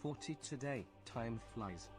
40 today, time flies.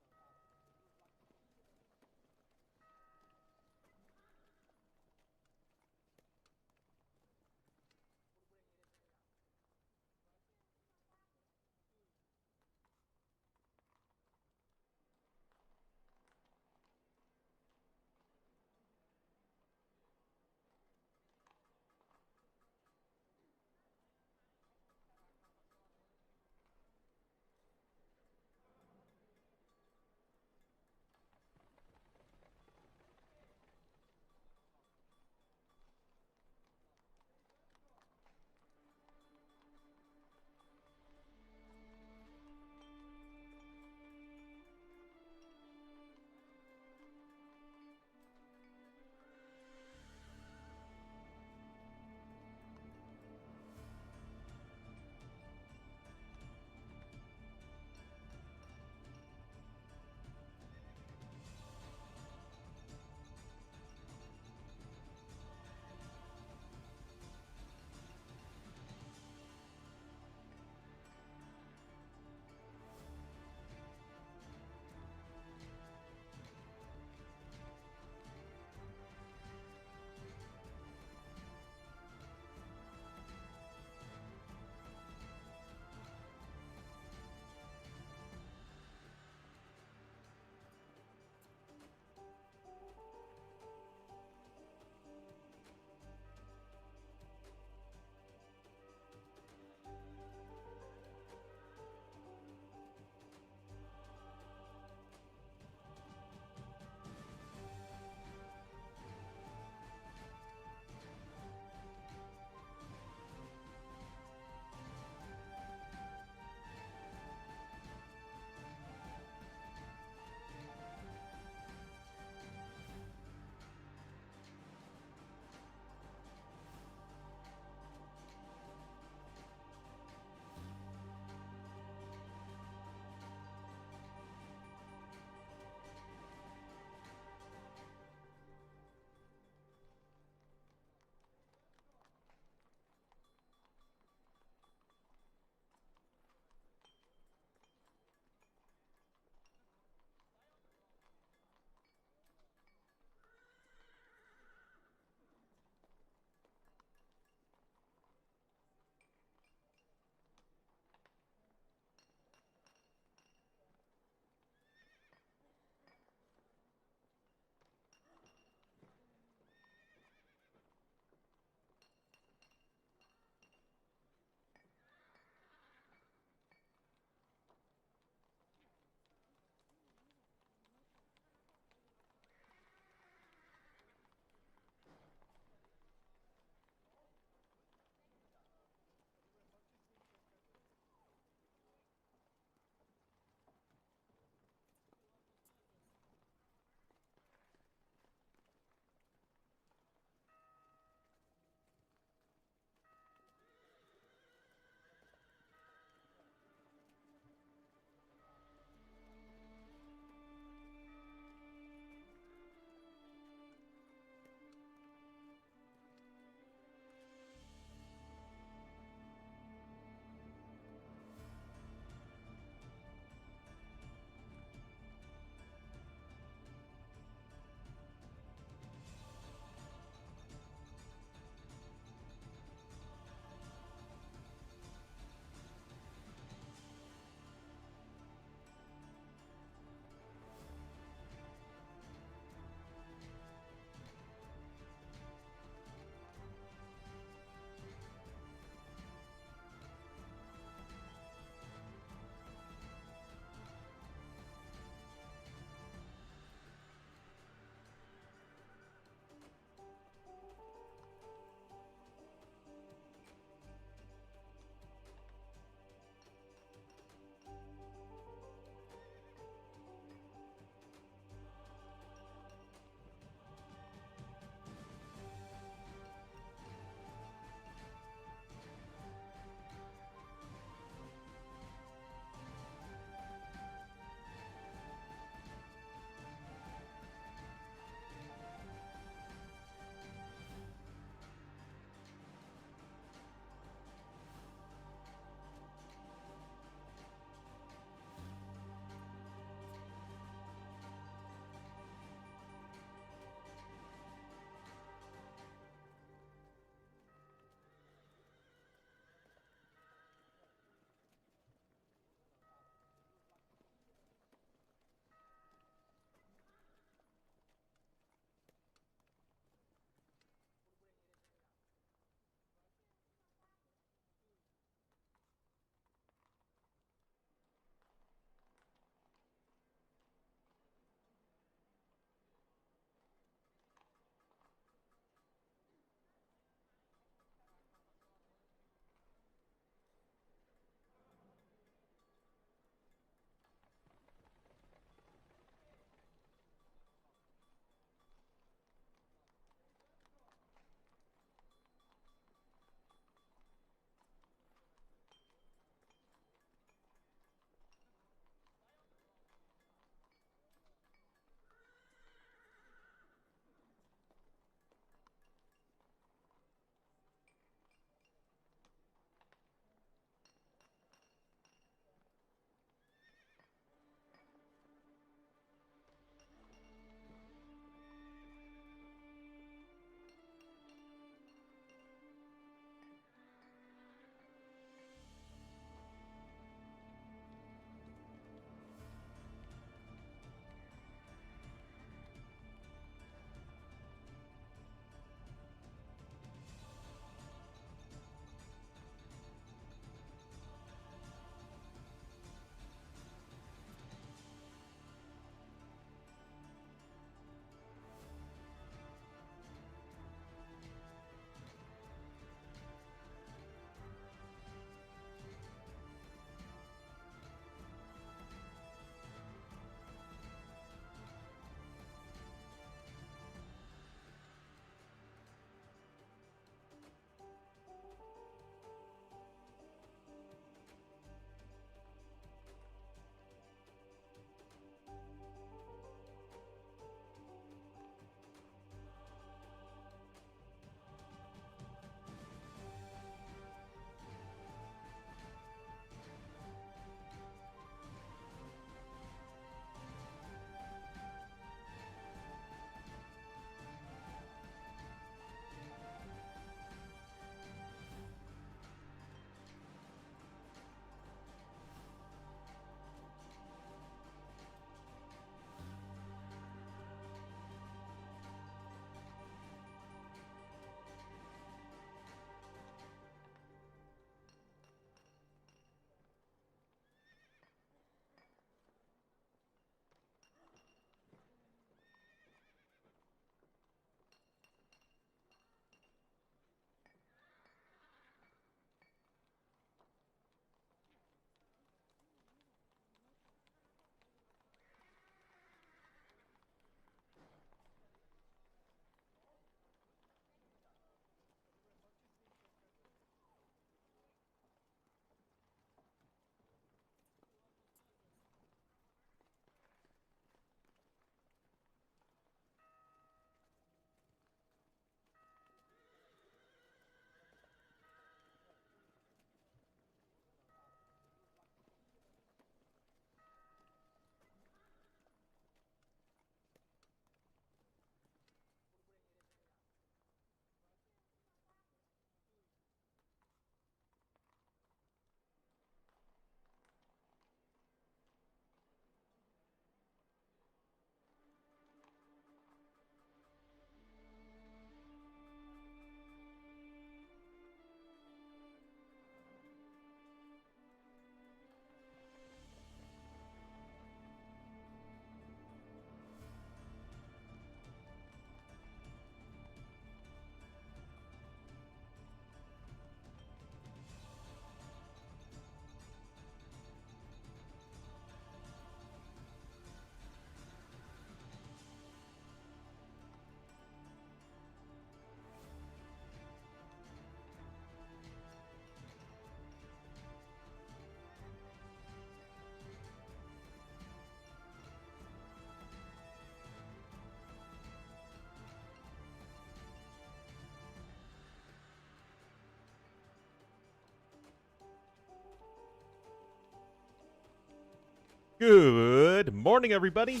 Good morning, everybody.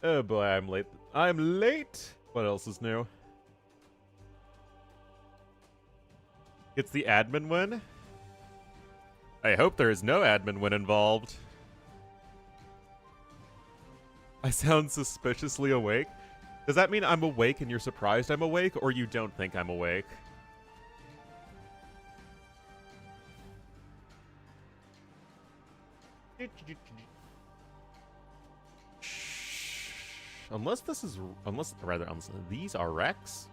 Oh boy, I'm late. I'm late. What else is new? It's the admin win. I hope there is no admin win involved. I sound suspiciously awake. Does that mean I'm awake and you're surprised I'm awake, or you don't think I'm awake? Unless these are Rex,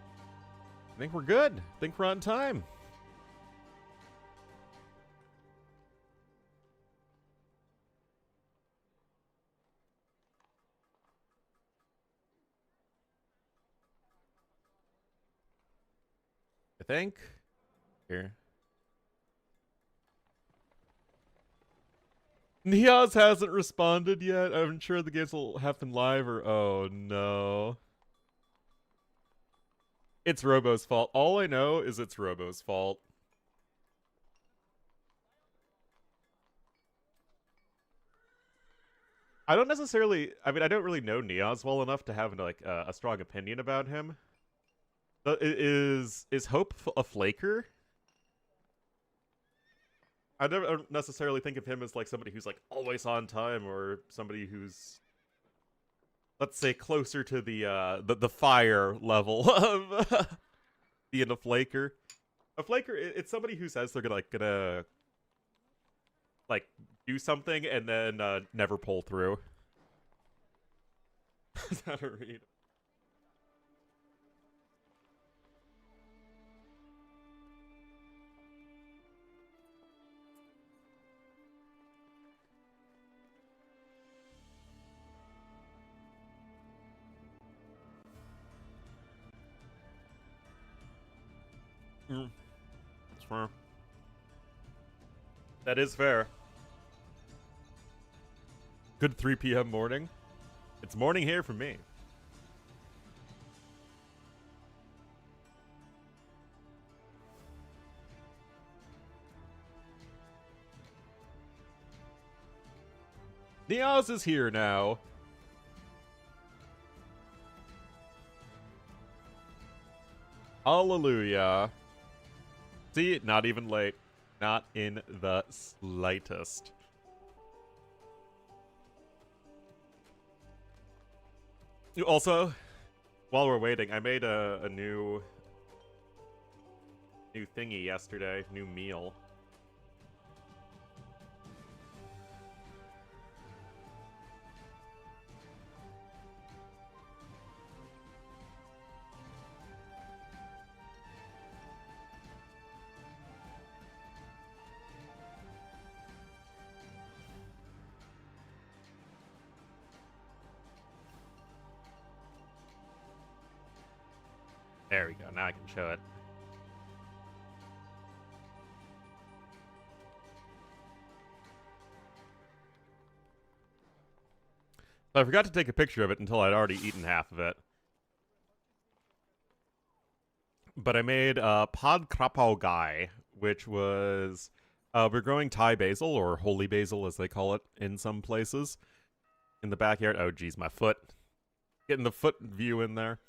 I think we're good. I think we're on time. I think. Here. Niaz hasn't responded yet. I'm sure the games will happen live or... Oh, no. It's Robo's fault. All I know is it's Robo's fault. I don't necessarily... I mean, I don't really know Niaz well enough to have, like, a strong opinion about him. But is Hope a flaker? I don't necessarily think of him as like somebody who's like always on time, or somebody who's, let's say, closer to the fire level of being a flaker. A flaker, it's somebody who says they're gonna like do something and then never pull through. Is that a read? That's fair. That is fair. Good 3 p.m. morning. It's morning here for me. Niaz is here now. Hallelujah. See, not even late. Not in the slightest. Also, while we're waiting, I made a new thingy yesterday, new meal. There we go, now I can show it. So I forgot to take a picture of it until I'd already eaten half of it. But I made Pod Krapao Gai, which was... we're growing Thai basil, or holy basil as they call it in some places, in the backyard. Oh geez, my foot. Getting the foot view in there.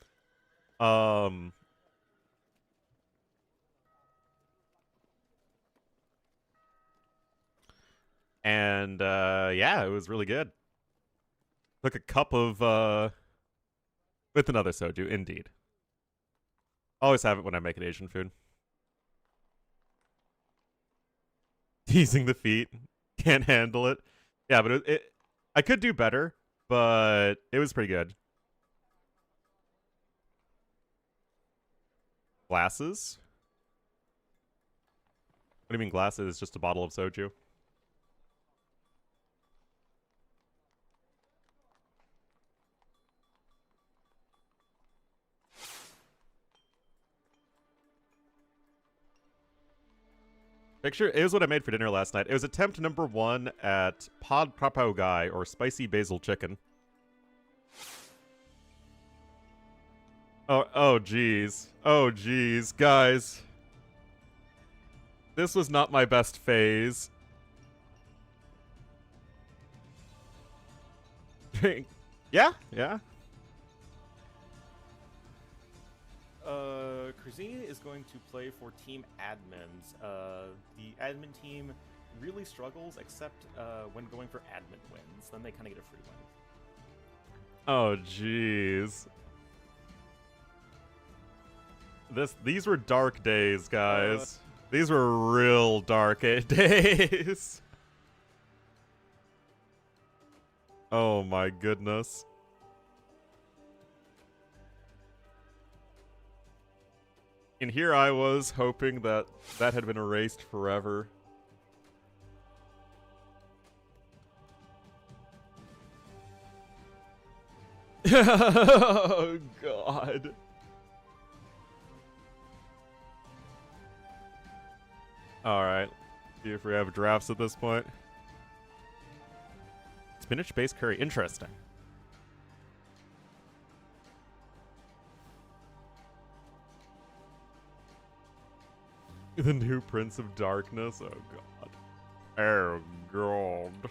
And yeah, it was really good. Took a cup of with another soju, indeed. Always have it when I make an Asian food. Teasing the feet, can't handle it. Yeah, but I could do better, but it was pretty good. Glasses? What do you mean glasses? Just a bottle of soju? Picture, it was what I made for dinner last night. It was attempt number 1 at Pod Krapao Gai, or spicy basil chicken. Oh, geez. Oh, geez. Guys. This was not my best phase. Yeah, yeah. Cuisine is going to play for Team Admins. The admin team really struggles, except when going for admin wins. Then they kind of get a free win. Oh, jeez. These were dark days, guys. These were real dark days. Oh my goodness. And here I was hoping that that had been erased forever. Oh god. Alright. See if we have drafts at this point. Spinach-based curry. Interesting. The new Prince of Darkness? Oh god. Oh god.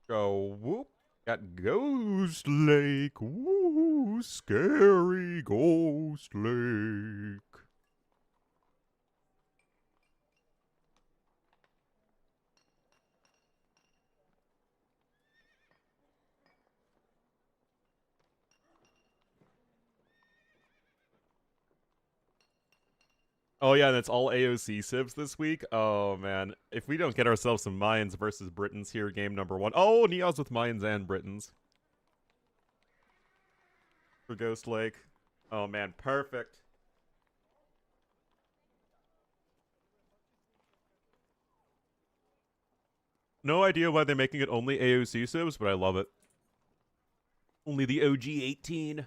Go whoop. Got Ghost Lake. Woo, scary Ghost Lake. Oh yeah, and it's all AOC civs this week. Oh man, if we don't get ourselves some Mayans versus Britons here, game number 1. Oh, Neos with Mayans and Britons for Ghost Lake. Oh man, perfect. No idea why they're making it only AOC civs, but I love it. Only the OG 18.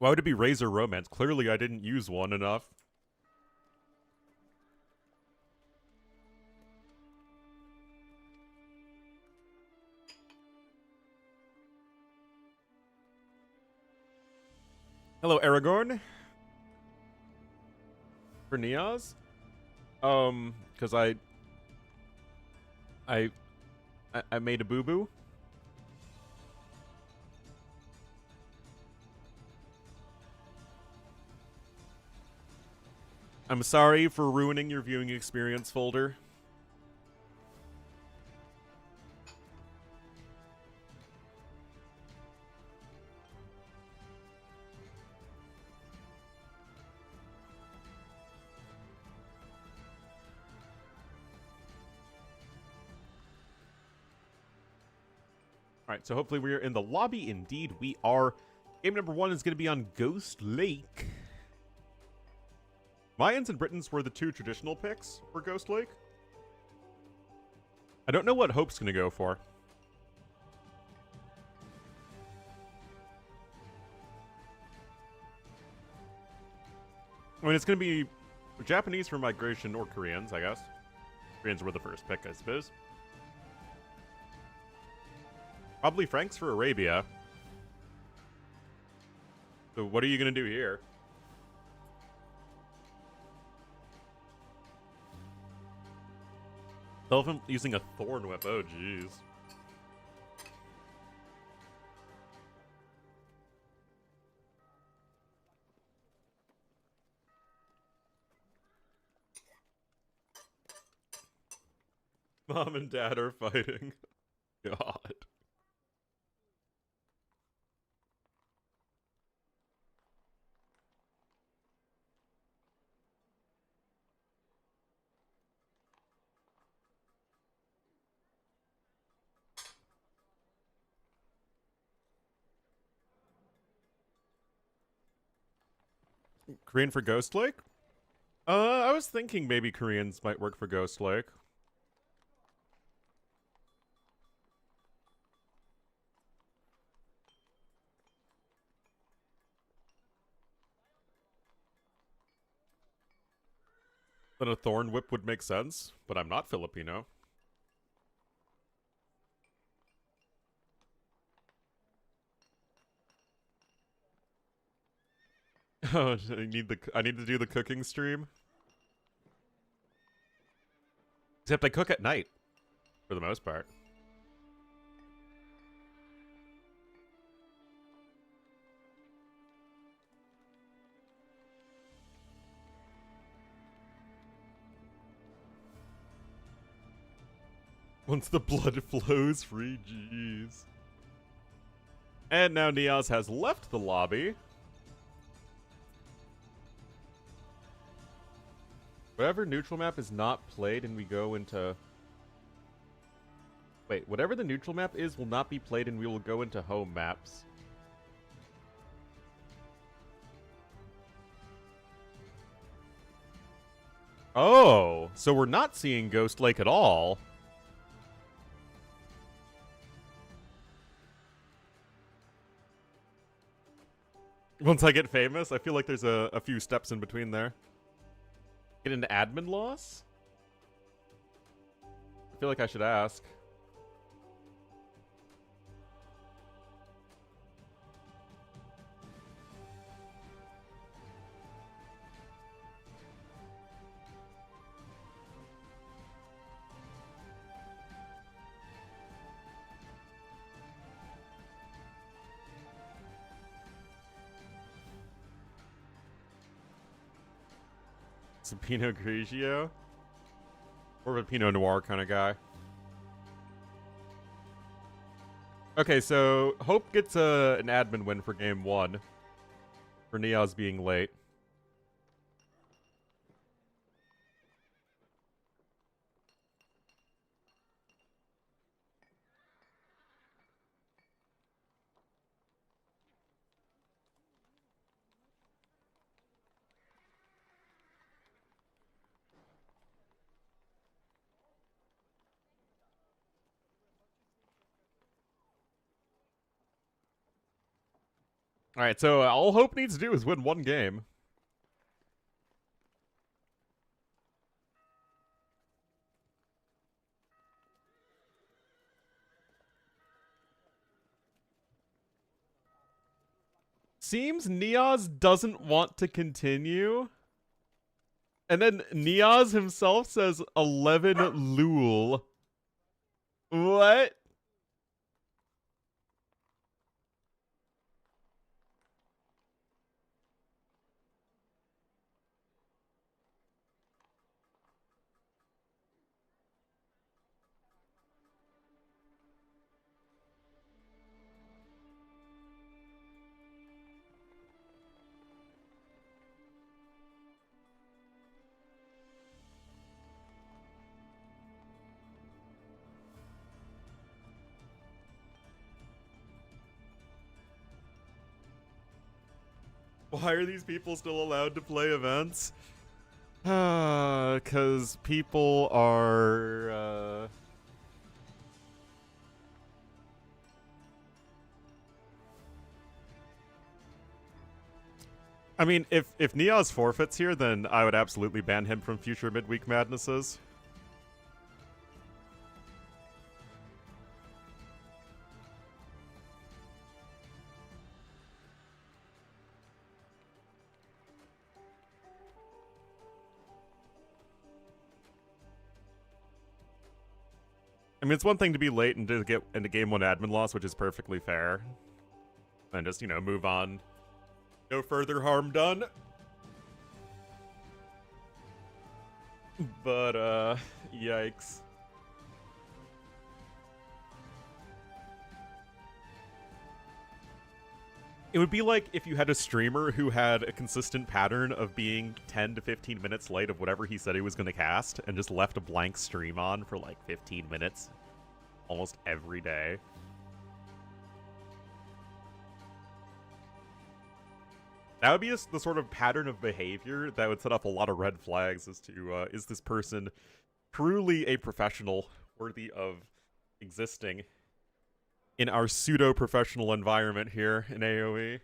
Why would it be Razor Romance? Clearly I didn't use one enough. Hello, Aragorn. For Neos? Because I made a boo-boo. I'm sorry for ruining your viewing experience, Folder. Alright, so hopefully we're in the lobby. Indeed, we are. Game number 1 is going to be on Ghost Lake. Mayans and Britons were the two traditional picks for Ghost Lake. I don't know what Hope's going to go for. I mean, it's going to be Japanese for migration or Koreans, I guess. Koreans were the first pick, I suppose. Probably Franks for Arabia. So what are you going to do here? Elephant using a thorn whip. Oh, jeez. Mom and Dad are fighting. God. Korean for Ghost Lake? I was thinking maybe Koreans might work for Ghost Lake. Then a thorn whip would make sense, but I'm not Filipino. Oh, I need to do the cooking stream. Except I cook at night, for the most part. Once the blood flows free, jeez. And now Niaz has left the lobby. Whatever neutral map is not played and we go into... Wait, whatever the neutral map is will not be played and we will go into home maps. Oh, so we're not seeing Ghost Lake at all. Once I get famous, I feel like there's a few steps in between there. Get into admin loss? I feel like I should ask. It's a Pinot Grigio? Or a Pinot Noir kind of guy. Okay, so Hope gets an admin win for game 1. For Niaz being late. Alright, so all Hope needs to do is win one game. Seems Niaz doesn't want to continue. And then Niaz himself says 11 Lul. What? Why are these people still allowed to play events? Because people are, I mean, if Niaz forfeits here, then I would absolutely ban him from future midweek madnesses. I mean, it's one thing to be late and to get into game 1 admin loss, which is perfectly fair. And just, you know, move on. No further harm done. But, yikes. It would be like if you had a streamer who had a consistent pattern of being 10 to 15 minutes late of whatever he said he was going to cast and just left a blank stream on for like 15 minutes almost every day. That would be the sort of pattern of behavior that would set up a lot of red flags as to, is this person truly a professional worthy of existing in our pseudo-professional environment here in AoE?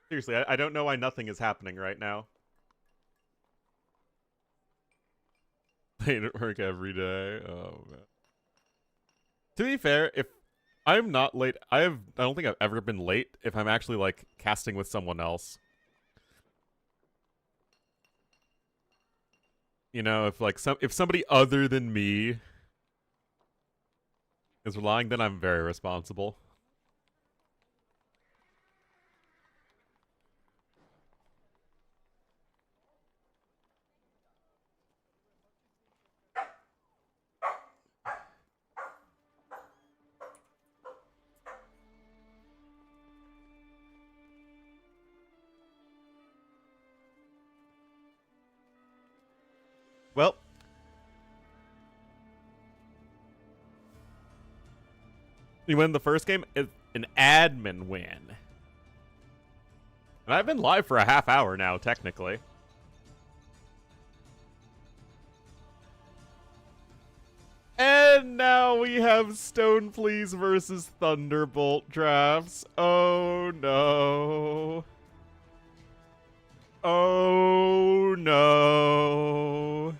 Seriously, I don't know why nothing is happening right now. Late at work every day. Oh man. To be fair, if I'm not late, I don't think I've ever been late if I'm actually like casting with someone else. You know, if somebody other than me is relying, then I'm very responsible. Well, you win the first game. It's an admin win. And I've been live for a half hour now, technically. And now we have Stone Please versus Thunderbolt drafts. Oh no. Oh no.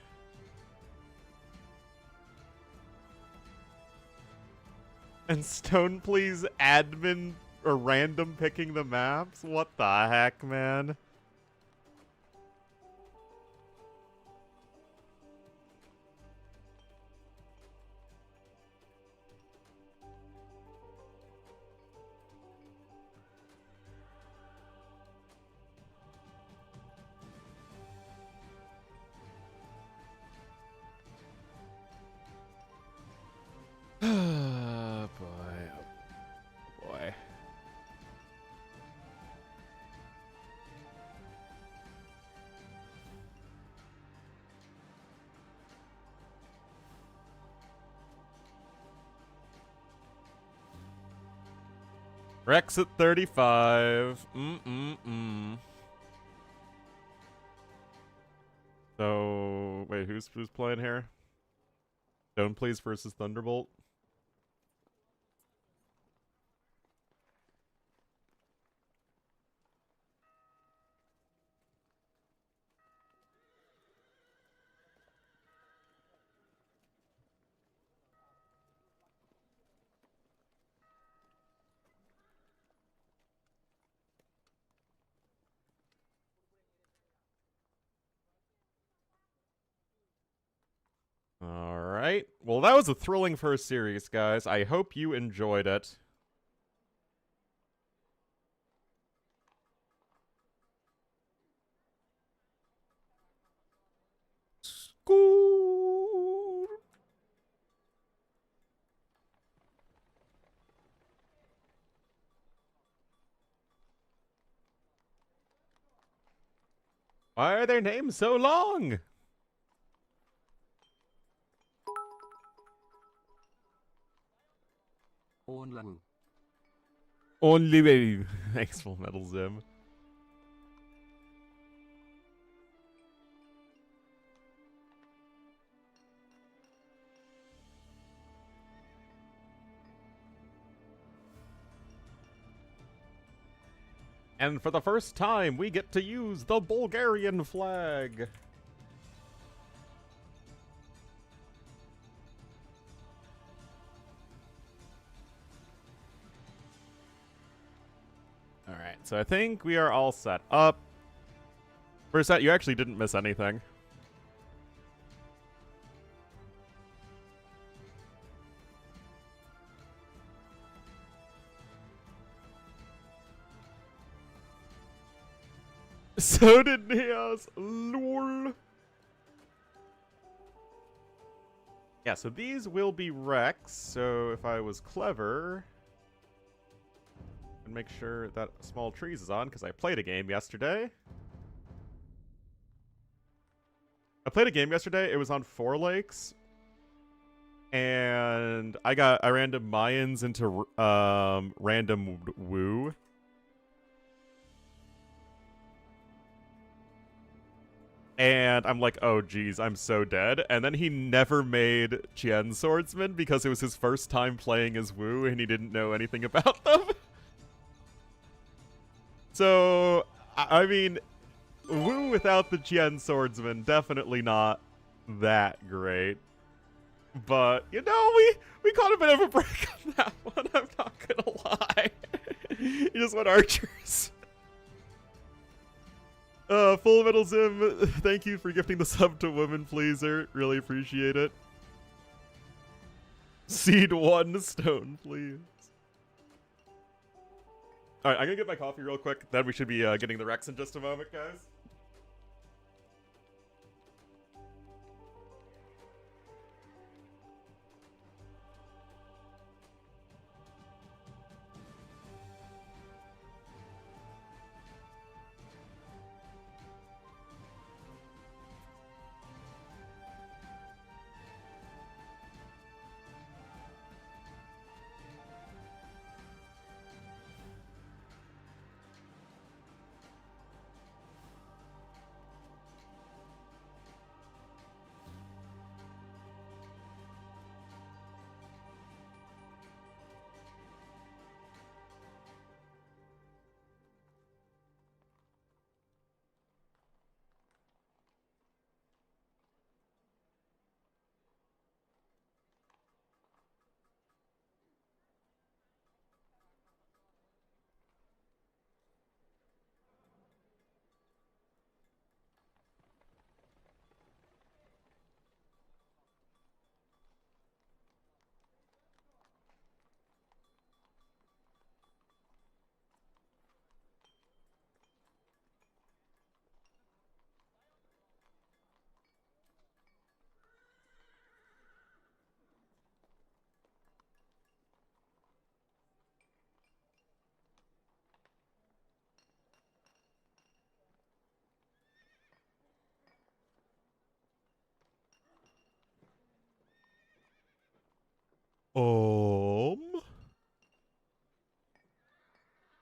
And Stone Please admin or random picking the maps? What the heck, man? Oh boy. Oh boy. Rex at 35. So, wait, who's playing here? Stone Please versus Thunderbolt. All right. Well, that was a thrilling first series, guys. I hope you enjoyed it. Scoot. Why are their names so long? Ornlu. Only baby. Thanks, Full Metal Zim. And for the first time, we get to use the Bulgarian flag. Alright, so I think we are all set up. First set, you actually didn't miss anything. So did Neos. Lol. Yeah, so these will be Rex, so if I was clever, I'd make sure that Small Trees is on, because I played a game yesterday. It was on 4 Lakes. And I random Mayans into random Woo. And I'm like, oh geez, I'm so dead. And then he never made Chien Swordsman because it was his first time playing as Wu and he didn't know anything about them. So, I mean, Wu without the Qian swordsman, definitely not that great. But, you know, we caught a bit of a break on that one, I'm not gonna lie. You just went archers. Full Metal Zim, thank you for gifting the sub to Women Pleaser. Really appreciate it. Seed 1 stone, please. Alright, I'm gonna get my coffee real quick, then we should be getting the Rex in just a moment, guys.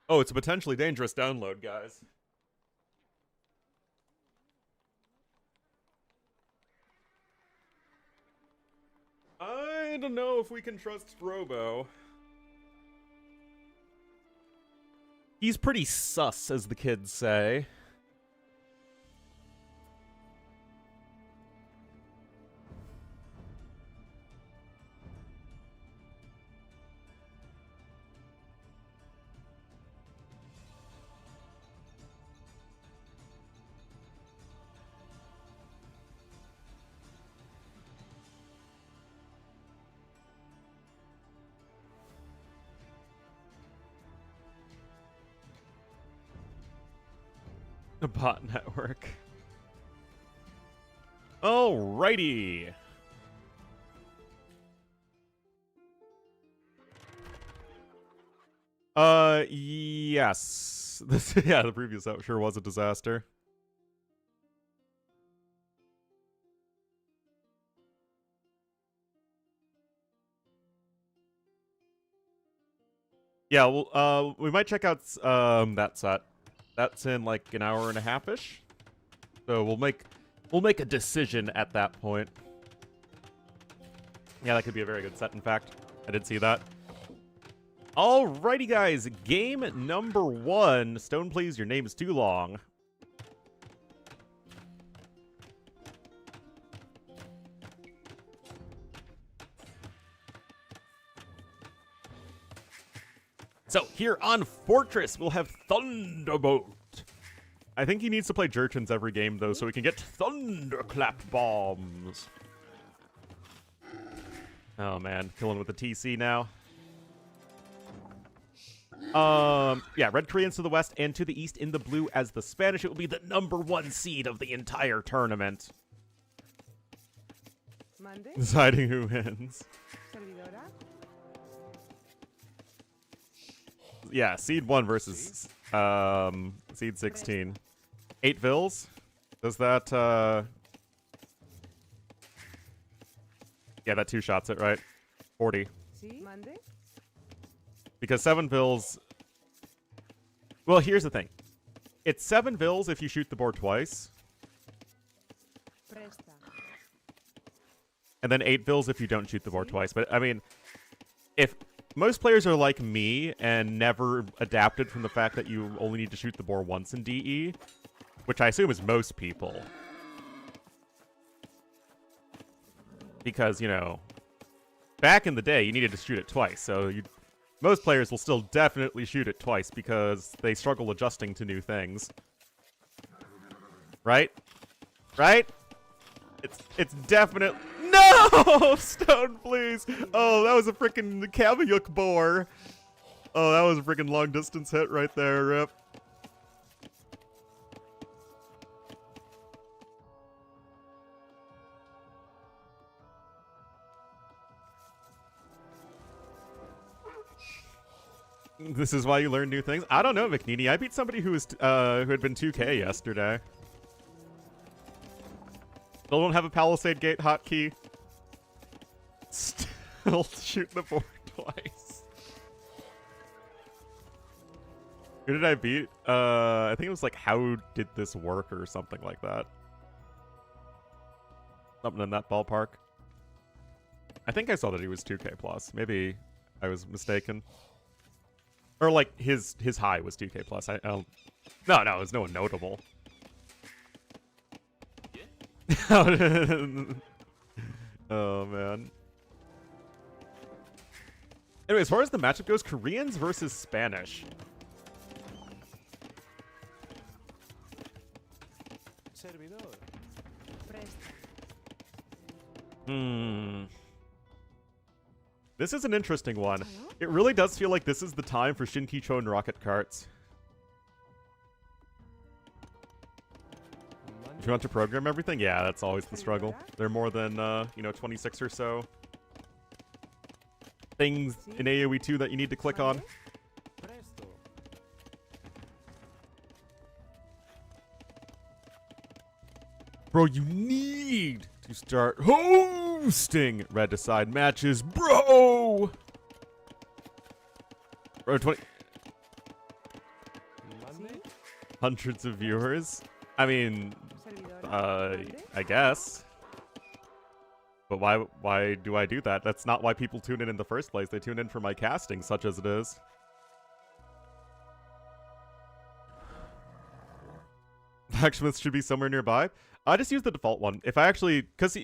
Oh, it's a potentially dangerous download, guys. I don't know if we can trust Robo. He's pretty sus, as the kids say. A bot network. Alrighty. Yes. Yeah, the previous out sure was a disaster. Yeah, well, we might check out that set. That's in like an hour and a half-ish. So we'll make a decision at that point. Yeah, that could be a very good set, in fact. I did see that. Alrighty, guys. Game number 1. Stone, please. Your name is too long. So, here on Fortress, we'll have Thunderbolt. I think he needs to play Jerchins every game, though, so we can get Thunderclap Bombs. Oh, man. Killing with the TC now. Yeah, Red Koreans to the west and to the east in the blue as the Spanish. It will be the #1 seed of the entire tournament. Monday. Deciding who wins. Servidora. Yeah, seed 1 versus seed 16. 8 Vils? Does that yeah, that 2 shots it, right? 40. See? Monday. Because 7 Vils. Well, here's the thing. It's 7 Vils if you shoot the board twice. Presta. And then 8 Vils if you don't shoot the board twice. But I mean, if most players are like me and never adapted from the fact that you only need to shoot the boar once in DE, which I assume is most people. Because, you know, back in the day, you needed to shoot it twice, so most players will still definitely shoot it twice because they struggle adjusting to new things. Right? Right? It's definite. No! Stone, please! Oh, that was a freaking Kamiyuk boar. Oh, that was a freaking long distance hit right there, rip. This is why you learn new things? I don't know, McNeedy. I beat somebody who was who had been 2K yesterday. Still don't have a Palisade Gate hotkey. Still shoot the board twice. Who did I beat? I think it was like, how did this work or something like that. Something in that ballpark. I think I saw that he was 2K plus. Maybe I was mistaken. Or like his high was 2K plus. I don't. No, it was no one notable. Oh man. Anyway, as far as the matchup goes, Koreans versus Spanish. This is an interesting one. It really does feel like this is the time for Shinkichon rocket carts. If you want to program everything, yeah, that's always the struggle. There are more than, you know, 26 or so things in AoE 2 that you need to click on. Bro, you need to start hosting Red-Decide matches, bro! Bro, 20... Hundreds of viewers? I mean, I guess. But why do I do that? That's not why people tune in the first place. They tune in for my casting, such as it is. Blacksmith should be somewhere nearby. I just use the default one. If I actually, because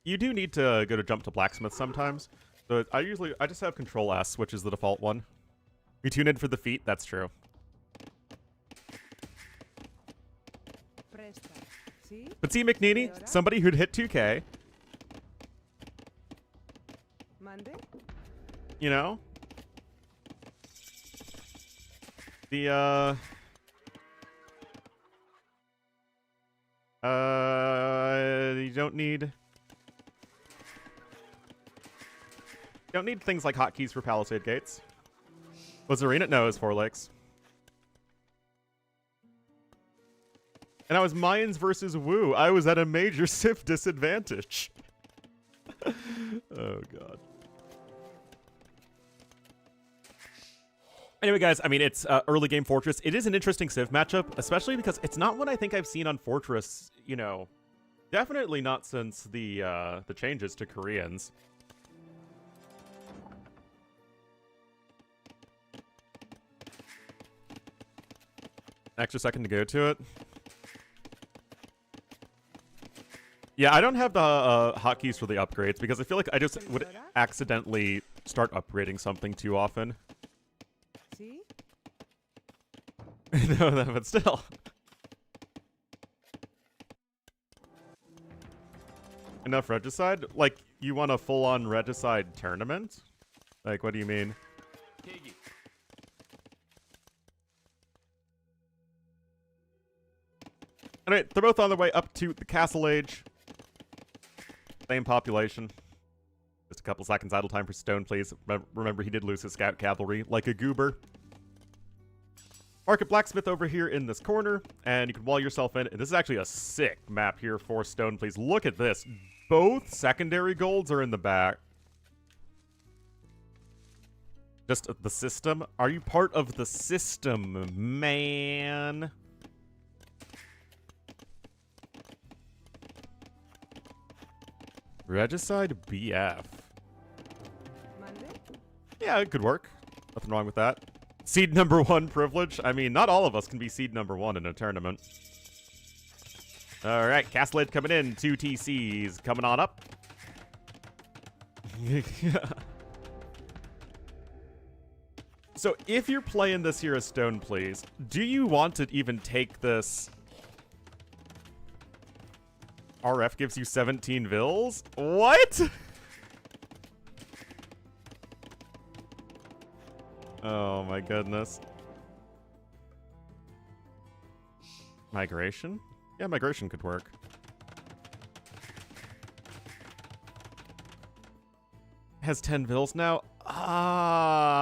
you do need to go to jump to blacksmith sometimes. So I just have Control S, which is the default one. You tune in for the feet. That's true. But see, McNeedy, somebody who'd hit 2K. You know? The, you don't need things like hotkeys for Palisade Gates. Was Arena? No, it was Four Lakes. And I was Mayans versus Wu. I was at a major Civ disadvantage. Oh, God. Anyway, guys, I mean, it's early game Fortress. It is an interesting Civ matchup, especially because it's not what I think I've seen on Fortress, you know, definitely not since the changes to Koreans. Extra second to go to it. Yeah, I don't have the hotkeys for the upgrades because I feel like I just would accidentally start upgrading something too often. No, but still. Enough Regicide? Like, you want a full-on Regicide tournament? Like, what do you mean? Alright, they're both on their way up to the Castle Age. Same population. Just a couple seconds idle time for Stone, please. Remember, he did lose his Scout Cavalry like a goober. Market Blacksmith over here in this corner, and you can wall yourself in. And this is actually a sick map here for Stone, please. Look at this. Both secondary golds are in the back. Just the system? Are you part of the system, man? Regicide BF. Yeah, it could work. Nothing wrong with that. Seed number 1 privilege. I mean, not all of us can be seed number 1 in a tournament. All right, Castellade coming in. 2 TCs coming on up. So if you're playing this here as Stone, please, do you want to even take this? RF gives you 17 vills? What? Oh my goodness. Migration? Yeah, migration could work. Has 10 vills now? Ah.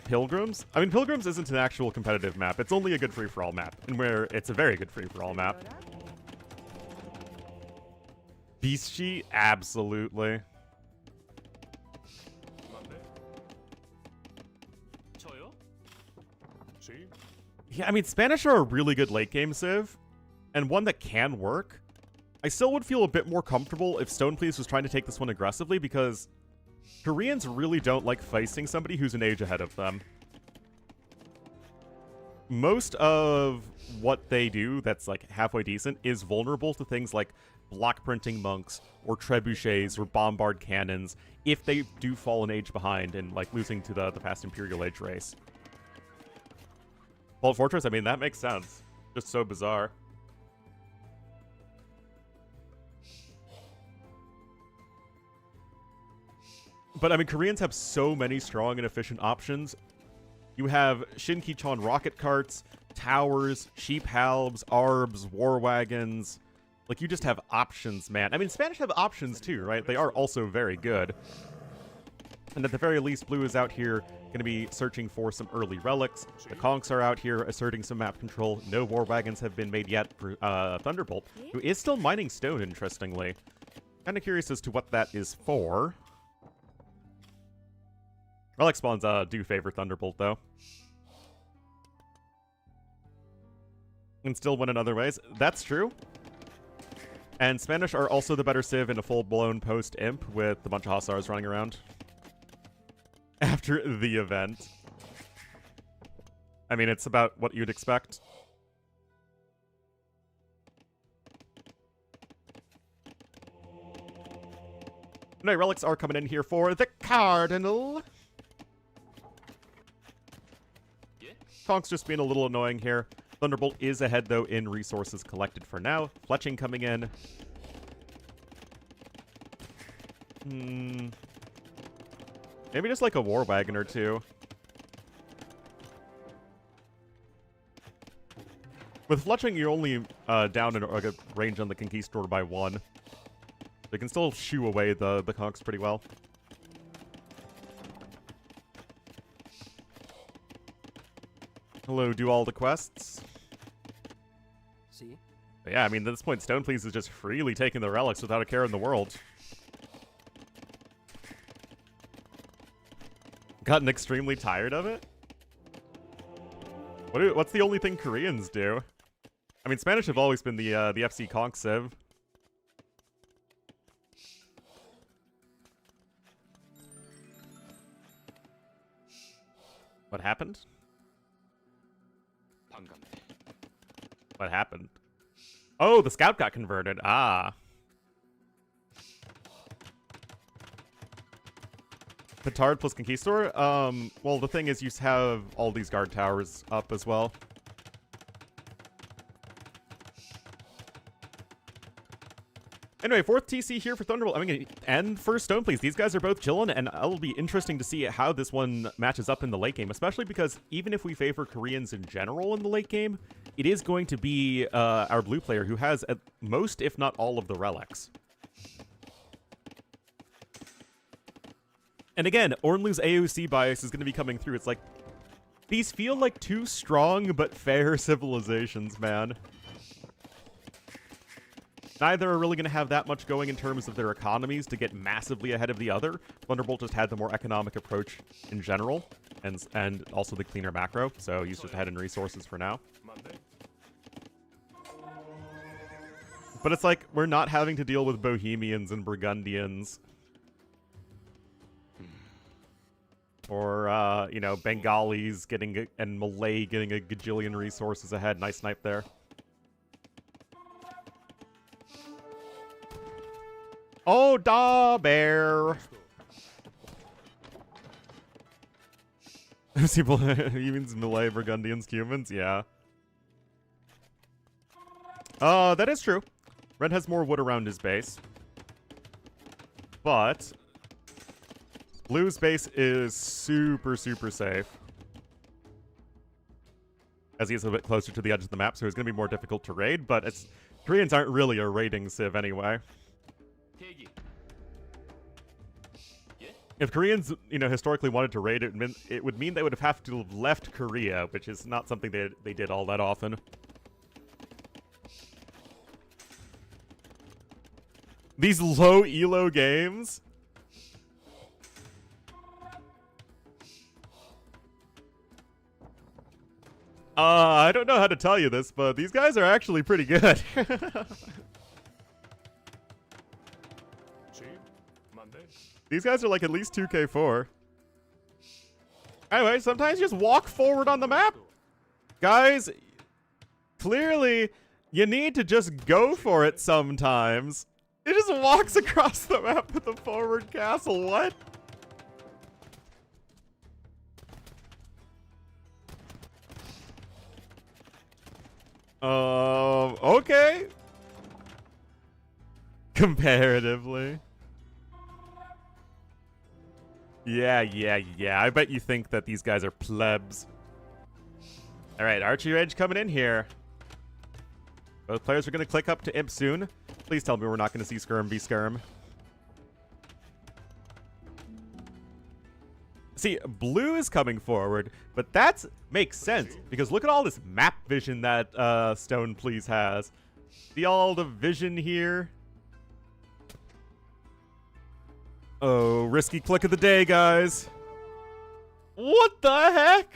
Pilgrims? I mean, Pilgrims isn't an actual competitive map. It's only a good free-for-all map, and where it's a very good free-for-all map. Beastie? Absolutely. Yeah, I mean, Spanish are a really good late-game civ, and one that can work. I still would feel a bit more comfortable if Stone Please was trying to take this one aggressively, because Koreans really don't like facing somebody who's an age ahead of them. Most of what they do that's like halfway decent is vulnerable to things like block printing monks or trebuchets or bombard cannons if they do fall an age behind and like losing to the past Imperial Age race. Vault Fortress, I mean, that makes sense. Just so bizarre. But I mean, Koreans have so many strong and efficient options. You have Shinkichon rocket carts, towers, sheep halves, arbs, war wagons. Like, you just have options, man. I mean, Spanish have options too, right? They are also very good. And at the very least, Blue is out here going to be searching for some early relics. The Conks are out here asserting some map control. No war wagons have been made yet for Thunderbolt, who is still mining stone, interestingly. Kind of curious as to what that is for. Relic spawns do favor Thunderbolt, though. And still win in other ways. That's true. And Spanish are also the better civ in a full-blown post-imp with a bunch of Hussars running around after the event. I mean, it's about what you'd expect. No, relics are coming in here for the Cardinal. Conk's just being a little annoying here. Thunderbolt is ahead, though, in resources collected for now. Fletching coming in. Maybe just like a war wagon or two. With Fletching, you're only down in a range on the Conquistador by 1. They can still shoo away the Conks pretty well. Hello, do all the quests. See? But yeah, I mean, at this point, Stone Please is just freely taking the relics without a care in the world. Gotten extremely tired of it? What's the only thing Koreans do? I mean, Spanish have always been the FC Conk civ. What happened? What happened? Oh, the scout got converted. Ah. Petard plus Conquistador? Well, the thing is you have all these guard towers up as well. Anyway, 4th TC here for Thunderbolt. I mean, and for Stone Please. These guys are both chilling, and it'll be interesting to see how this one matches up in the late game, especially because even if we favor Koreans in general in the late game, it is going to be our blue player who has at most, if not all, of the relics. And again, Ornlu's AOC bias is going to be coming through. It's like, these feel like two strong but fair civilizations, man. Neither are really going to have that much going in terms of their economies to get massively ahead of the other. Thunderbolt just had the more economic approach in general, and also the cleaner macro, so he's just ahead in resources for now. But it's like, we're not having to deal with Bohemians and Burgundians. Or, you know, Bengalis getting and Malay getting a gajillion resources ahead. Nice snipe there. Oh, da bear. People, he means Malay, Burgundians, Cumans? Yeah. That is true. Red has more wood around his base. But Blue's base is super, super safe. As he is a bit closer to the edge of the map, so it's going to be more difficult to raid, but it's Koreans aren't really a raiding civ anyway. If Koreans, you know, historically wanted to raid, it would mean they would have to have left Korea, which is not something they did all that often. These low elo games. I don't know how to tell you this, but these guys are actually pretty good. These guys are like at least 2k4. Anyway, sometimes just walk forward on the map. Guys, clearly you need to just go for it sometimes. It just walks across the map with a forward castle. What? Okay. Comparatively. Yeah. I bet you think that these guys are plebs. All right, Archie Rage coming in here. Both players are going to click up to Imp soon. Please tell me we're not going to see Skirm v Skirm. See, Blue is coming forward, but that makes sense because look at all this map vision that Stone Please has. See all the vision here? Oh, risky click of the day, guys. What the heck?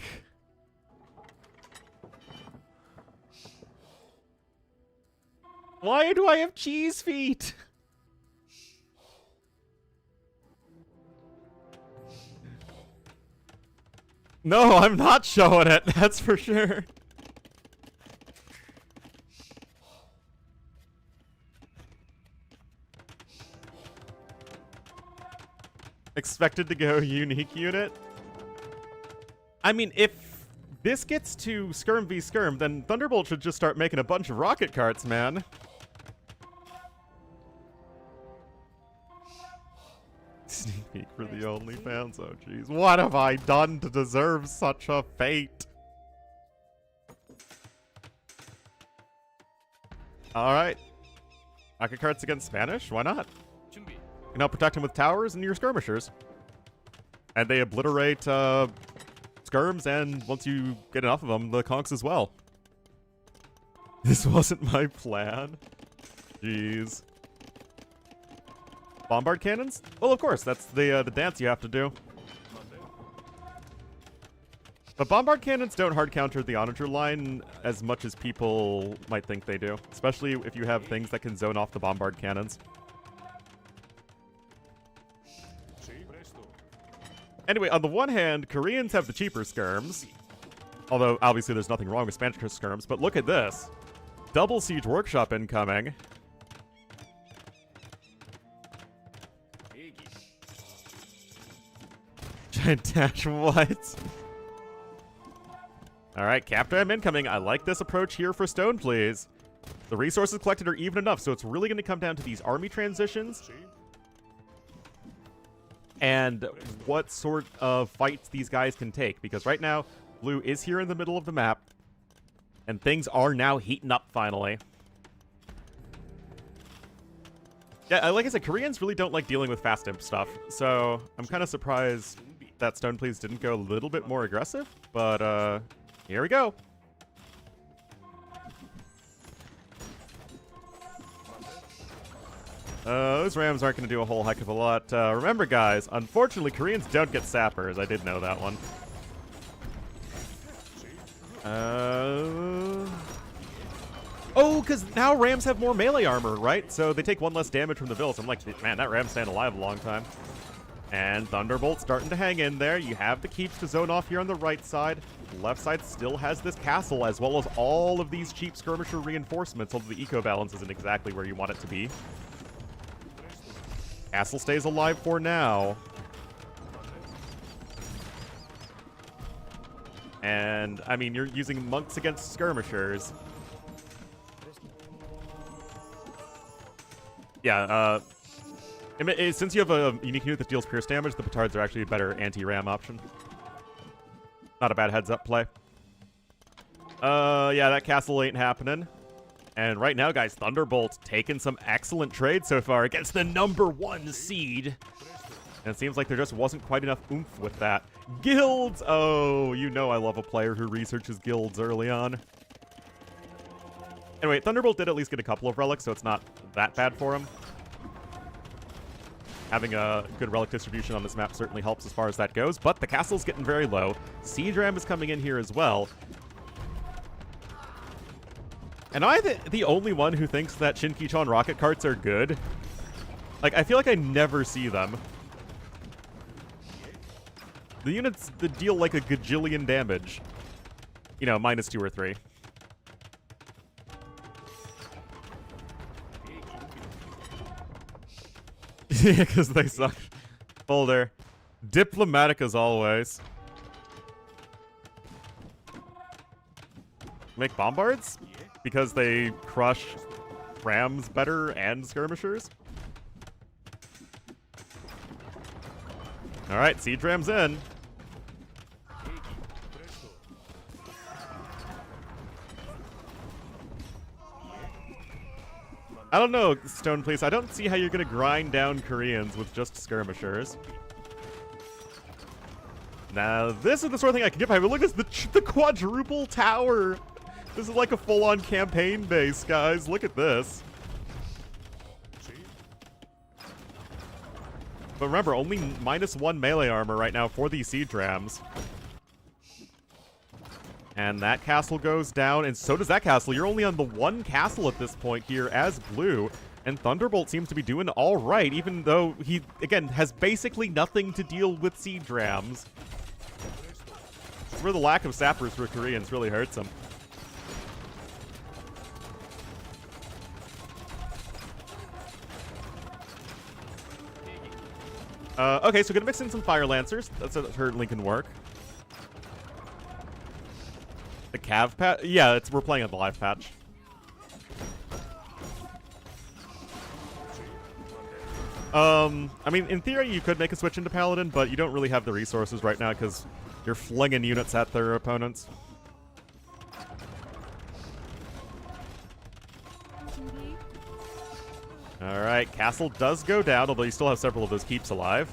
Why do I have cheese feet? No, I'm not showing it, that's for sure. Expected to go unique unit? I mean, if this gets to Skirm v Skirm, then Thunderbolt should just start making a bunch of rocket carts, man. Sneak peek for the OnlyFans, oh jeez. What have I done to deserve such a fate? Alright. Rocket carts against Spanish? Why not? You can help protect him with towers and your skirmishers. And they obliterate skirms, and once you get enough of them, the conks as well. This wasn't my plan. Jeez. Bombard cannons? Well, of course, that's the dance you have to do. But bombard cannons don't hard counter the onager line as much as people might think they do, especially if you have things that can zone off the bombard cannons. Anyway, on the one hand, Koreans have the cheaper skirms, although obviously there's nothing wrong with Spanish skirms, but look at this. Double Siege Workshop incoming. Dash what? Alright, Captain M incoming. I like this approach here for Stone, please. The resources collected are even enough, so it's really going to come down to these army transitions and what sort of fights these guys can take. Because right now, Blue is here in the middle of the map, and things are now heating up finally. Yeah, like I said, Koreans really don't like dealing with fast imp stuff, so I'm kind of surprised that Stone Please didn't go a little bit more aggressive, but here we go. Those Rams aren't going to do a whole heck of a lot. Remember, guys, unfortunately, Koreans don't get sappers. I did know that one. Oh, because now Rams have more melee armor, right? So they take 1 less damage from the Vills. I'm like, man, that Ram's staying alive a long time. And Thunderbolt starting to hang in there. You have the keeps to zone off here on the right side. Left side still has this castle, as well as all of these cheap skirmisher reinforcements, although the eco balance isn't exactly where you want it to be. Castle stays alive for now. And, I mean, you're using monks against skirmishers. Yeah, since you have a unique unit that deals pierce damage, the petards are actually a better anti-ram option. Not a bad heads-up play. Yeah, that castle ain't happening. And right now, guys, Thunderbolt taking some excellent trades so far against the #1 seed. And it seems like there just wasn't quite enough oomph with that. Guilds! Oh, you know I love a player who researches guilds early on. Anyway, Thunderbolt did at least get a couple of relics, so it's not that bad for him. Having a good relic distribution on this map certainly helps as far as that goes, but the castle's getting very low. Siege Ram is coming in here as well. And am I the only one who thinks that Shinkichon rocket carts are good? Like, I feel like I never see them. The units that deal like a gajillion damage. You know, -2 or 3. Yeah, because they suck. Boulder. Diplomatic as always. Make bombards? Because they crush rams better and skirmishers? Alright, siege rams in. I don't know, Stone Police. I don't see how you're going to grind down Koreans with just skirmishers. Now, this is the sort of thing I can get behind. But look at the quadruple tower. This is like a full-on campaign base, guys. Look at this. But remember, only -1 melee armor right now for these siege rams. And that castle goes down, and so does that castle. You're only on the 1 castle at this point here as blue, and Thunderbolt seems to be doing all right, even though he, again, has basically nothing to deal with siege rams. It's where the lack of sappers for Koreans really hurts him. Okay, so gonna mix in some Fire Lancers. That's certainly can work. The Cav patch? Yeah, we're playing on the live patch. I mean, in theory, you could make a switch into Paladin, but you don't really have the resources right now because you're flinging units at their opponents. Alright, castle does go down, although you still have several of those keeps alive.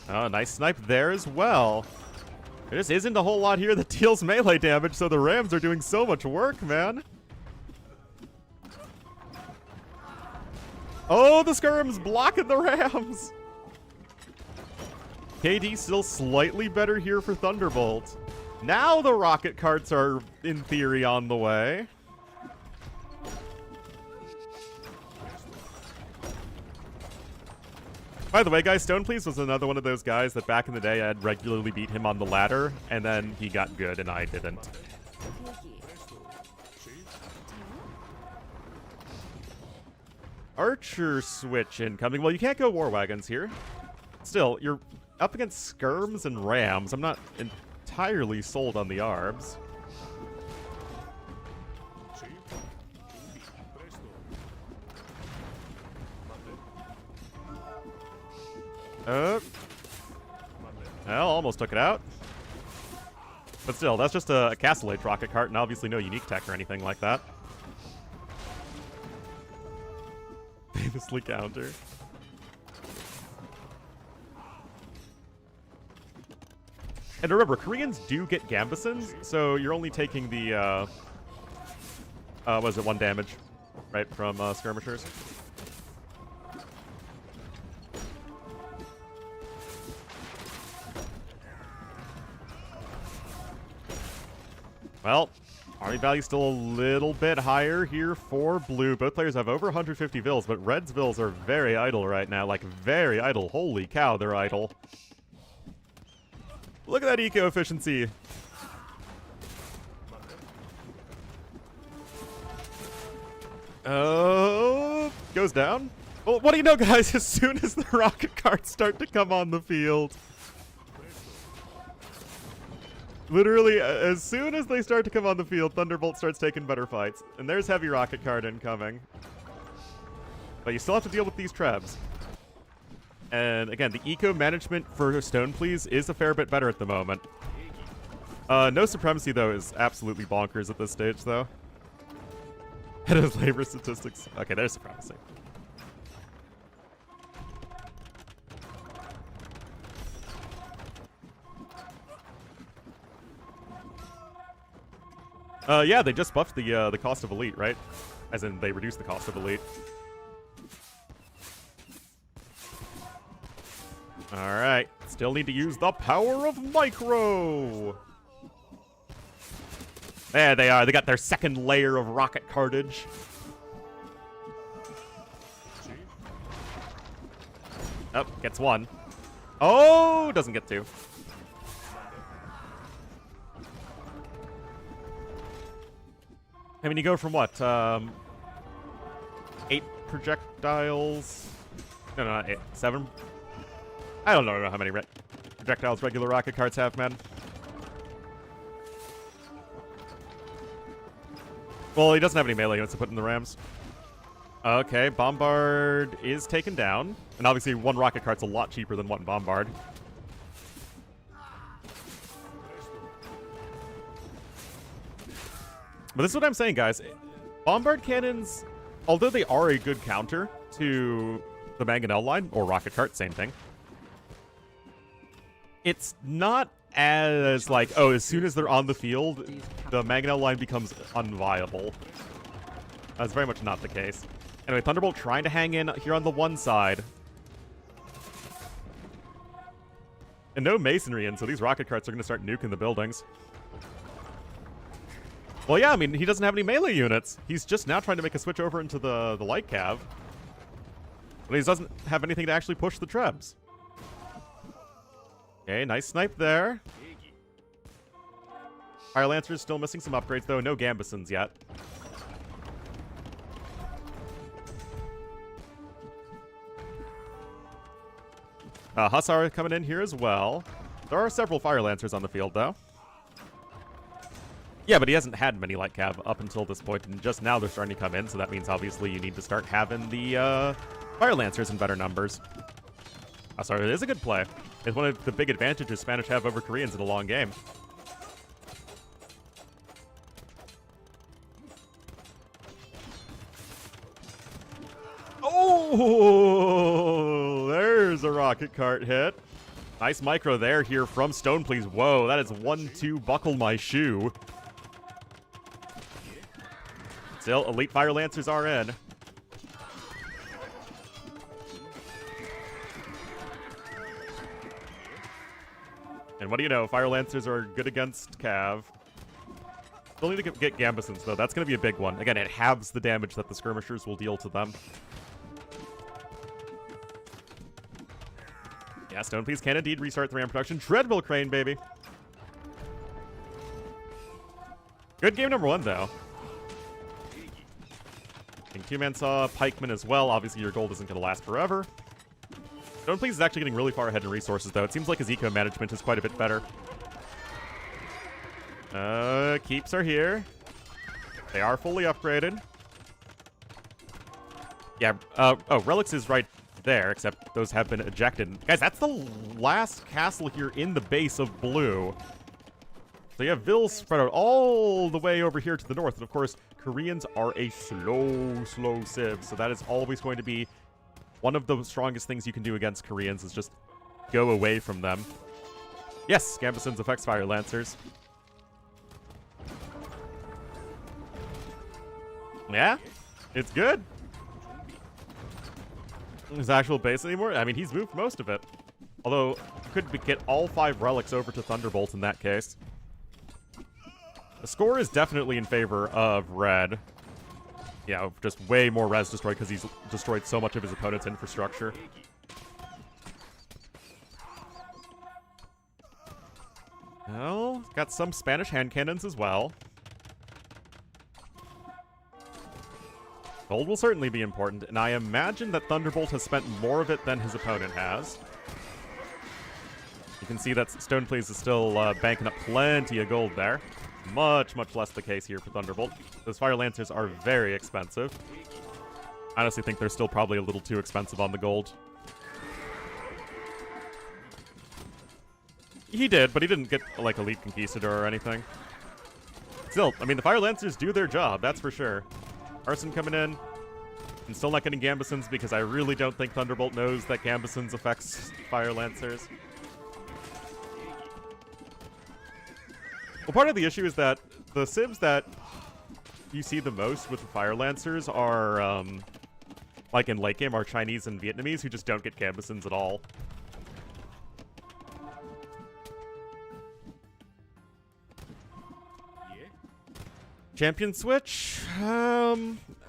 Oh, nice snipe there as well. There just isn't a whole lot here that deals melee damage, so the Rams are doing so much work, man. Oh, the Skirm's blocking the Rams. KD still slightly better here for Thunderbolt. Now the rocket carts are, in theory, on the way. By the way, guys, Stone Please was another one of those guys that back in the day I'd regularly beat him on the ladder, and then he got good and I didn't. Archer switch incoming. Well, you can't go war wagons here. Still, you're up against skirms and rams. I'm not entirely sold on the arbs. Well, almost took it out. But still, that's just a Castle Age rocket cart, and obviously no unique tech or anything like that. Famously counter. And remember, Koreans do get Gambesons, so you're only taking the, was it 1 damage, right, from skirmishers? Well, Army value still a little bit higher here for blue. Both players have over 150 vills, but red's vills are very idle right now. Like, very idle. Holy cow, they're idle. Look at that eco efficiency. Oh, goes down. Well, what do you know, guys? As soon as the rocket carts start to come on the field, literally, as soon as they start to come on the field, Thunderbolt starts taking better fights. And there's heavy rocket cart incoming. But you still have to deal with these trebs. And again, the eco management for Stone Please is a fair bit better at the moment. No Supremacy, though, is absolutely bonkers at this stage, though. Head of labor statistics. Okay, there's Supremacy. Yeah, they just buffed the cost of Elite, right? As in, they reduced the cost of Elite. Alright, still need to use the power of Micro! There they are, they got their second layer of rocket cartage. Oh, gets one. Oh, doesn't get two. I mean, you go from what? 8 projectiles? No, not 8. 7? I don't know how many projectiles regular rocket carts have, man. Well, he doesn't have any melee units to put in the rams. Okay, Bombard is taken down. And obviously, one rocket cart's a lot cheaper than one Bombard. But this is what I'm saying, guys. Bombard cannons, although they are a good counter to the Mangonel line, or rocket cart, same thing, it's not as like, oh, as soon as they're on the field, the Mangonel line becomes unviable. That's very much not the case. Anyway, Thunderbolt trying to hang in here on the one side. And no masonry in, so these rocket carts are going to start nuking the buildings. Well, yeah, I mean, he doesn't have any melee units. He's just now trying to make a switch over into the light cav. But he doesn't have anything to actually push the trebs. Okay, nice snipe there. Fire Lancer's still missing some upgrades, though. No Gambesons yet. Hussar coming in here as well. There are several Fire Lancers on the field, though. Yeah, but he hasn't had many light cav up until this point, and just now they're starting to come in, so that means obviously you need to start having the Fire Lancers in better numbers. Sorry, it is a good play. It's one of the big advantages Spanish have over Koreans in a long game. Oh, there's a rocket cart hit. Nice micro there here from Stone Please. Whoa, that is 1-2 buckle my shoe. Still, Elite Fire Lancers are in. And what do you know? Fire Lancers are good against Cav. Still need to get Gambesons, though. That's going to be a big one. Again, it halves the damage that the Skirmishers will deal to them. Yeah, Stone Please can indeed restart the ram production. Treadmill Crane, baby. Good game number 1, though. And Q-Man saw Pikeman as well. Obviously, your gold isn't going to last forever. Stone Please is actually getting really far ahead in resources, though. It seems like his eco management is quite a bit better. Keeps are here. They are fully upgraded. Yeah, oh, Relics is right there, except those have been ejected. Guys, that's the last castle here in the base of blue. So you have Vills spread out all the way over here to the north. And of course, Koreans are a slow civ. So that is always going to be one of the strongest things you can do against Koreans is just go away from them. Yes, Gambesons affects Fire Lancers. Yeah, it's good. His actual base anymore? I mean, he's moved most of it. Although, could get all 5 relics over to Thunderbolt in that case. The score is definitely in favor of red. Yeah, just way more res destroyed because he's destroyed so much of his opponent's infrastructure. Well, got some Spanish hand cannons as well. Gold will certainly be important, and I imagine that Thunderbolt has spent more of it than his opponent has. You can see that Stone Please is still banking up plenty of gold there. Much, much less the case here for Thunderbolt. Those Fire Lancers are very expensive. I honestly think they're still probably a little too expensive on the gold. He did, but he didn't get, like, Elite Conquistador or anything. Still, I mean, the Fire Lancers do their job, that's for sure. Arson coming in. I'm still not getting Gambesons because I really don't think Thunderbolt knows that Gambesons affects Fire Lancers. Well, part of the issue is that the Civs that you see the most with the Fire Lancers are, like in late game, are Chinese and Vietnamese who just don't get Gambesons at all. Champion switch?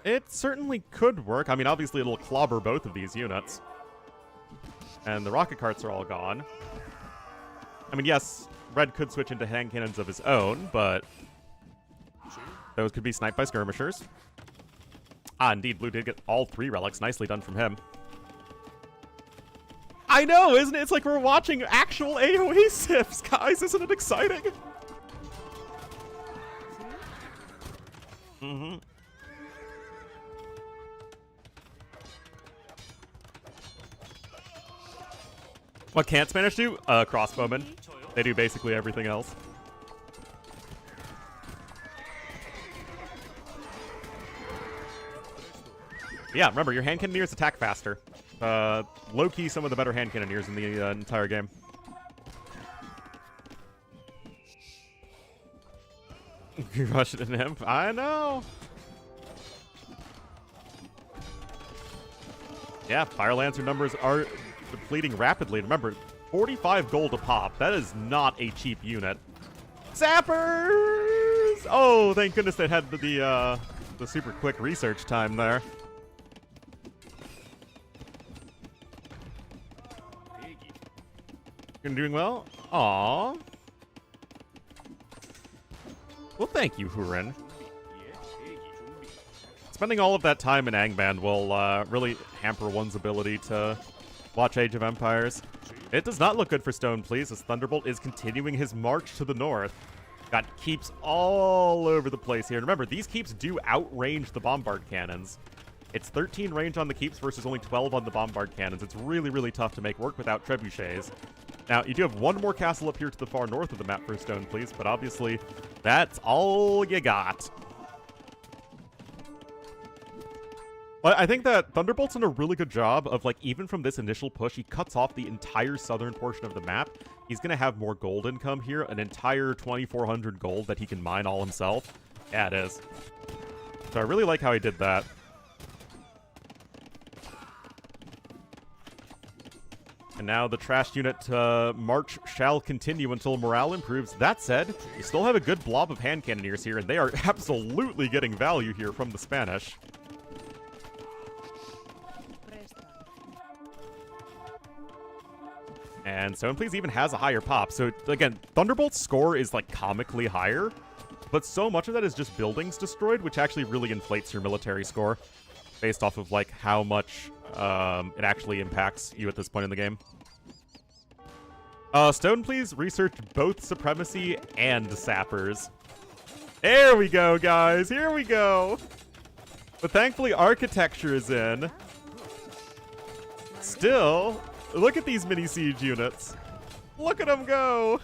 It certainly could work. I mean, obviously it'll clobber both of these units. And the rocket carts are all gone. I mean, yes, red could switch into hand cannons of his own, but those could be sniped by skirmishers. Ah, indeed, blue did get all 3 relics. Nicely done from him. I know, isn't it? It's like we're watching actual AoE civs, guys. Isn't it exciting? Mm-hmm. What can't Spanish do? Crossbowmen. They do basically everything else. Yeah, remember, your hand cannoneers attack faster. Low-key, some of the better hand cannoneers in the entire game. You rushed an imp? I know! Yeah, Fire Lancer numbers are depleting rapidly. Remember, 45 gold a pop. That is not a cheap unit. Zappers! Oh, thank goodness they had the super quick research time there. You're doing well? Aww. Well, thank you, Hurin. Spending all of that time in Angband will really hamper one's ability to watch Age of Empires. It does not look good for Stone Please, as Thunderbolt is continuing his march to the north. Got keeps all over the place here. And remember, these keeps do outrange the bombard cannons. It's 13 range on the keeps versus only 12 on the bombard cannons. It's really, really tough to make work without trebuchets. Now, you do have one more castle up here to the far north of the map for Stone Please, but obviously, that's all you got. Well, I think that Thunderbolt's done a really good job of, like, even from this initial push, he cuts off the entire southern portion of the map. He's going to have more gold income here, an entire 2,400 gold that he can mine all himself. Yeah, it is. So I really like how he did that. And now the trash unit march shall continue until morale improves. That said, you still have a good blob of hand cannoneers here, and they are absolutely getting value here from the Spanish. And Stone Please even has a higher pop. So, again, Thunderbolt's score is, like, comically higher, but so much of that is just buildings destroyed, which actually really inflates your military score based off of, like, how much it actually impacts you at this point in the game. Stone Please researched both Supremacy and Sappers. There we go, guys. Here we go. But thankfully, Architecture is in. Still, look at these mini siege units. Look at them go.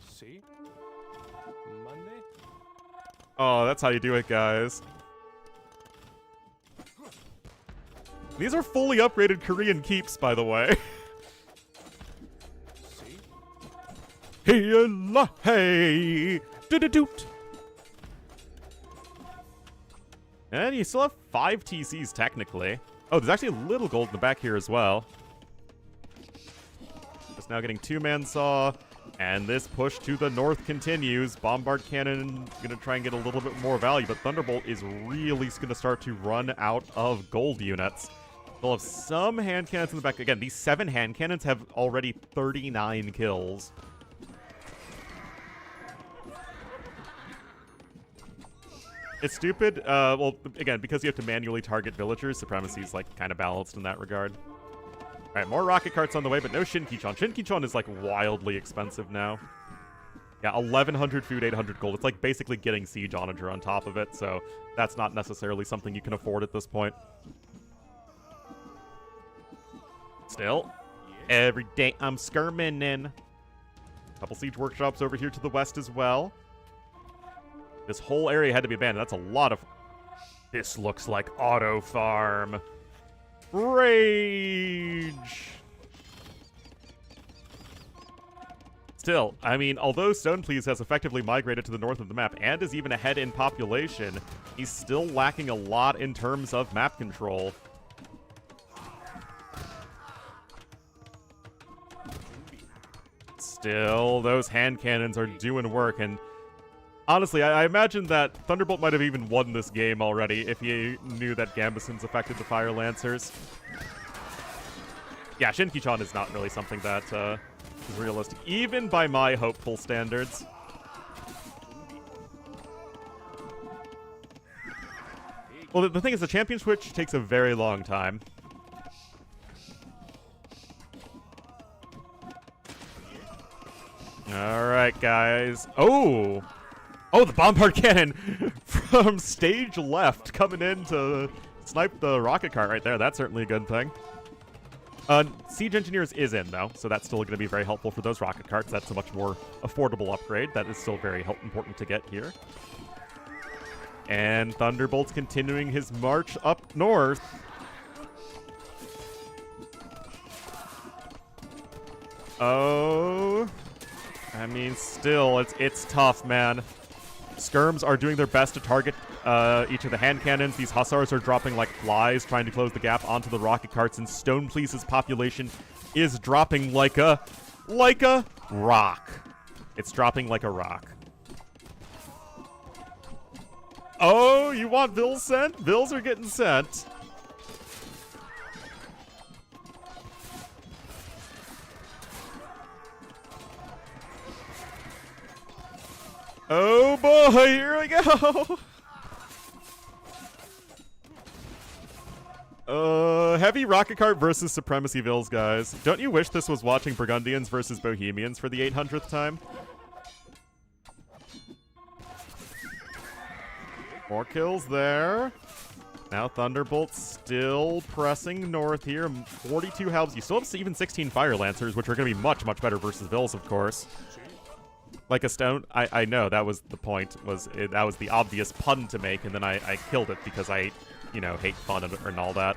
See? Monday? Oh, that's how you do it, guys. These are fully upgraded Korean keeps, by the way. See? Hey, la, hey, do-do-doot. And you still have 5 TCs, technically. Oh, there's actually a little gold in the back here as well. Just now getting 2-man saw. And this push to the north continues. Bombard Cannon going to try and get a little bit more value, but Thunderbolt is really going to start to run out of gold units. They'll have some hand cannons in the back. Again, these 7 hand cannons have already 39 kills. It's stupid. Well, again, because you have to manually target villagers, Supremacy is, like, kind of balanced in that regard. All right, more rocket carts on the way, but no Shinkichon. Shinkichon is, like, wildly expensive now. Yeah, 1,100 food, 800 gold. It's, like, basically getting Siege Onager on top of it, so that's not necessarily something you can afford at this point. Still, every day I'm skirming in. Couple siege workshops over here to the west as well. This whole area had to be abandoned. That's a lot of... This looks like auto farm. Rage! Still, I mean, although Stoneplease has effectively migrated to the north of the map and is even ahead in population, he's still lacking a lot in terms of map control. Still, those hand cannons are doing work, and honestly, I imagine that Thunderbolt might have even won this game already if he knew that Gambesons affected the Fire Lancers. Yeah, Shinkichon is not really something that is realistic, even by my hopeful standards. Well, the thing is, the champion switch takes a very long time. Alright, guys. Oh! Oh, the Bombard Cannon from stage left coming in to snipe the rocket cart right there. That's certainly a good thing. Siege Engineers is in, though, so that's still going to be very helpful for those rocket carts. That's a much more affordable upgrade. That is still very important to get here. And Thunderbolt's continuing his march up north. Oh... I mean, still, it's tough, man. Skirms are doing their best to target each of the hand cannons. These Hussars are dropping like flies, trying to close the gap onto the rocket carts, and Stoneplease's population is dropping like a rock. It's dropping like a rock. Oh, you want Vills sent? Vills are getting sent. Oh boy, here we go! Heavy rocket cart versus Supremacy Vills, guys. Don't you wish this was watching Burgundians versus Bohemians for the 800th time? More kills there. Now Thunderbolt still pressing north here. 42 helps. You still have even 16 Fire Lancers, which are going to be much, much better versus Vills, of course. Like a stone, I know, that was the point, that was the obvious pun to make, and then I killed it because I, you know, hate fun and all that.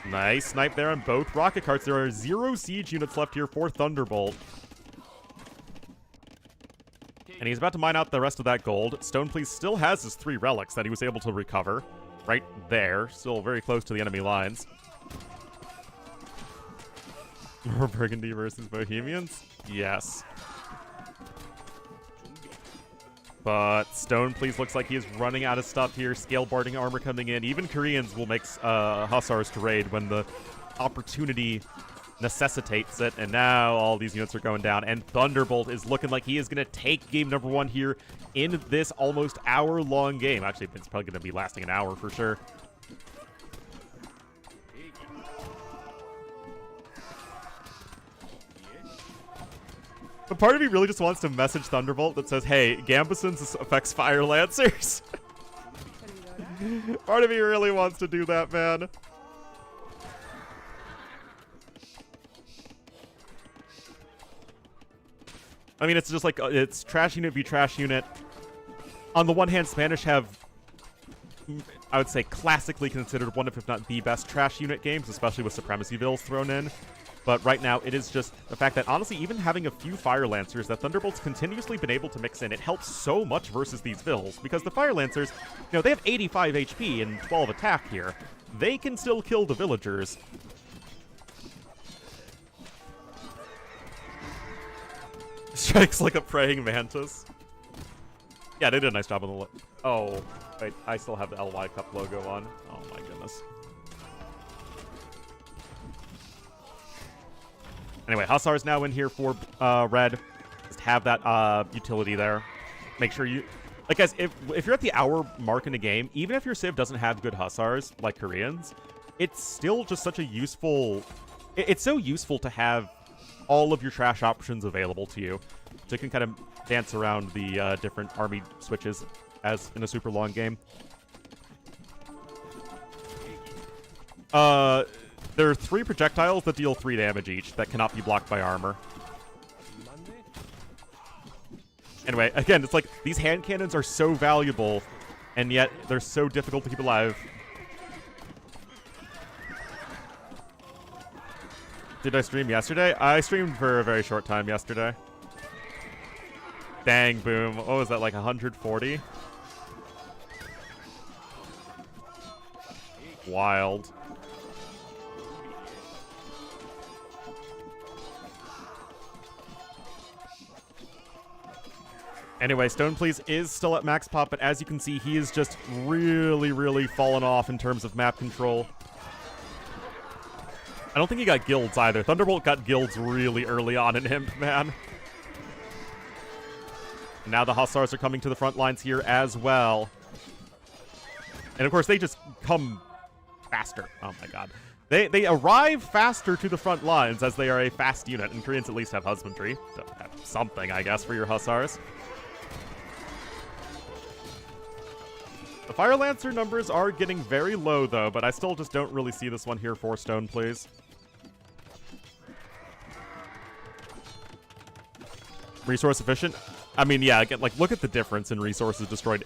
Nice snipe there on both rocket carts. There are 0 siege units left here for Thunderbolt. And he's about to mine out the rest of that gold. Stoneplease still has his 3 relics that he was able to recover. Right there, still very close to the enemy lines. More Burgundy versus Bohemians? Yes. But Stoneplease looks like he is running out of stuff here. Scale barding armor coming in. Even Koreans will make Hussars to raid when the opportunity necessitates it. And now all these units are going down. And Thunderbolt is looking like he is going to take game number 1 here in this almost hour-long game. Actually, it's probably going to be lasting an hour for sure. But part of me really just wants to message Thunderbolt that says, hey, Gambesons affects Fire Lancers. Part of me really wants to do that, man. I mean, it's just like, it's trash unit v trash unit. On the one hand, Spanish have, I would say, classically considered one of, if not the best trash unit games, especially with Supremacy Vills thrown in. But right now, it is just the fact that, honestly, even having a few Fire Lancers that Thunderbolt's continuously been able to mix in, it helps so much versus these Vills. Because the Fire Lancers, you know, they have 85 HP and 12 attack here. They can still kill the villagers. Strikes like a praying mantis. Yeah, they did a nice job on the... Oh, wait, I still have the LY Cup logo on. Oh my goodness. Anyway, Hussar's now in here for red. Just have that utility there. Make sure you... Like, guys, if you're at the hour mark in a game, even if your Civ doesn't have good Hussars, like Koreans, it's still just such a useful... It's so useful to have all of your trash options available to you. So you can kind of dance around the different army switches as in a super long game. There are 3 projectiles that deal 3 damage each that cannot be blocked by armor. Anyway, again, it's like these hand cannons are so valuable, and yet they're so difficult to keep alive. Did I stream yesterday? I streamed for a very short time yesterday. Dang, boom. What was that, like 140? Wild. Anyway, Stone Please is still at max pop, but as you can see, he is just really fallen off in terms of map control. I don't think he got guilds either. Thunderbolt got guilds really early on in him, man. Now the Hussars are coming to the front lines here as well. And of course, they just come faster. Oh my god. They arrive faster to the front lines as they are a fast unit, and Koreans at least have husbandry. Have something, I guess, for your Hussars. The Fire Lancer numbers are getting very low, though, but I still just don't really see this one here for Stone, please. Resource efficient? I mean, yeah, again, like, look at the difference in resources destroyed.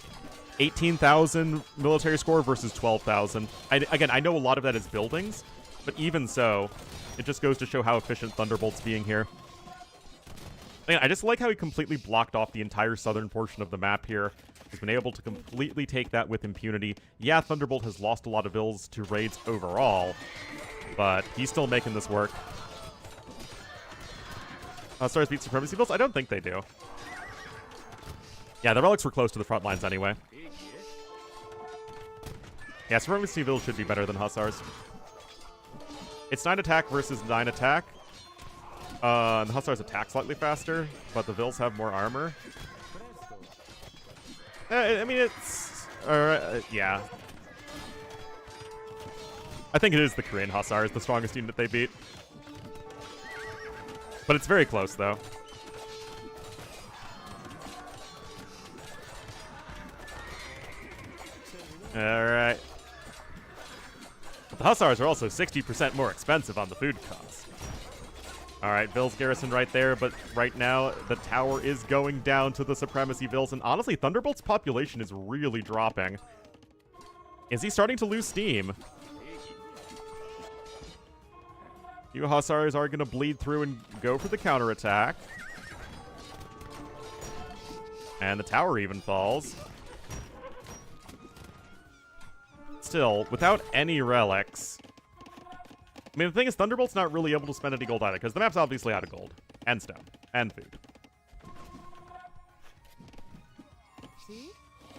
18,000 military score versus 12,000. Again, I know a lot of that is buildings, but even so, it just goes to show how efficient Thunderbolt's being here. Man, I just like how he completely blocked off the entire southern portion of the map here. He's been able to completely take that with impunity. Yeah, Thunderbolt has lost a lot of vills to raids overall, but he's still making this work. Stars beat Supremacy vills? I don't think they do. Yeah, the relics were close to the front lines anyway. Yeah, Supremacy vills should be better than Hussars. It's 9 attack versus 9 attack. And the Hussars attack slightly faster, but the vills have more armor. I mean, it's... yeah. I think it is the Korean Hussars, the strongest unit they beat. But it's very close, though. Alright. But the Hussars are also 60% more expensive on the food cost. Alright, Vill's garrison right there, but right now the tower is going down to the Supremacy Vills, and honestly, Thunderbolt's population is really dropping. Is he starting to lose steam? You Hussars are going to bleed through and go for the counterattack. And the tower even falls. Still, without any relics... I mean, the thing is, Thunderbolt's not really able to spend any gold either, because the map's obviously out of gold. And stone. And food. See?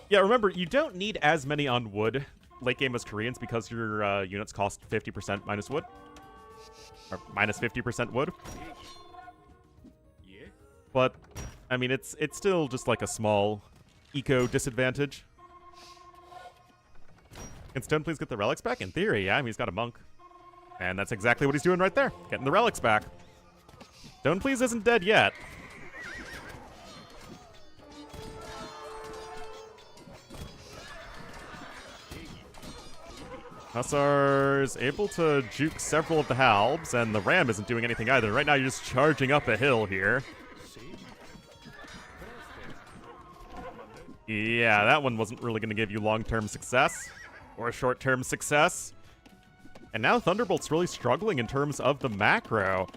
Yeah, remember, you don't need as many on wood late game as Koreans because your units cost 50% minus wood. Or minus 50% wood. Yeah. But, I mean, it's still just like a small eco disadvantage. Can Stone please get the relics back? In theory, yeah, he's got a monk. And that's exactly what he's doing right there. Getting the relics back. Stone please isn't dead yet. Hussar's able to juke several of the halbs, and the ram isn't doing anything either. Right now you're just charging up a hill here. Yeah, that one wasn't really going to give you long-term success. Or short-term success. And now Thunderbolt's really struggling in terms of the macro.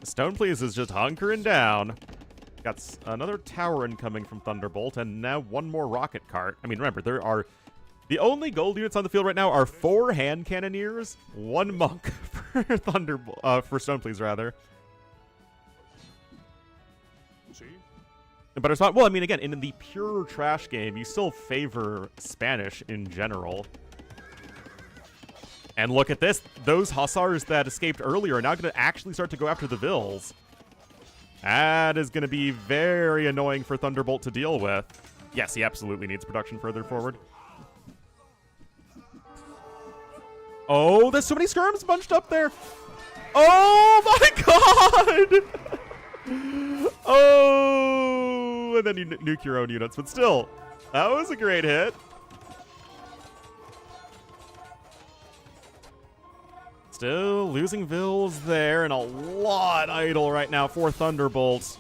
Stone Please is just hunkering down. Got another tower incoming from Thunderbolt, and now one more rocket cart. I mean, remember, there are... The only gold units on the field right now are 4 hand cannoneers, 1 monk for Thunderbolt, for Stone Please, rather. See? Better spot. Well, I mean, again, in the pure trash game, you still favor Spanish in general. And look at this. Those Hussars that escaped earlier are now going to actually start to go after the Vills. That is going to be very annoying for Thunderbolt to deal with. Yes, he absolutely needs production further forward. Oh, there's so many skirms bunched up there. Oh my god! Oh, and then you nuke your own units. But still, that was a great hit. Still losing Vills there, and a lot idle right now for Thunderbolt.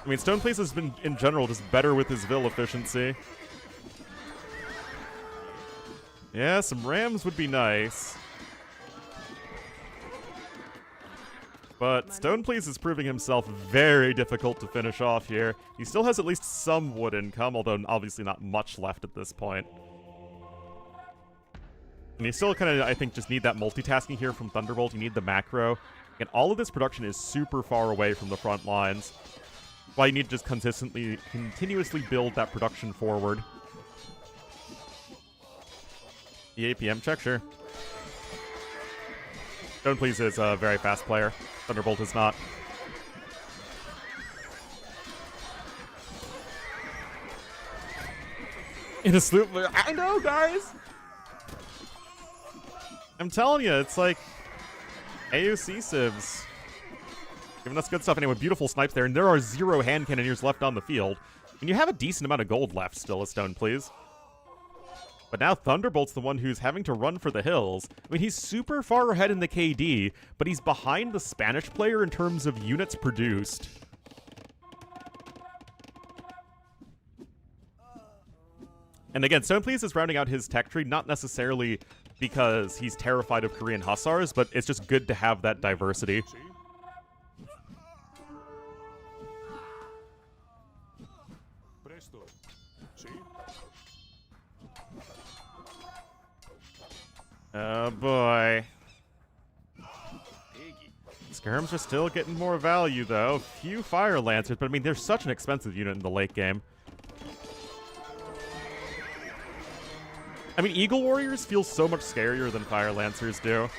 I mean, Stoneplace has been, in general, just better with his Vill efficiency. Yeah, some Rams would be nice. But Stoneplace is proving himself very difficult to finish off here. He still has at least some wood income, although obviously not much left at this point. And you still kind of, I think, just need that multitasking here from Thunderbolt. You need the macro. And all of this production is super far away from the front lines. Why you need to just continuously build that production forward. The APM check, sure. Stoneplace is a very fast player. Thunderbolt is not. In a sloop. I know, guys! I'm telling you, it's like AOC civs. Giving us good stuff. Anyway, beautiful snipes there, and there are 0 hand cannoneers left on the field. And you have a decent amount of gold left still, as Stoneplace. But now Thunderbolt's the one who's having to run for the hills. I mean, he's super far ahead in the KD, but he's behind the Spanish player in terms of units produced. And again, Stoneplace is rounding out his tech tree, not necessarily because he's terrified of Korean Hussars, but it's just good to have that diversity. Oh boy. Skirms are still getting more value though. Few Fire Lancers, but I mean, they're such an expensive unit in the late game. I mean, Eagle Warriors feel so much scarier than Fire Lancers do.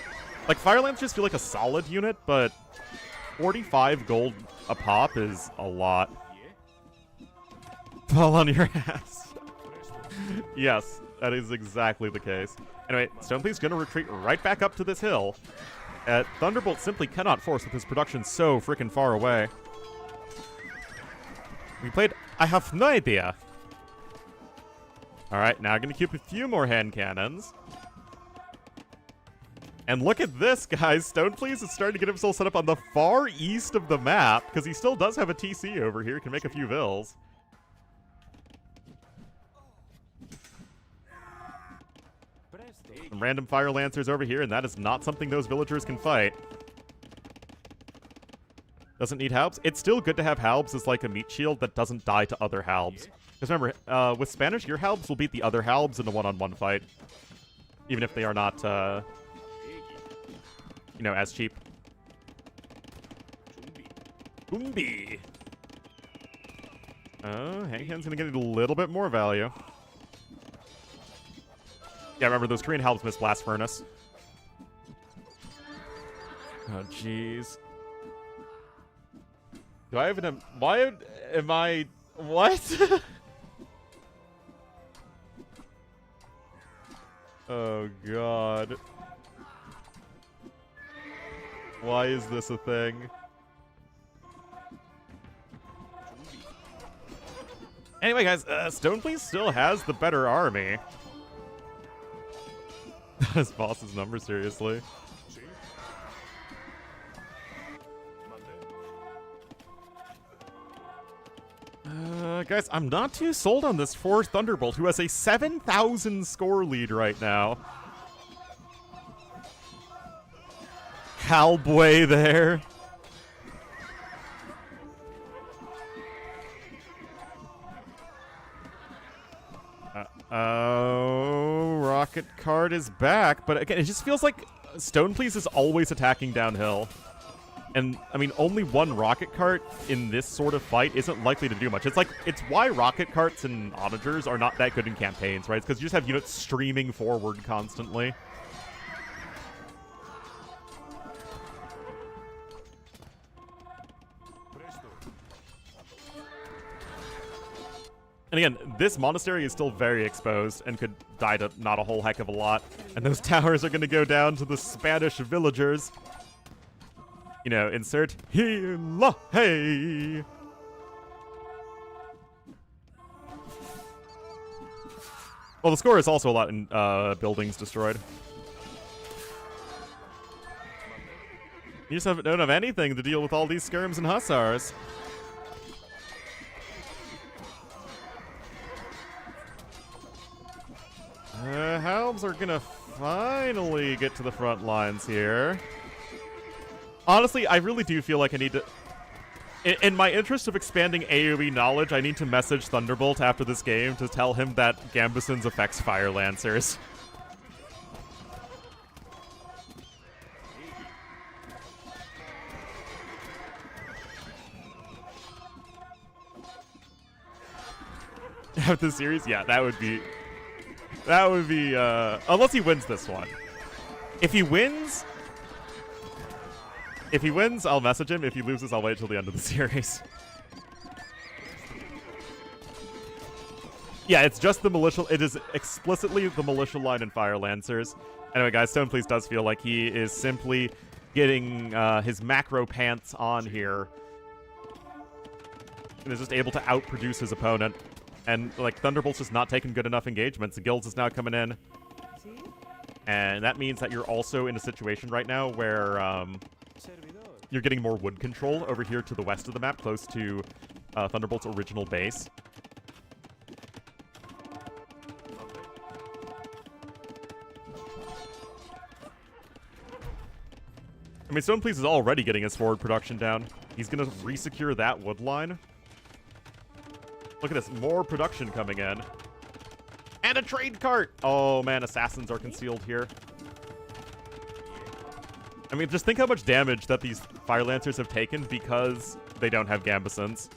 Like, Fire Lancers feel like a solid unit, but 45 gold a pop is a lot. Fall on your ass. Yes, that is exactly the case. Anyway, Stoneplace's gonna retreat right back up to this hill. Thunderbolt simply cannot force with his production so freaking far away. We played I have no idea. Alright, now gonna keep a few more hand cannons. And look at this, guys. Stoneplace is starting to get himself set up on the far east of the map, because he still does have a TC over here, can make a few Vills. Some random Fire Lancers over here, and that is not something those villagers can fight. Doesn't need Halbs. It's still good to have Halbs as like a meat shield that doesn't die to other Halbs. Because remember, with Spanish, your Halbs will beat the other Halbs in a one-on-one fight. Even if they are not, you know, as cheap. Boombi. Oh, Hanghand's gonna get a little bit more value. Yeah, remember, those Korean Halbs miss Blast Furnace. Oh, jeez. Do I have an... Why am I... What? Oh, God. Why is this a thing? Anyway, guys, Stoneplace still has the better army. His boss's number, seriously. Guys, I'm not too sold on this for Thunderbolt, who has a 7,000 score lead right now. Cowboy there. Oh, Rocket Card is back, but again, it just feels like Stoneplace is always attacking downhill. And, I mean, only one rocket cart in this sort of fight isn't likely to do much. It's like, it's why rocket carts and onagers are not that good in campaigns, right? It's because you just have units streaming forward constantly. And again, this monastery is still very exposed and could die to not a whole heck of a lot. And those towers are going to go down to the Spanish villagers. You know, insert Hila Hey. Well, the score is also a lot in buildings destroyed. You just don't have anything to deal with all these skirms and hussars. Helms are gonna finally get to the front lines here. Honestly, I really do feel like I need to... In my interest of expanding AoE knowledge, I need to message Thunderbolt after this game to tell him that Gambesons affects Fire Lancers. After the series? Yeah, that would be... That would be, unless he wins this one. If he wins, I'll message him. If he loses, I'll wait till the end of the series. Yeah, it's just the militia. It is explicitly the militia line and Fire Lancers. Anyway, guys, Stoneplease does feel like he is simply getting his macro pants on here. And is just able to outproduce his opponent. And, like, Thunderbolt's just not taking good enough engagements. The guilds is now coming in. And that means that you're also in a situation right now where you're getting more wood control over here to the west of the map, close to Thunderbolt's original base. I mean, Stoneplease is already getting his forward production down. He's going to resecure that wood line. Look at this, more production coming in. And a trade cart! Oh man, assassins are concealed here. I mean, just think how much damage that these Fire Lancers have taken because they don't have Gambesons.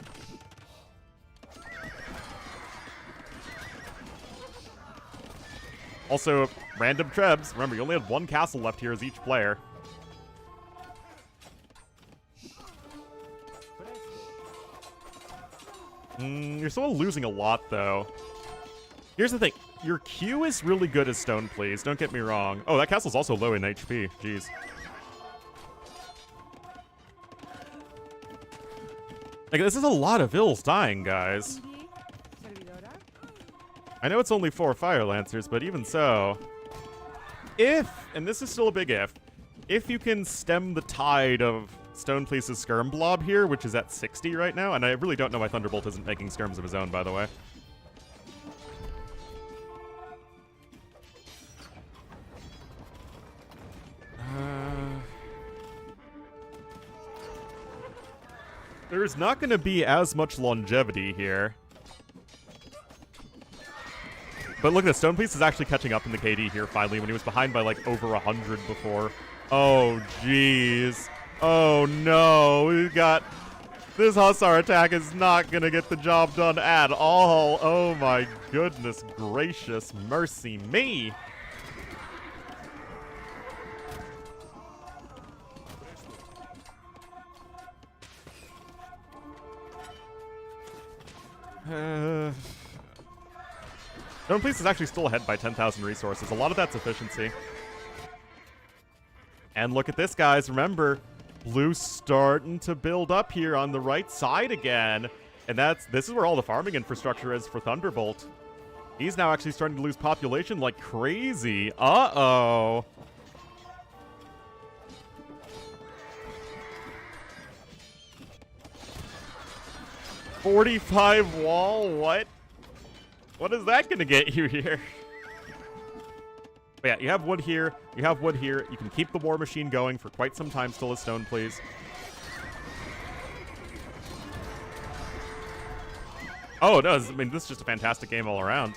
Also, random trebs. Remember, you only had one castle left here as each player. You're still losing a lot, though. Here's the thing. Your Q is really good as Stoneplease, don't get me wrong. Oh, that castle's also low in HP. Jeez. Like, this is a lot of Ills dying, guys. I know it's only 4 Fire Lancers, but even so... If, and this is still a big if you can stem the tide of Stoneplease's skirm blob here, which is at 60 right now, and I really don't know why Thunderbolt isn't making skirms of his own, by the way. There's not going to be as much longevity here. But look at this, Stoneplease is actually catching up in the KD here finally when he was behind by like over 100 before. Oh, jeez. Oh, no. We got... This Hussar attack is not going to get the job done at all. Oh, my goodness gracious. Mercy me. Stoneplease is actually still ahead by 10,000 resources. A lot of that's efficiency. And look at this, guys. Remember, Blue's starting to build up here on the right side again. And this is where all the farming infrastructure is for Thunderbolt. He's now actually starting to lose population like crazy. Uh-oh. $45 wall? What? What is that gonna get you here? But yeah, you have wood here, you have wood here. You can keep the war machine going for quite some time still as Stoneplease. Oh, it does. I mean, this is just a fantastic game all around.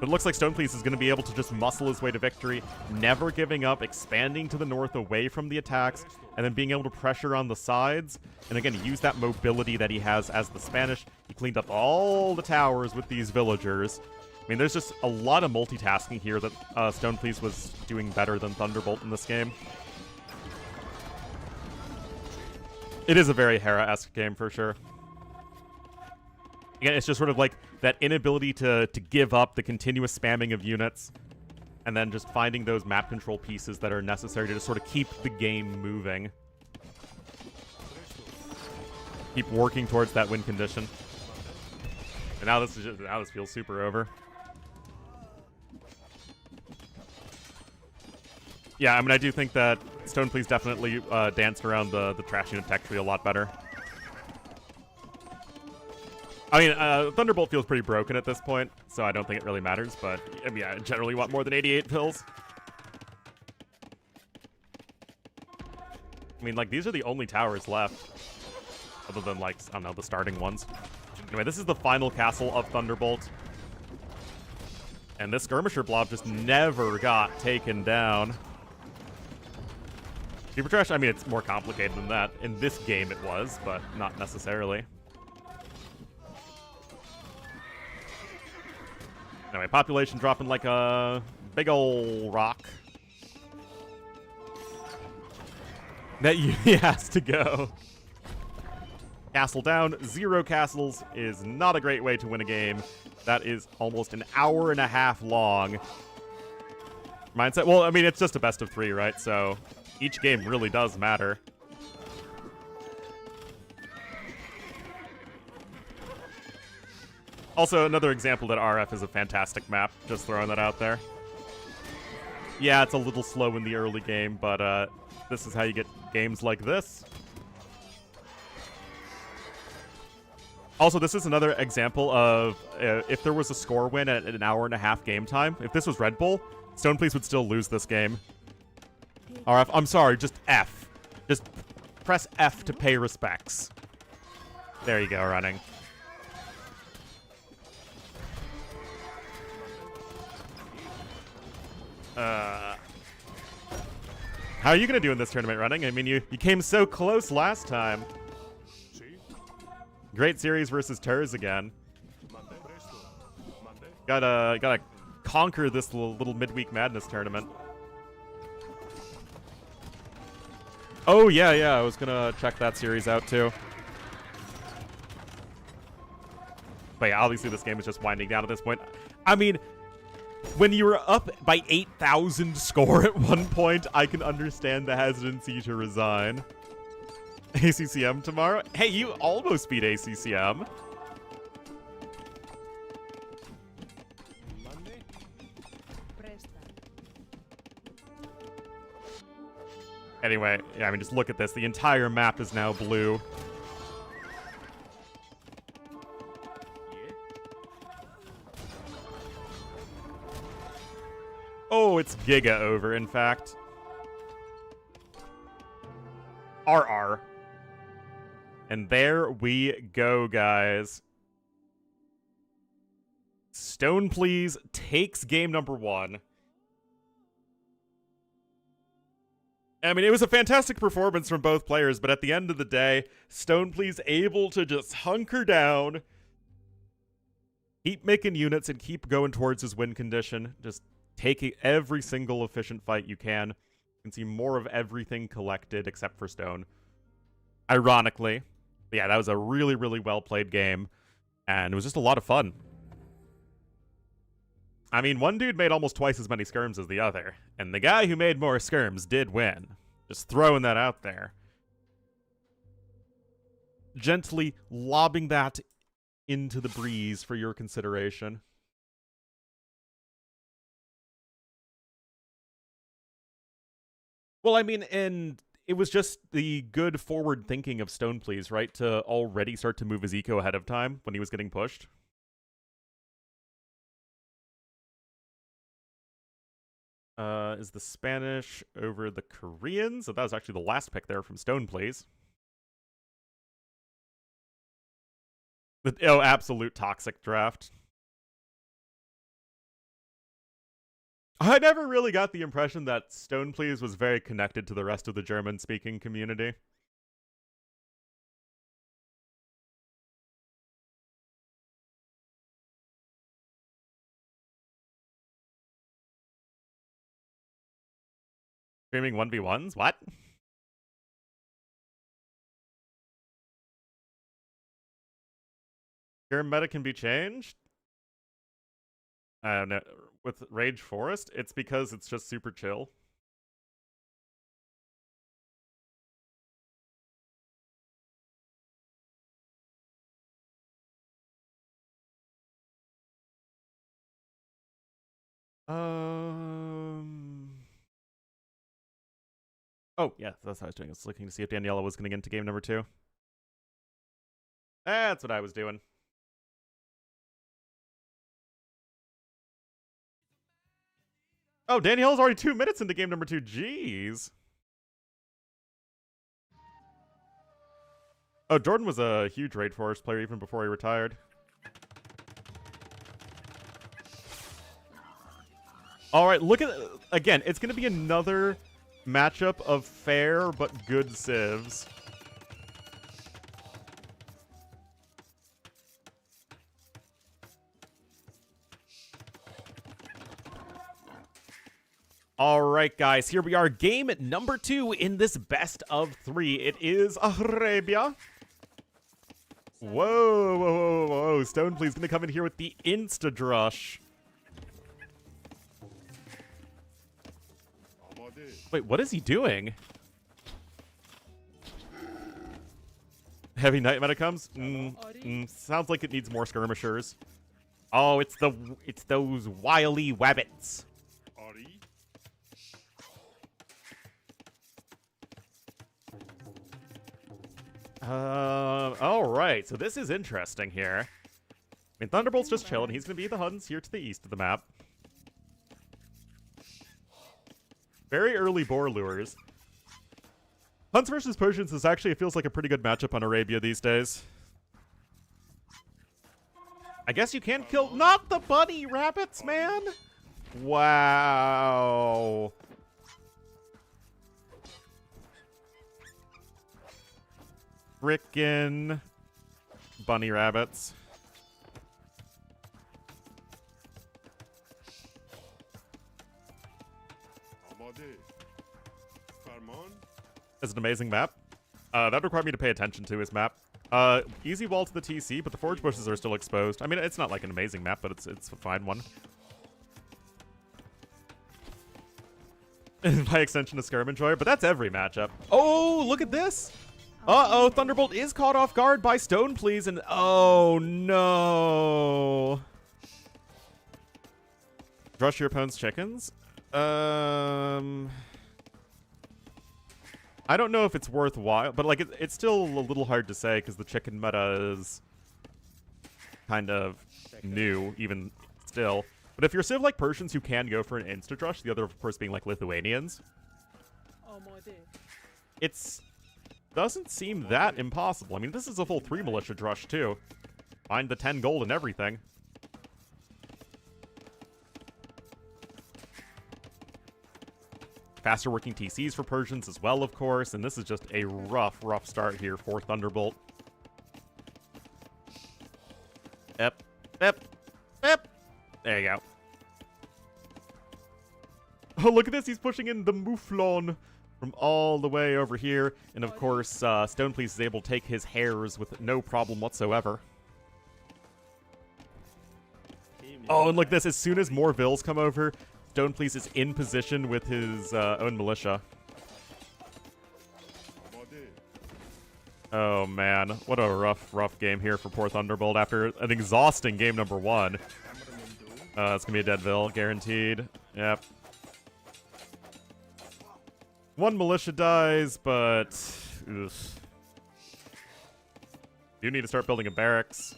But it looks like Stoneplease is going to be able to just muscle his way to victory, never giving up, expanding to the north away from the attacks, and then being able to pressure on the sides. And again, use that mobility that he has as the Spanish. He cleaned up all the towers with these villagers. I mean, there's just a lot of multitasking here that Stoneplease was doing better than Thunderbolt in this game. It is a very Hera-esque game for sure. Again, it's just sort of like that inability to give up the continuous spamming of units, and then just finding those map control pieces that are necessary to just sort of keep the game moving. Keep working towards that win condition. And now this feels super over. Yeah, I mean, I do think that Stoneplease definitely danced around the trash unit tech tree a lot better. I mean, Thunderbolt feels pretty broken at this point, so I don't think it really matters, but I mean, I generally want more than 88 pills. I mean, like, these are the only towers left, other than, like, I don't know, the starting ones. Anyway, this is the final castle of Thunderbolt. And this skirmisher blob just never got taken down. Super Trash, I mean, it's more complicated than that. In this game it was, but not necessarily. Anyway, population dropping like a big ol' rock. That he has to go. Castle down, 0 castles is not a great way to win a game. That is almost an hour and a half long. Mindset, well, I mean, it's just a best of 3, right? So each game really does matter. Also, another example that RF is a fantastic map. Just throwing that out there. Yeah, it's a little slow in the early game, but this is how you get games like this. Also, this is another example of if there was a score win at an hour and a half game time, if this was Red Bull, Stoneplease would still lose this game. RF, I'm sorry, just F. Just press F to pay respects. There you go, running. How are you going to do in this tournament, running? I mean, you came so close last time. Great series versus Turs again. Gotta conquer this little midweek madness tournament. Oh, yeah, I was gonna check that series out, too. But yeah, obviously this game is just winding down at this point. I mean, when you were up by 8,000 score at one point, I can understand the hesitancy to resign. ACCM tomorrow? Hey, you almost beat ACCM. Monday? Anyway, yeah, I mean, just look at this. The entire map is now blue. Oh, it's Giga over, in fact. RR. And there we go, guys. Stoneplease takes game number 1. I mean, it was a fantastic performance from both players, but at the end of the day, Stoneplease able to just hunker down, keep making units, and keep going towards his win condition. Just taking every single efficient fight you can. You can see more of everything collected except for Stone. Ironically. But yeah, that was a really, really well-played game, and it was just a lot of fun. I mean, one dude made almost twice as many skirms as the other, and the guy who made more skirms did win. Just throwing that out there. Gently lobbing that into the breeze for your consideration. Well, I mean, and it was just the good forward thinking of Stoneplease, right? To already start to move his eco ahead of time when he was getting pushed. Is the Spanish over the Koreans? So that was actually the last pick there from Stoneplease. Oh, absolute toxic draft. I never really got the impression that Stone Please was very connected to the rest of the German-speaking community. Streaming 1v1s? What? Your meta can be changed? I don't know. With Rage Forest, it's because it's just super chill. Oh, yeah, that's what I was doing. I was looking to see if Daniela was going to get into game number 2. That's what I was doing. Oh, Daniela's already 2 minutes into game number 2. Jeez. Oh, Jordan was a huge Raid Forest player even before he retired. All right, look at... Again, it's going to be another matchup of fair but good civs. All right, guys, here we are. Game number 2 in this best of 3. It is Arabia. Whoa, whoa, whoa, whoa. Stone Please going to come in here with the Insta-drush. Wait, what is he doing? Heavy Night meta comes? Sounds like it needs more skirmishers. Oh, it's those wily wabbits. Alright, so this is interesting here. I mean, Thunderbolt's just chilling. He's gonna be the Huns here to the east of the map. Very early boar lures. Hunts versus Persians is actually, it feels like a pretty good matchup on Arabia these days. I guess you can kill... Not the bunny rabbits, man! Wow. Frickin' bunny rabbits. It's an amazing map. That required me to pay attention to his map. Easy wall to the TC, but the forge bushes are still exposed. I mean, it's not like an amazing map, but it's a fine one. By extension, a skirm enjoyer, but that's every matchup. Oh, look at this! Uh-oh, Thunderbolt is caught off guard by Stone Please, and oh no! Drush your opponent's chickens? I don't know if it's worthwhile, but like it's still a little hard to say because the chicken meta is kind of new, even still. But if you're civ like Persians who can go for an insta-drush, the other of course being like Lithuanians, it's doesn't seem that impossible. I mean, this is a full 3 militia drush too. Find the 10 gold and everything. Faster working TCs for Persians as well, of course, and this is just a rough start here for Thunderbolt. Yep. There you go. Oh, look at this. He's pushing in the Mouflon from all the way over here. And of course, Stone Please is able to take his hairs with no problem whatsoever. Oh, and look at this. As soon as more Vills come over, Stone Please is in position with his own militia. Oh, man. What a rough game here for poor Thunderbolt after an exhausting game number 1. It's going to be a dead Vill, guaranteed. Yep. 1 militia dies, but... Ugh. You need to start building a barracks.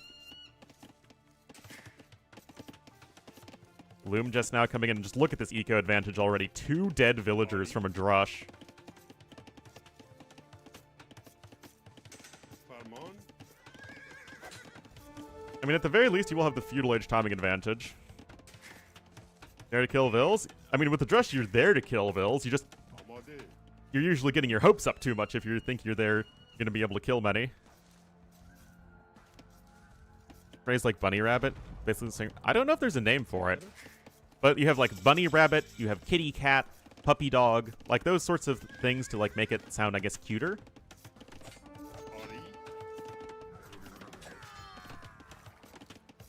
Loom just now coming in, and just look at this eco advantage already. 2 dead villagers from a drush. I mean, at the very least, you will have the feudal age timing advantage. There to kill Vills? I mean, with the Drush, you're there to kill Vills. You're usually getting your hopes up too much if you think you're there going to be able to kill many. Phrase like bunny rabbit. Basically saying, I don't know if there's a name for it. But you have like bunny rabbit, you have kitty cat, puppy dog, like those sorts of things to like make it sound, I guess, cuter.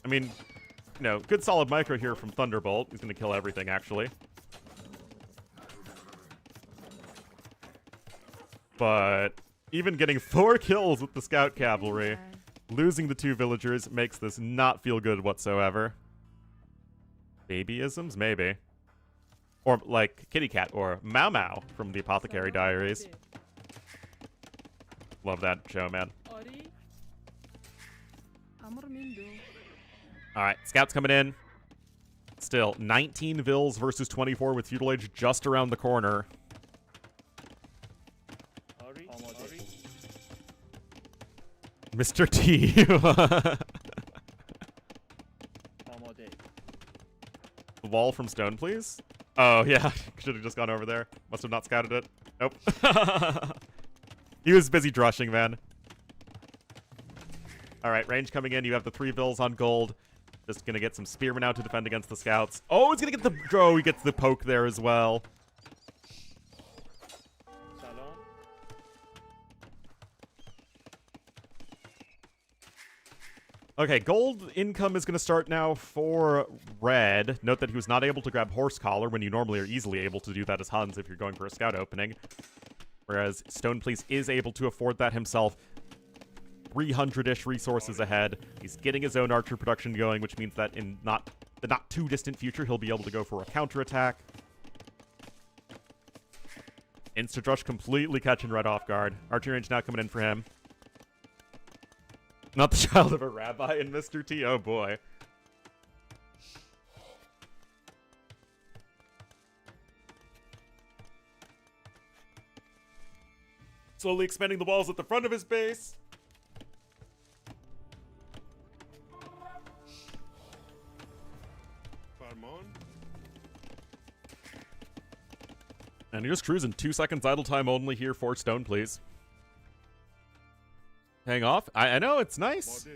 I mean, you know, good solid micro here from Thunderbolt. He's going to kill everything, actually. But even getting 4 kills with the Scout Cavalry, losing the 2 villagers makes this not feel good whatsoever. Babyisms? Maybe. Or like Kitty Cat or Mau Mau from the Apothecary Diaries. Love that show, man. Alright, Scouts coming in. Still, 19 Vills versus 24 with Feudal Age just around the corner. Mr. T. The wall from stone, please. Oh, yeah. Should have just gone over there. Must have not scouted it. Nope. He was busy drushing, man. Alright, range coming in. You have the 3 Vills on gold. Just gonna get some spearmen out to defend against the scouts. Oh, he's gonna get the... Oh, he gets the poke there as well. Okay, gold income is going to start now for red. Note that he was not able to grab horse collar when you normally are easily able to do that as Huns if you're going for a scout opening. Whereas Stone Police is able to afford that himself. 300-ish resources ahead. He's getting his own archer production going, which means that in the not too distant future, he'll be able to go for a counterattack. Insta-drush completely catching red off guard. Archery range now coming in for him. Not the child of a rabbi in Mr. T. Oh boy. Slowly expanding the walls at the front of his base. And you're just cruising. 2 seconds idle time only here for Stone, please. Hang off. I know, it's nice.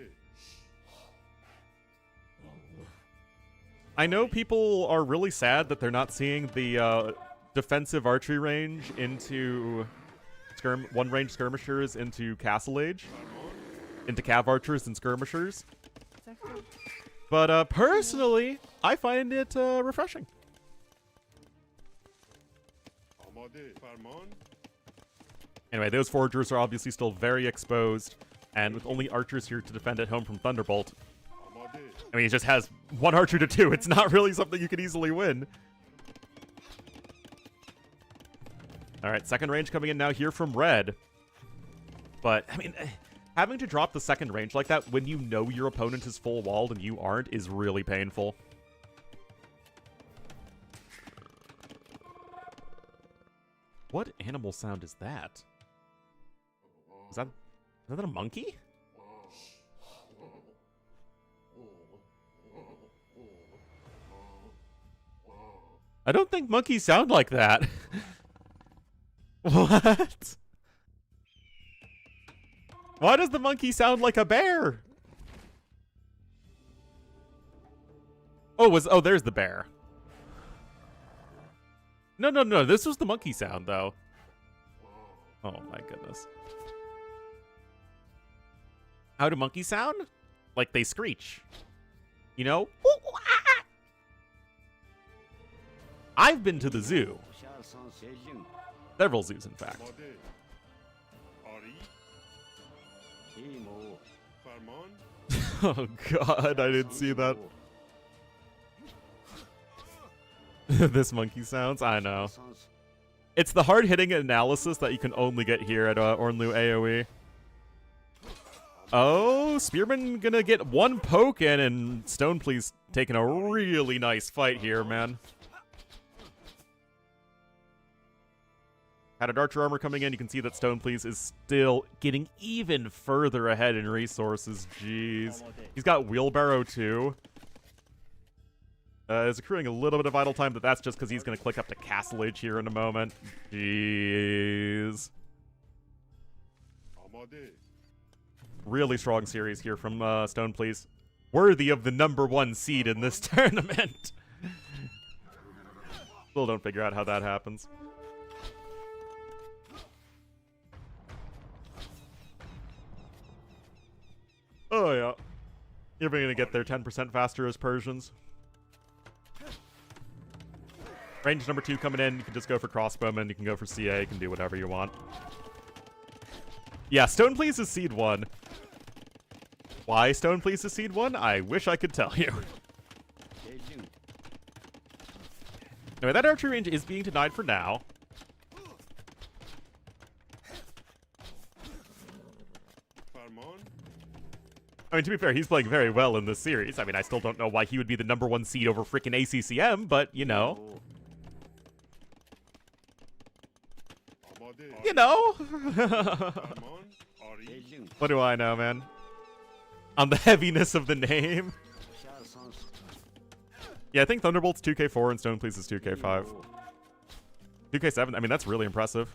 I know people are really sad that they're not seeing the defensive archery range into one-range skirmishers into Castle Age. Into Cav archers and skirmishers. But personally, I find it refreshing. Anyway, those foragers are obviously still very exposed, and with only archers here to defend at home from Thunderbolt, I mean, he just has 1 archer to 2. It's not really something you can easily win. Alright, second range coming in now here from red. But, I mean, having to drop the second range like that when you know your opponent is full walled and you aren't is really painful. What animal sound is that? Is that a monkey? I don't think monkeys sound like that. What? Why does the monkey sound like a bear? Oh, there's the bear. No, this was the monkey sound, though. Oh, my goodness. How do monkeys sound? Like they screech. You know? I've been to the zoo. Several zoos, in fact. Oh, God, I didn't see that. This monkey sounds? I know. It's the hard-hitting analysis that you can only get here at Ornlu AoE. Oh, Spearman gonna get 1 poke in, and Stone Please taking a really nice fight here, man. Had a Archer Armor coming in, you can see that Stone Please is still getting even further ahead in resources. Jeez. He's got Wheelbarrow, too. Is accruing a little bit of idle time, but that's just because he's going to click up to Castle Age here in a moment. Jeez. Really strong series here from Stone, please. Worthy of the #1 seed in this tournament. Still don't figure out how that happens. Oh, yeah. You're going to get there 10% faster as Persians. Range #2 coming in. You can just go for crossbowman. You can go for CA. You can do whatever you want. Yeah, Stone Please is seed 1. Why Stone Please is seed 1? I wish I could tell you. Anyway, that archery range is being denied for now. I mean, to be fair, he's playing very well in this series. I mean, I still don't know why he would be the #1 seed over freaking ACCM, but, you know. You know. What do I know, man? On the heaviness of the name. Yeah, I think Thunderbolt's 2K4 and Stone Please is 2K5. 2K7, I mean, that's really impressive.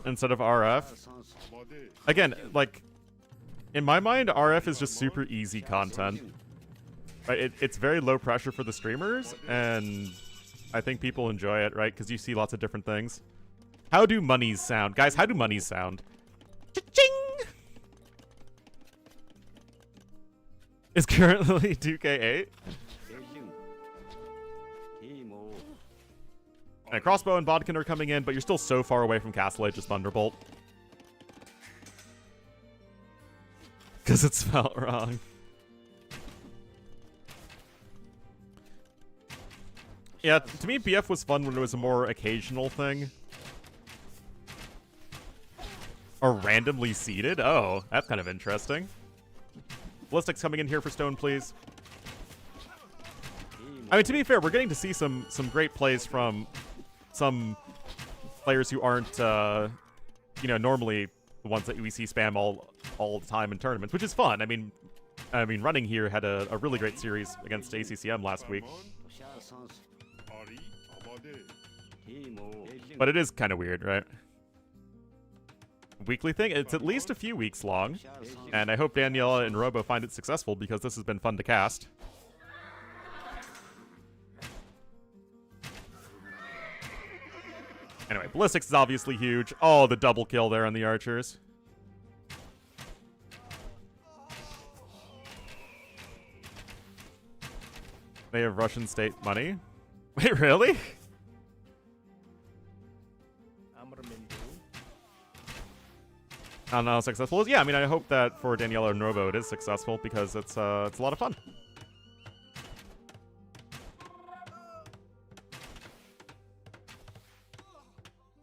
Instead of RF. Again, like, in my mind, RF is just super easy content. Right? It's very low pressure for the streamers, and I think people enjoy it, right? Because you see lots of different things. How do monies sound? Guys, how do monies sound? Cha-ching! Is currently 2K8. And Crossbow and Bodkin are coming in, but you're still so far away from Castle Age's Thunderbolt. Because it's felt wrong. Yeah, to me, BF was fun when it was a more occasional thing. Or randomly seeded? Oh, that's kind of interesting. Ballistics coming in here for Stone, please. I mean, to be fair, we're getting to see some great plays from some players who aren't, you know, normally the ones that we see spam all the time in tournaments, which is fun. I mean, Running here had a really great series against ACCM last week. But it is kind of weird, right? Weekly thing? It's at least a few weeks long, and I hope Daniela and Robo find it successful because this has been fun to cast. Anyway, Ballistics is obviously huge. Oh, the double kill there on the archers. They have Russian state money? Wait, really? I don't know how successful it is. Yeah, I mean, I hope that for Daniela and Robo it is successful because it's a lot of fun.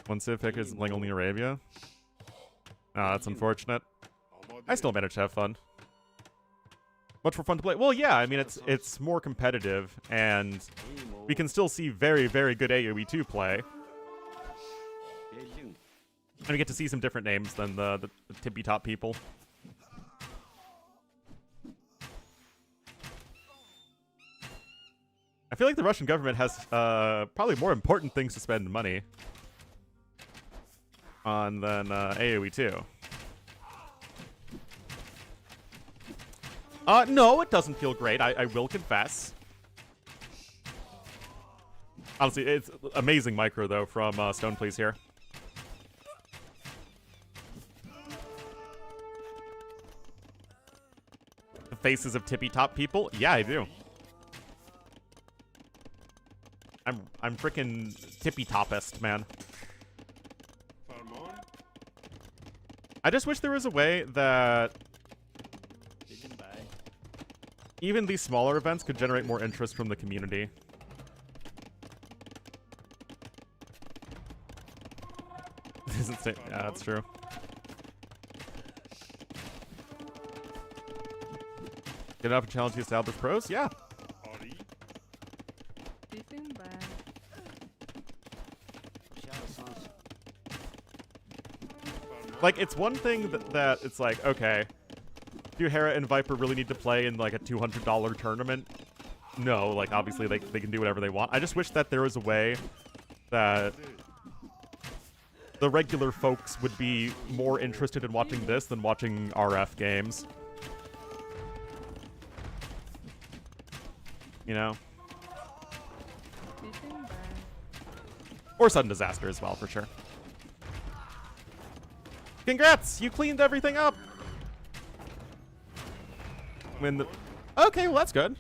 One civ pick is playing only Arabia. Oh, that's unfortunate. I still managed to have fun. Much more fun to play. Well, yeah, I mean, it's more competitive, and we can still see very, very good AoE2 play. And we get to see some different names than the tippy top people. I feel like the Russian government has probably more important things to spend money on than AoE2. No, it doesn't feel great. I will confess. Honestly, it's amazing micro, though, from Stone Please here. The faces of tippy top people? Yeah, I do. I'm freaking tippy topist, man. I just wish there was a way that even these smaller events could generate more interest from the community. Yeah, that's true. Get up and challenge the established pros? Yeah. Like, it's one thing that it's like, okay, Do Hera and Viper really need to play in like a $200 tournament? No, like obviously they can do whatever they want. I just wish that there was a way that the regular folks would be more interested in watching this than watching RF games. You know? Or Sudden Disaster as well, for sure. Congrats! You cleaned everything up! Okay, well that's good.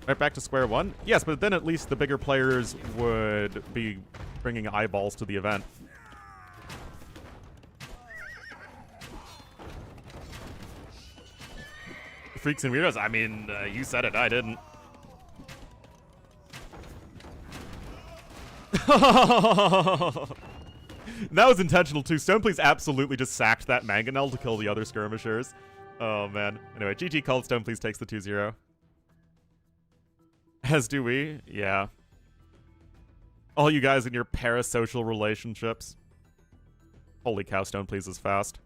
Right back to square one? Yes, but then at least the bigger players would be bringing eyeballs to the event. Freaks and weirdos? I mean, you said it, I didn't. That was intentional too. Stoneplease absolutely just sacked that Mangonel to kill the other skirmishers. Oh man. Anyway, GG called. Stoneplease takes the 2-0. As do we. Yeah. All you guys in your parasocial relationships. Holy cow, Stoneplease is fast.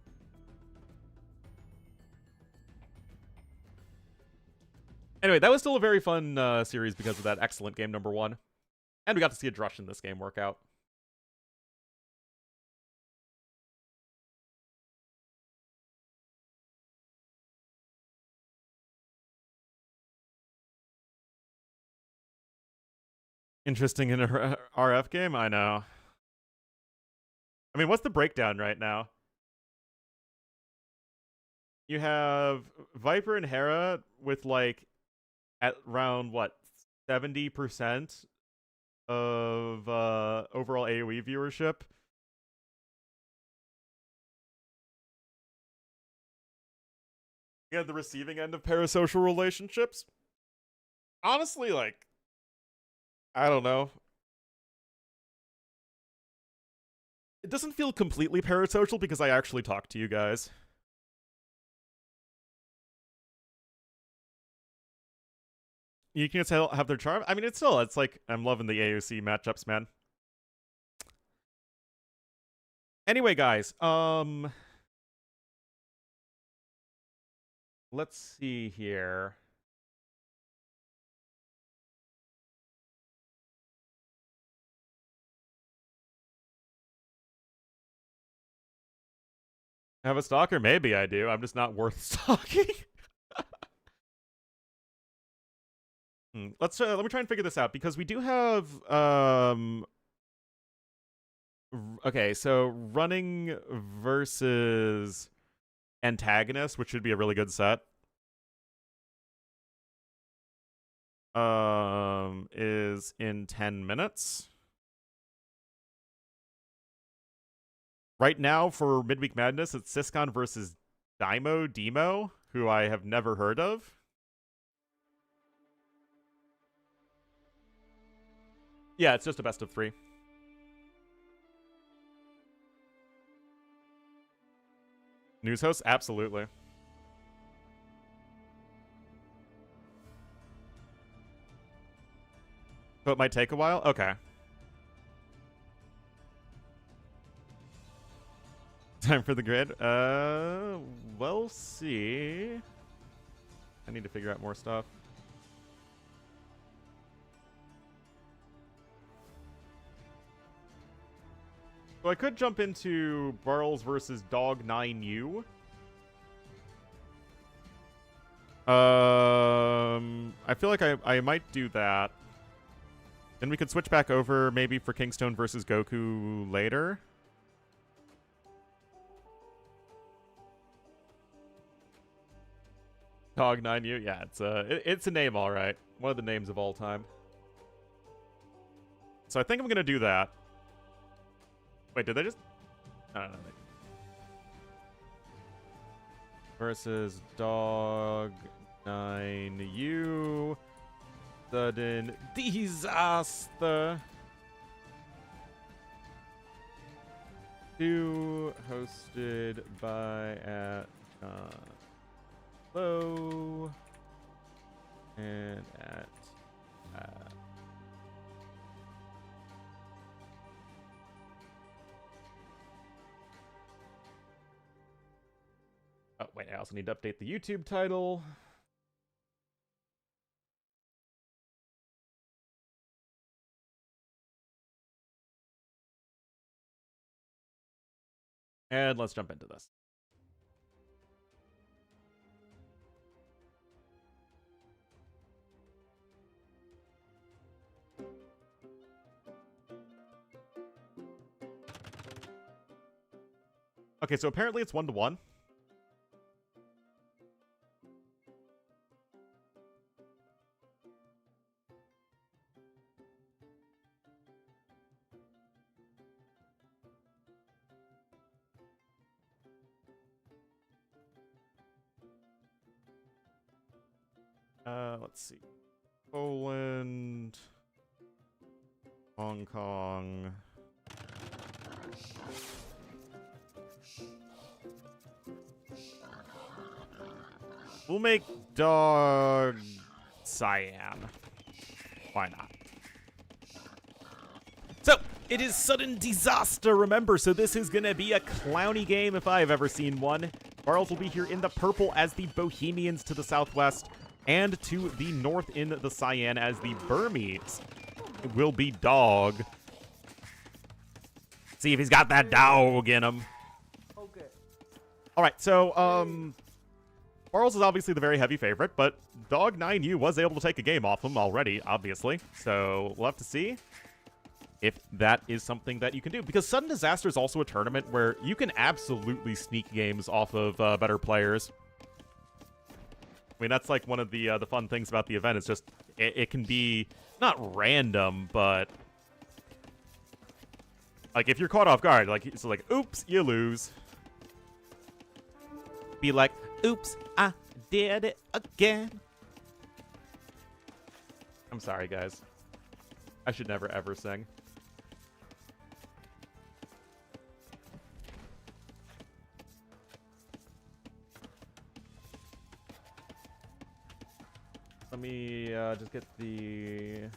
Anyway, that was still a very fun series because of that excellent game number 1. And we got to see a Drush in this game work out. Interesting in a RF game? I know. I mean, what's the breakdown right now? You have Viper and Hera with, like, at around, what, 70% of overall AoE viewership? You have the receiving end of parasocial relationships? Honestly, like, I don't know. It doesn't feel completely parasocial because I actually talk to you guys. You can still have their charm. I mean, it's like, I'm loving the AOC matchups, man. Anyway, guys, let's see here. Have a stalker? Maybe I do. I'm just not worth stalking. Let me try and figure this out because we do have okay, so running versus Antagonist, which should be a really good set. Is in 10 minutes. Right now for Midweek Madness, it's Siscon versus Demo, who I have never heard of. Yeah, it's just a best of 3. News host? Absolutely. So it might take a while? Okay. Time for the grid? We'll see. I need to figure out more stuff. So I could jump into Burls versus Dog 9U. I feel like I might do that. Then we could switch back over maybe for Kingstone versus Goku later. Dog 9U, yeah, it's a name, all right. One of the names of all time. So I think I'm gonna do that. Wait, did they just? No. Versus Dog 9U. Sudden Disaster. 2 hosted by at Low and at I also need to update the YouTube title. And let's jump into this. Okay, so apparently it's 1-to-1. Let's see. Poland, Hong Kong. We'll make dog cyan. Why not? So, it is sudden disaster, remember, so this is gonna be a clowny game if I've ever seen one. Charles will be here in the purple as the Bohemians to the southwest, and to the north in the cyan as the Burmese will be dog. See if he's got that dog in him. Okay. Alright, so, Charles is obviously the very heavy favorite, but Dog 9U was able to take a game off him already, obviously. So we'll have to see if that is something that you can do. Because Sudden Disaster is also a tournament where you can absolutely sneak games off of better players. I mean, that's like one of the fun things about the event. It's just, it can be not random, but like if you're caught off guard, like, it's like, oops, you lose. Be like, oops, I did it again. I'm sorry, guys. I should never, ever sing. Let me just get the...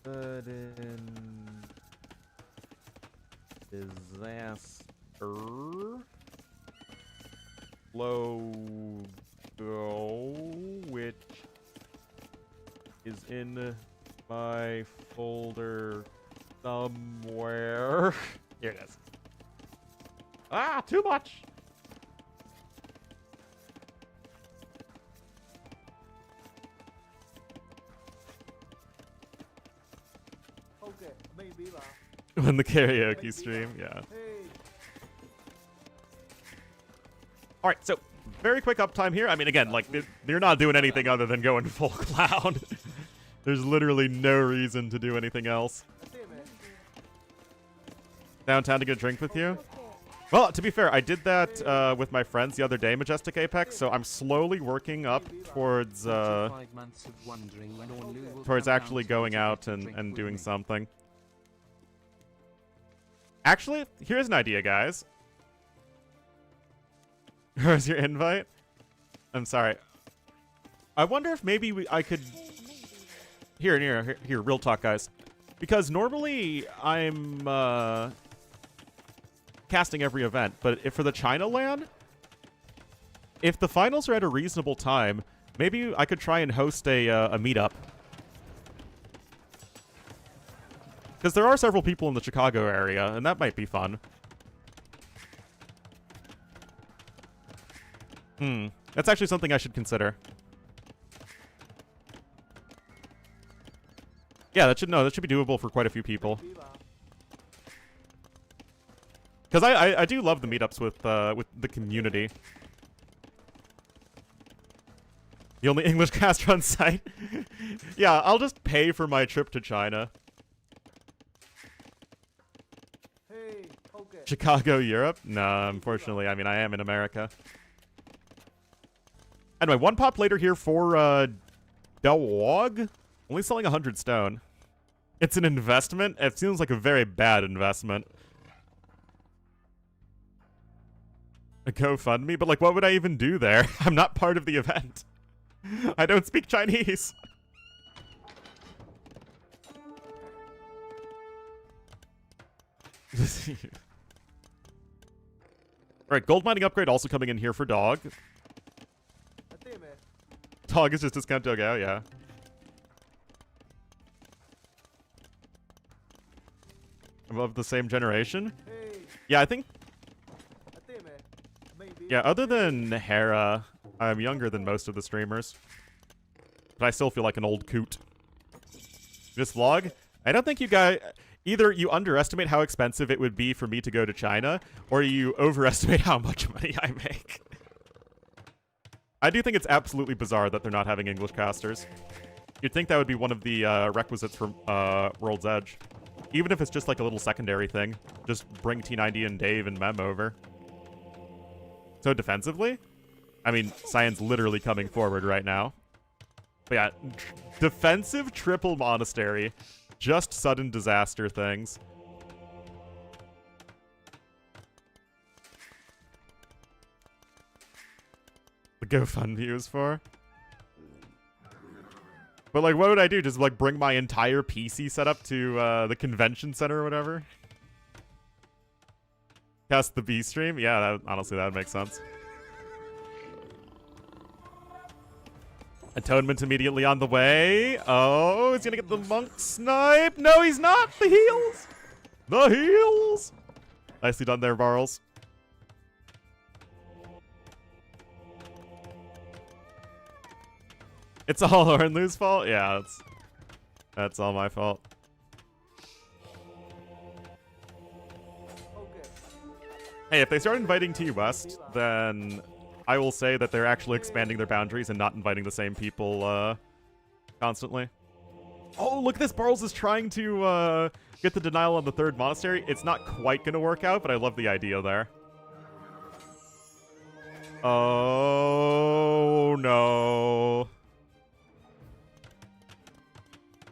Sudden disaster logo, which is in my folder somewhere. Here it is. Ah, too much. Okay, maybe lah. On the karaoke stream, yeah. Hey. All right, so very quick uptime here. I mean, again, like they're not doing anything other than going full clown. There's literally no reason to do anything else. That's it, man. Downtown to get a drink with you? Well, to be fair, I did that with my friends the other day, Majestic Apex, so I'm slowly working up towards actually going out and doing something. Actually, here's an idea, guys. Where's your invite? I'm sorry. I wonder if maybe I could... Here, real talk, guys. Because normally I'm casting every event, but if for the China LAN, if the finals are at a reasonable time, maybe I could try and host a meetup. Because there are several people in the Chicago area, and that might be fun. That's actually something I should consider. Yeah, that should be doable for quite a few people. Because I do love the meetups with the community. The only English caster on site. Yeah, I'll just pay for my trip to China. Hey, okay. Chicago, Europe? No, unfortunately. I mean, I am in America. Anyway, one pop later here for Dog. Only selling 100 stone. It's an investment? It seems like a very bad investment. A GoFundMe? But, like, what would I even do there? I'm not part of the event. I don't speak Chinese. Alright, gold mining upgrade also coming in here for Dog. Dog is just discount Dog out, yeah. Of the same generation? Yeah, I think... Yeah, other than Hera, I'm younger than most of the streamers. But I still feel like an old coot. This vlog, I don't think you guys... Either you underestimate how expensive it would be for me to go to China, or you overestimate how much money I make. I do think it's absolutely bizarre that they're not having English casters. You'd think that would be one of the requisites for World's Edge. Even if it's just like a little secondary thing. Just bring T90 and Dave and Mem over. So defensively? I mean, Cyan's literally coming forward right now. But yeah, defensive triple monastery. Just sudden disaster things. The GoFundMe was for. But like, what would I do? Just like bring my entire PC setup to the convention center or whatever? Cast the B stream? Yeah, honestly, that would make sense. Atonement immediately on the way. Oh, he's gonna get the monk snipe. No, he's not. The heals. The heals. Nicely done there, Varls. It's all Ornlu's fault? Yeah, that's all my fault. Hey, if they start inviting T West, then I will say that they're actually expanding their boundaries and not inviting the same people constantly. Oh, look at this. Barles is trying to get the denial on the third monastery. It's not quite going to work out, but I love the idea there. Oh, no.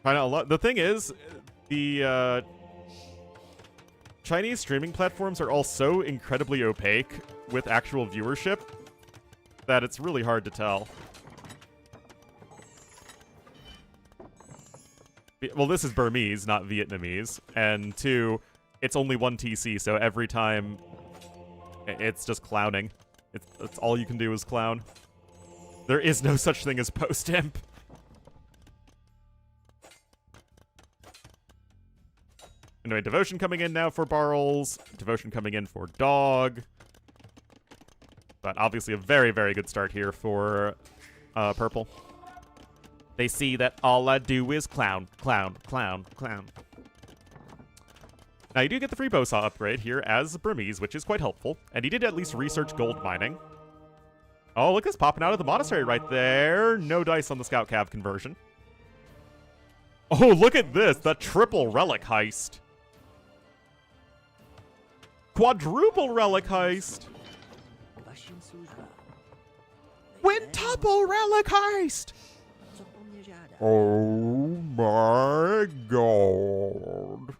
The thing is, the Chinese streaming platforms are all so incredibly opaque with actual viewership that it's really hard to tell. Well, this is Burmese, not Vietnamese. And two, it's only one TC, so every time it's just clowning. It's all you can do is clown. There is no such thing as post-imp. Anyway, Devotion coming in now for Barles. Devotion coming in for Dog. But obviously a very, very good start here for Purple. They see that all I do is clown, clown, clown, clown. Now, you do get the free Bowsaw upgrade here as Burmese, which is quite helpful. And he did at least research gold mining. Oh, look at this popping out of the monastery right there. No dice on the Scout Cav conversion. Oh, look at this. The triple relic heist. Quadruple relic heist. Quintuple relic heist. Oh my god.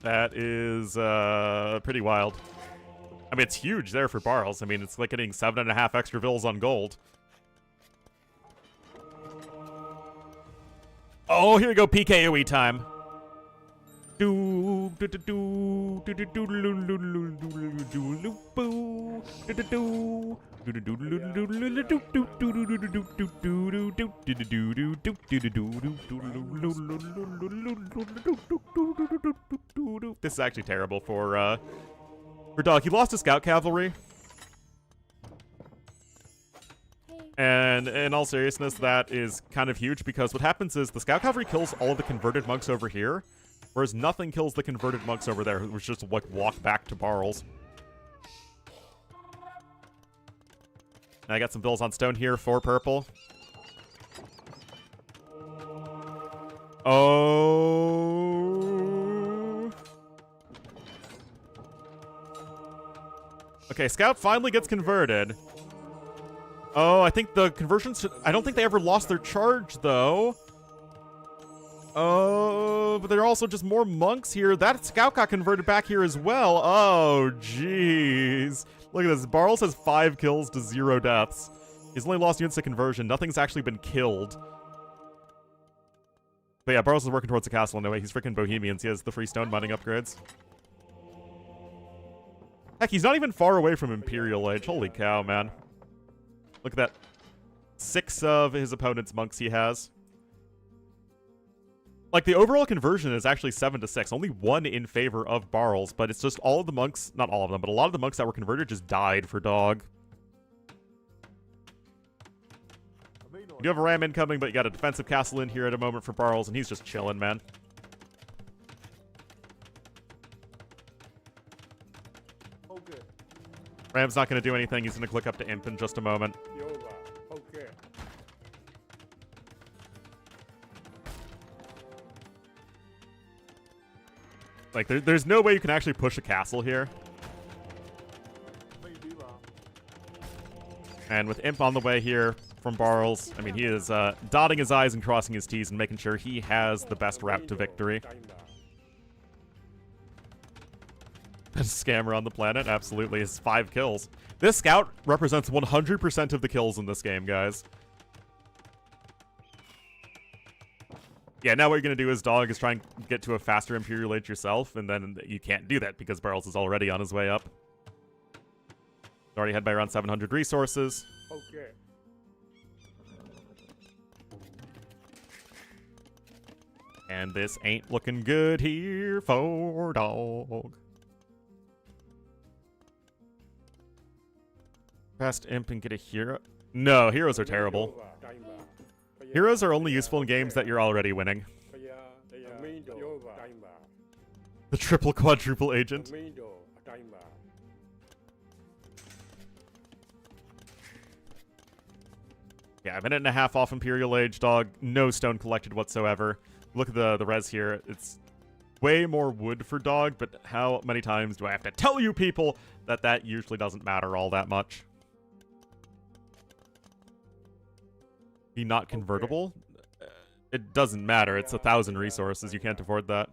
That is pretty wild. I mean, it's huge there for Barles. I mean, it's like getting 7.5 extra vills on gold. Oh, here we go, PKOE time. This is actually terrible for Dog. He lost his Scout Cavalry. And in all seriousness, that is kind of huge because what happens is the Scout Cavalry kills all of the converted monks over here, whereas nothing kills the converted monks over there, which just like walk back to Barles. And I got some bills on stone here for Purple. Oh. Okay, Scout finally gets converted. Oh, I think the conversions... I don't think they ever lost their charge, though. Oh, but there are also just more monks here. That Scout got converted back here as well. Oh, jeez. Look at this. Barles has 5 kills to 0 deaths. He's only lost units to conversion. Nothing's actually been killed. But yeah, Barles is working towards the castle anyway. He's freaking Bohemians. He has the free stone mining upgrades. Heck, he's not even far away from Imperial Age. Holy cow, man. Look at that. 6 of his opponent's monks he has. Like, the overall conversion is actually 7-6. Only 1 in favor of Barles, but it's just all of the monks, not all of them, but a lot of the monks that were converted just died for dog. You do have a ram incoming, but you got a defensive castle in here at a moment for Barles, and he's just chilling, man. Okay. Ram's not going to do anything. He's going to click up to Imp in just a moment. Okay. Like, there's no way you can actually push a castle here. Maybe吧. And with Imp on the way here from Barles, I mean, he is dotting his I's and crossing his T's and making sure he has the best route to victory. Best scammer on the planet, absolutely, is 5 kills. This scout represents 100% of the kills in this game, guys. Yeah, now what you're going to do is dog is try and get to a faster Imperial Age yourself, and then you can't do that because Barles is already on his way up. Already ahead by around 700 resources. Okay. And this ain't looking good here for dog. Fast Imp and get a hero. No, heroes are terrible. Heroes are only useful in games that you're already winning. The triple quadruple agent. Yeah, a minute and a half off Imperial Age, dog. No stone collected whatsoever. Look at the res here. It's way more wood for dog, but how many times do I have to tell you people that that usually doesn't matter all that much? Be not convertible? It doesn't matter. It's 1,000 resources. You can't afford that.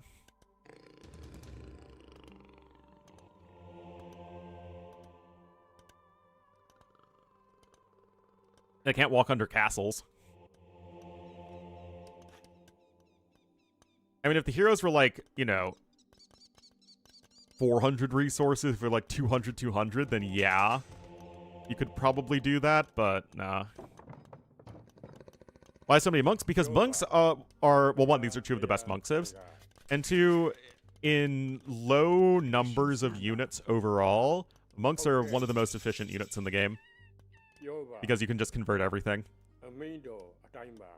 They can't walk under castles. I mean, if the heroes were like, you know, 400 resources for like 200, then yeah. You could probably do that, but nah. Why so many monks? Because monks are, well, one, these are 2 of the best monk civs, and 2, in low numbers of units overall, monks are one of the most efficient units in the game. Because you can just convert everything.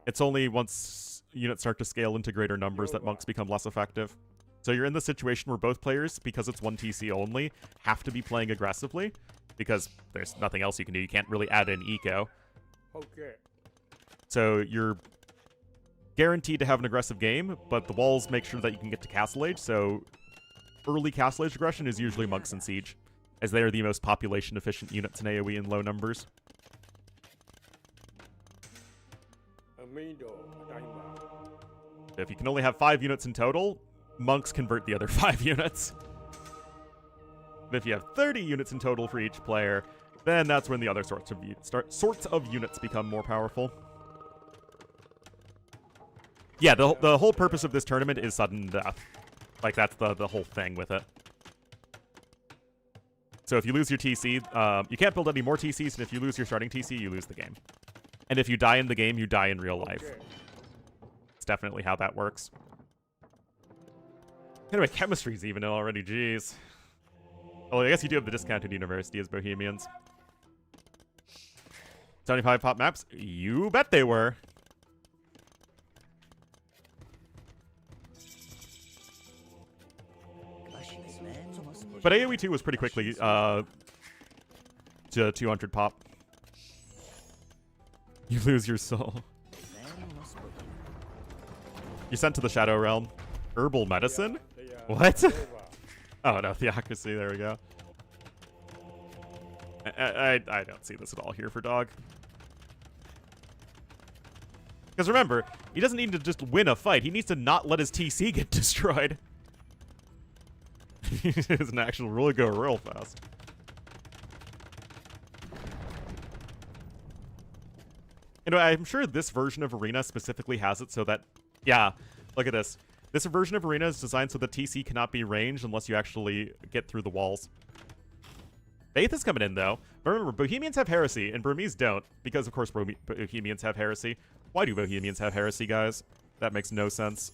It's only once units start to scale into greater numbers that monks become less effective. So you're in the situation where both players, because it's 1 TC only, have to be playing aggressively, because there's nothing else you can do. You can't really add in eco. Okay. So you're guaranteed to have an aggressive game, but the walls make sure that you can get to Castle Age, so early Castle Age aggression is usually monks and siege, as they are the most population-efficient units in AoE in low numbers. If you can only have 5 units in total, monks convert the other 5 units. But if you have 30 units in total for each player, then that's when the other sorts of units become more powerful. Yeah, the whole purpose of this tournament is sudden death. Like, that's the whole thing with it. So if you lose your TC, you can't build any more TCs, and if you lose your starting TC, you lose the game. And if you die in the game, you die in real life. It's definitely how that works. Anyway, chemistry's even already, jeez. Well, I guess you do have the discounted university as Bohemians. 75 pop maps? You bet they were. But AoE 2 was pretty quickly to 200 pop. You lose your soul. You're sent to the Shadow Realm. Herbal medicine? What? Oh no, theocracy, there we go. I don't see this at all here for dog. Because remember, he doesn't need to just win a fight, he needs to not let his TC get destroyed. It's an actual really go real fast. You know, I'm sure this version of Arena specifically has it so that, yeah, Look at this. This version of Arena is designed so the TC cannot be ranged unless you actually get through the walls. Faith is coming in, though. But remember, Bohemians have Heresy, and Burmese don't. Because, of course, Bohemians have Heresy. Why do Bohemians have Heresy, guys? That makes no sense.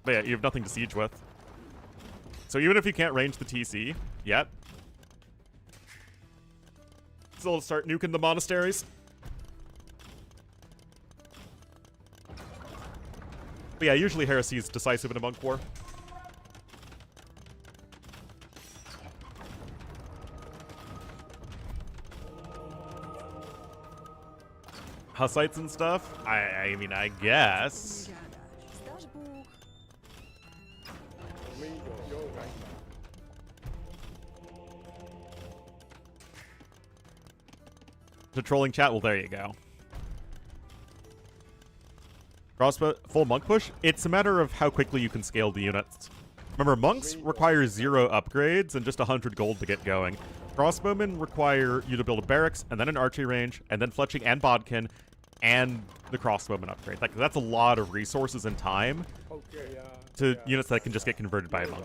But yeah, you have nothing to siege with. So even if you can't range the TC yet, still start nuking the monasteries. But yeah, usually Heresy is decisive in a monk war. Hussites and stuff? I mean, I guess. Zdasz Bóg. Amigo, yoga. To trolling chat, well, there you go. Crossbow, full monk push? It's a matter of how quickly you can scale the units. Remember, monks require 0 upgrades and just 100 gold to get going. Crossbowmen require you to build a barracks, and then an archery range, and then fletching and bodkin, and the crossbowman upgrade. Like, that's a lot of resources and time Okay, to units that can just get converted by a monk.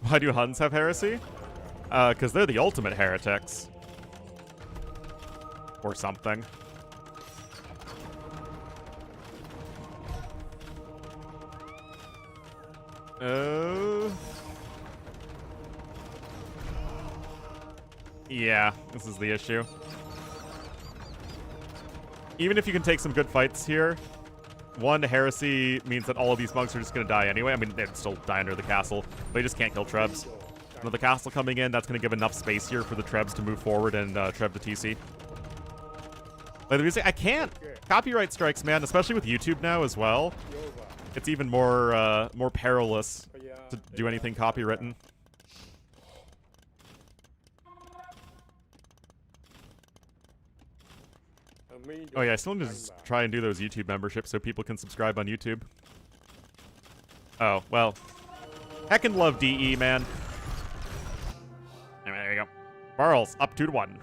Why do Huns have heresy? Because they're the ultimate heretics. Or something. Yeah, this is the issue. Even if you can take some good fights here, one, heresy means that all of these monks are just going to die anyway. I mean, they'd still die under the castle, but you just can't kill Trebs. Another castle coming in, that's going to give enough space here for the Trebs to move forward and Treb to TC. Like the music, I can't. Copyright strikes, man, especially with YouTube now as well. It's even more more perilous to do anything copywritten. Oh yeah, I still need to try and do those YouTube memberships so people can subscribe on YouTube. Oh, well. Heckin' love DE, man. Anyway, there you go. Barles, up 2-1.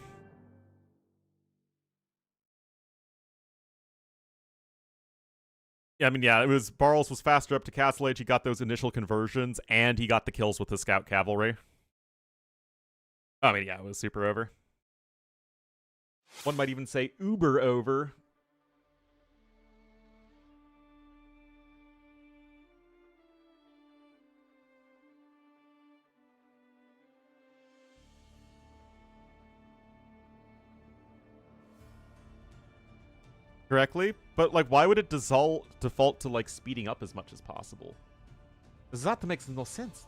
Yeah, I mean, yeah, it was Barles was faster up to Castle Age. He got those initial conversions, and he got the kills with the Scout Cavalry. I mean, yeah, it was super over. One might even say uber over. Correctly, but like, why would it default to like speeding up as much as possible? That makes no sense.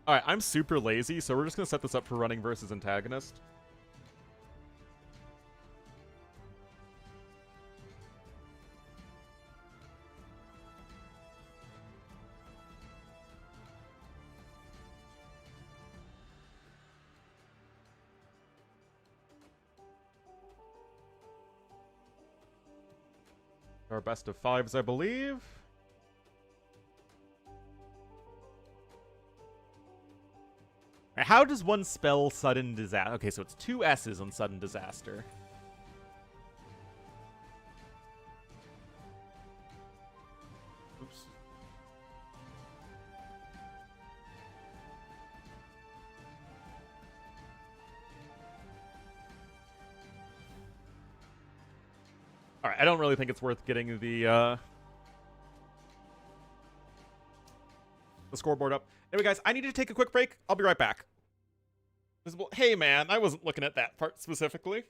All right, I'm super lazy, so we're just gonna set this up for running versus Antagonist. Our best of 5s, I believe. How does one spell sudden disaster? Okay, so it's 2 S's on sudden disaster. Oops. All right, I don't really think it's worth getting the scoreboard up. Anyway, guys, I need to take a quick break. I'll be right back. Hey, man, I wasn't looking at that part specifically.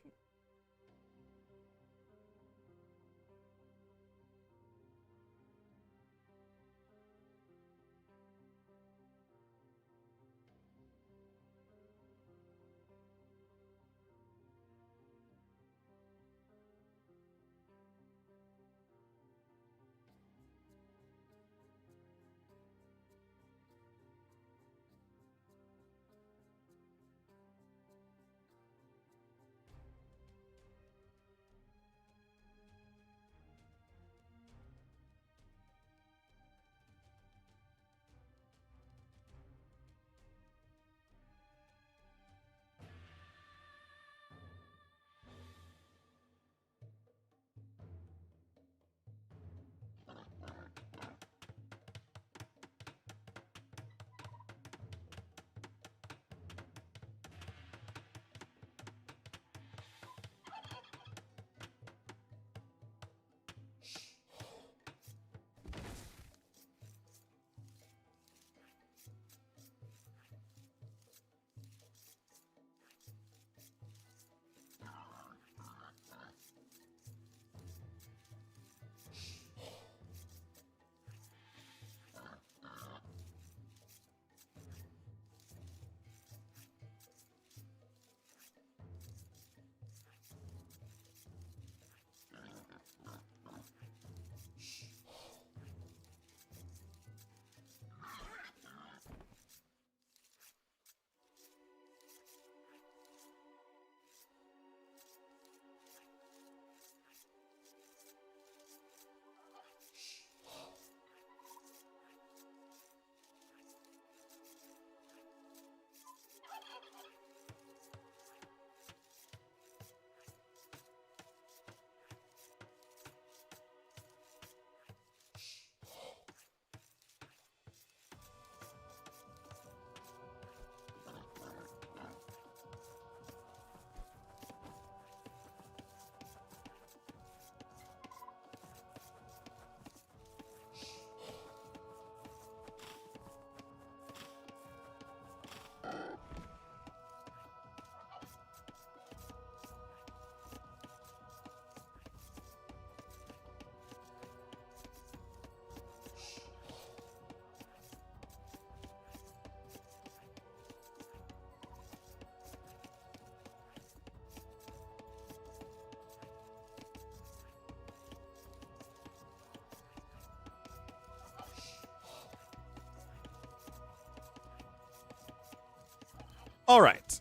All right.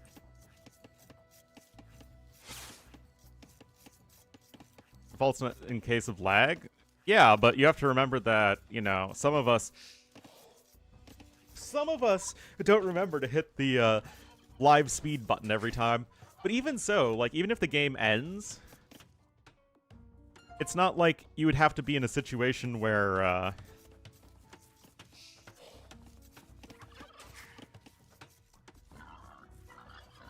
Faults in case of lag. Yeah, but you have to remember that, you know, some of us don't remember to hit the live speed button every time. But even so, like, even if the game ends, it's not like you would have to be in a situation where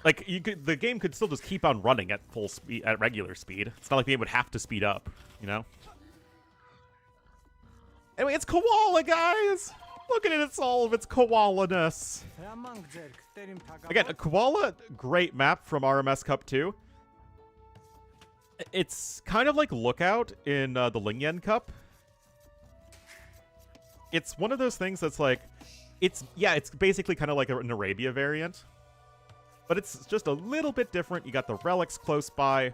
like the game could still just keep on running at full speed, at regular speed. It's not like the game would have to speed up, you know? Anyway, it's Koala, guys! Look at it, it's all of its koala-ness. Again, a Koala, great map from RMS Cup 2. It's kind of like Lookout in the Lingyan Cup. It's one of those things that's like, it's basically kind of like an Arabia variant. But it's just a little bit different. You got the relics close by.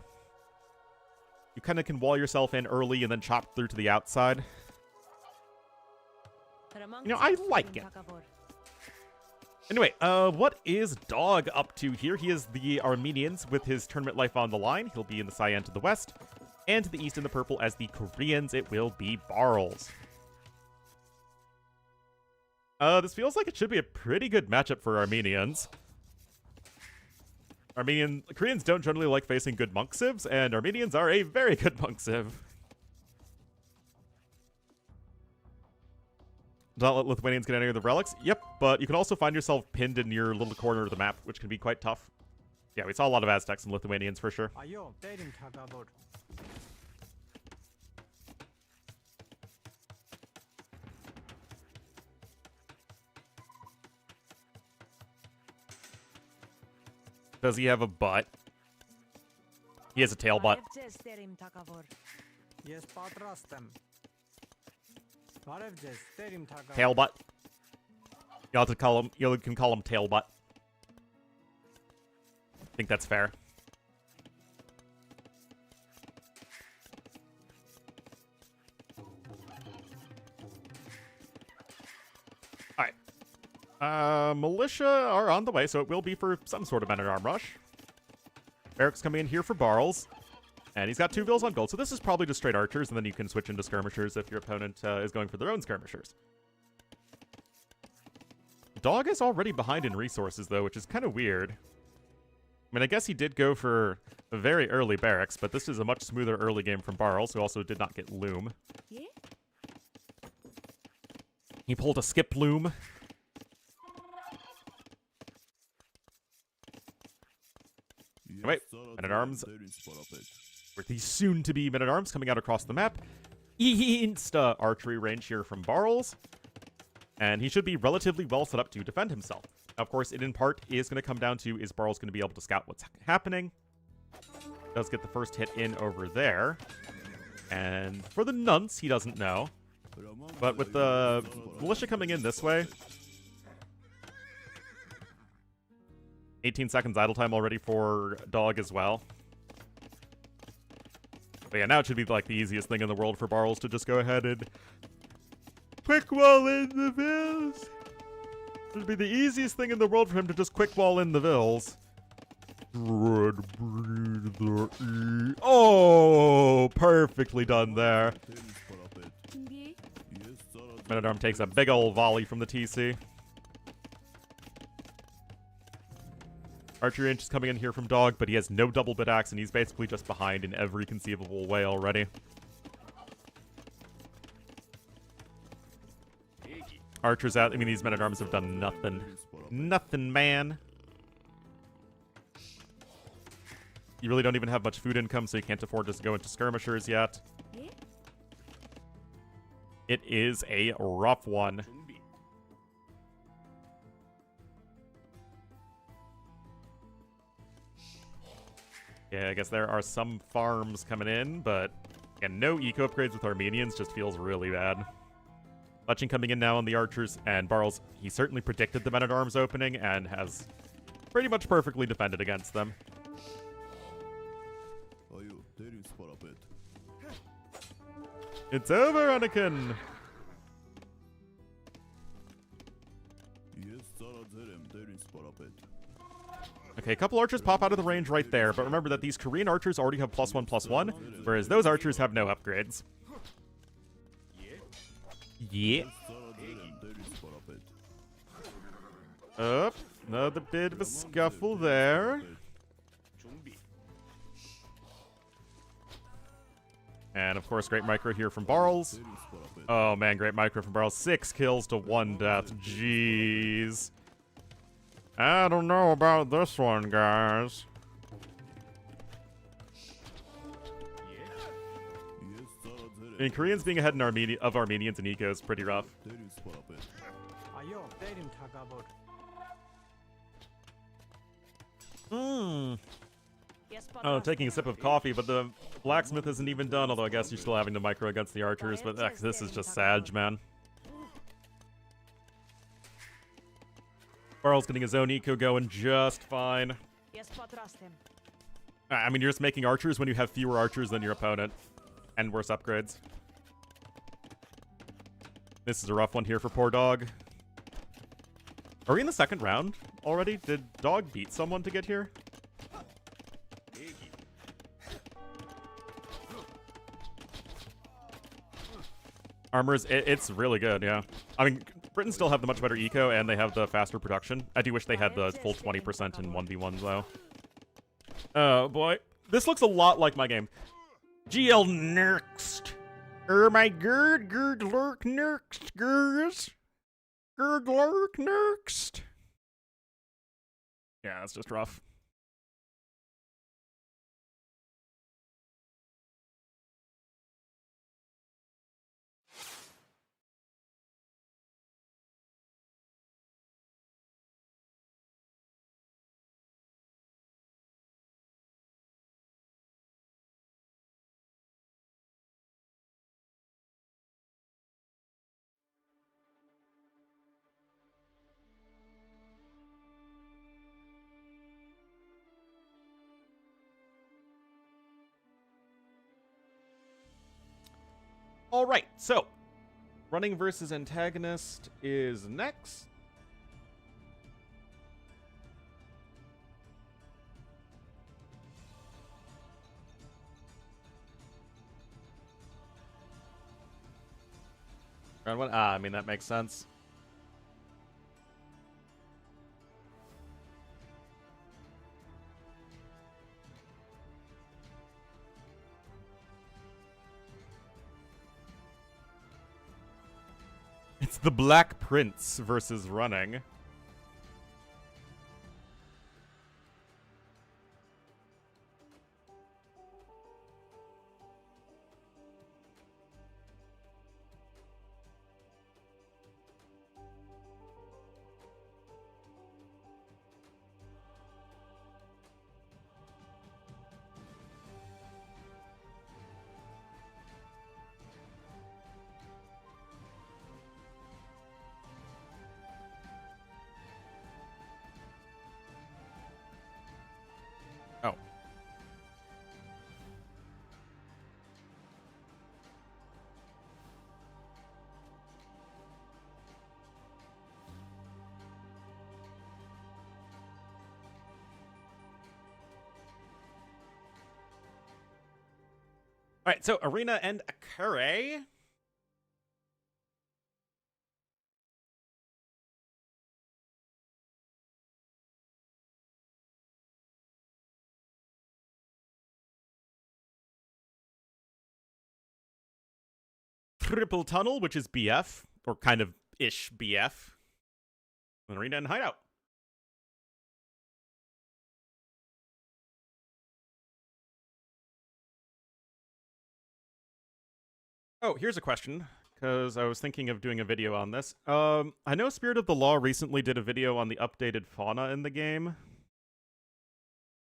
You kind of can wall yourself in early and then chop through to the outside. You know, I like it. Anyway, what is Dog up to here? He is the Armenians with his tournament life on the line. He'll be in the cyan to the west. And to the east in the purple as the Koreans, it will be Barls. This feels like it should be a pretty good matchup for Armenians. Koreans don't generally like facing good monk civs, and Armenians are a very good monk civ. Don't let Lithuanians get any of the relics. Yep, but you can also find yourself pinned in your little corner of the map, which can be quite tough. Yeah, we saw a lot of Aztecs and Lithuanians for sure. Does he have a butt? He has a tail butt. Tail butt. You can call him tail butt. I think that's fair. Alright. Militia are on the way, so it will be for some sort of men-at-arm rush. Eric's coming in here for Barls. And he's got 2 vills on gold, so this is probably just straight archers, and then you can switch into skirmishers if your opponent is going for their own skirmishers. Dog is already behind in resources, though, which is kind of weird. I mean, I guess he did go for a very early barracks, but this is a much smoother early game from Barls, who also did not get loom. Yeah? He pulled a skip loom. Wait, men-at-arms with the soon-to-be men-at-arms coming out across the map. Insta archery range here from Barls. And he should be relatively well set up to defend himself. Of course, it in part is going to come down to, is Barls going to be able to scout what's happening? Does get the first hit in over there. And for the nunts, he doesn't know. But with the militia coming in this way, 18 seconds idle time already for Dog as well. But yeah, now it should be like the easiest thing in the world for Barls to just go ahead and quick wall in the vills. It would be the easiest thing in the world for him to just quick wall in the vills. Oh, perfectly done there. Men-at-arm takes a big old volley from the TC. Archery range is coming in here from Dog, but he has no double bit axe, and he's basically just behind in every conceivable way already. Archers out. I mean, these men-at-arms have done nothing. Nothing, man. You really don't even have much food income, so you can't afford to go into skirmishers yet. It is a rough one. Yeah, I guess there are some farms coming in, but and no eco upgrades with Armenians just feels really bad. Leching coming in now on the archers, and Barls, he certainly predicted the men-at-arms opening and has pretty much perfectly defended against them. It's over, Anakin! Okay, a couple archers pop out of the range right there, but remember that these Korean archers already have +1/+1, whereas those archers have no upgrades. Yeah. Up, another bit of a scuffle there. And of course, great micro here from Barles. Oh man, great micro from Barles. 6 kills to 1 death. Jeez. I don't know about this one, guys. I mean, Koreans being ahead in of Armenians in eco is pretty rough. Oh, taking a sip of coffee, but the blacksmith isn't even done, although I guess you're still having to micro against the archers, but this is just sad, man. Barles getting his own eco going just fine. I mean, you're just making archers when you have fewer archers than your opponent, and worse upgrades. This is a rough one here for poor Dog. Are we in the second round already? Did Dog beat someone to get here? Armors, it's really good, yeah. I mean, Britain still have the much better eco, and they have the faster production. I do wish they had the full 20% in 1v1s, though. Oh, boy. This looks a lot like my game. GL next. My gurd lurk next, gurs. Gurd lurk next. Yeah, it's just rough. All right, so running versus Antagonist is next. Round 1? I mean, that makes sense. It's the Black Prince versus running. Oh. All right, so Arena and Akure. Triple Tunnel, which is BF, or kind of ish BF. And Arena and Hideout. Oh, here's a question, because I was thinking of doing a video on this. I know Spirit of the Law recently did a video on the updated fauna in the game.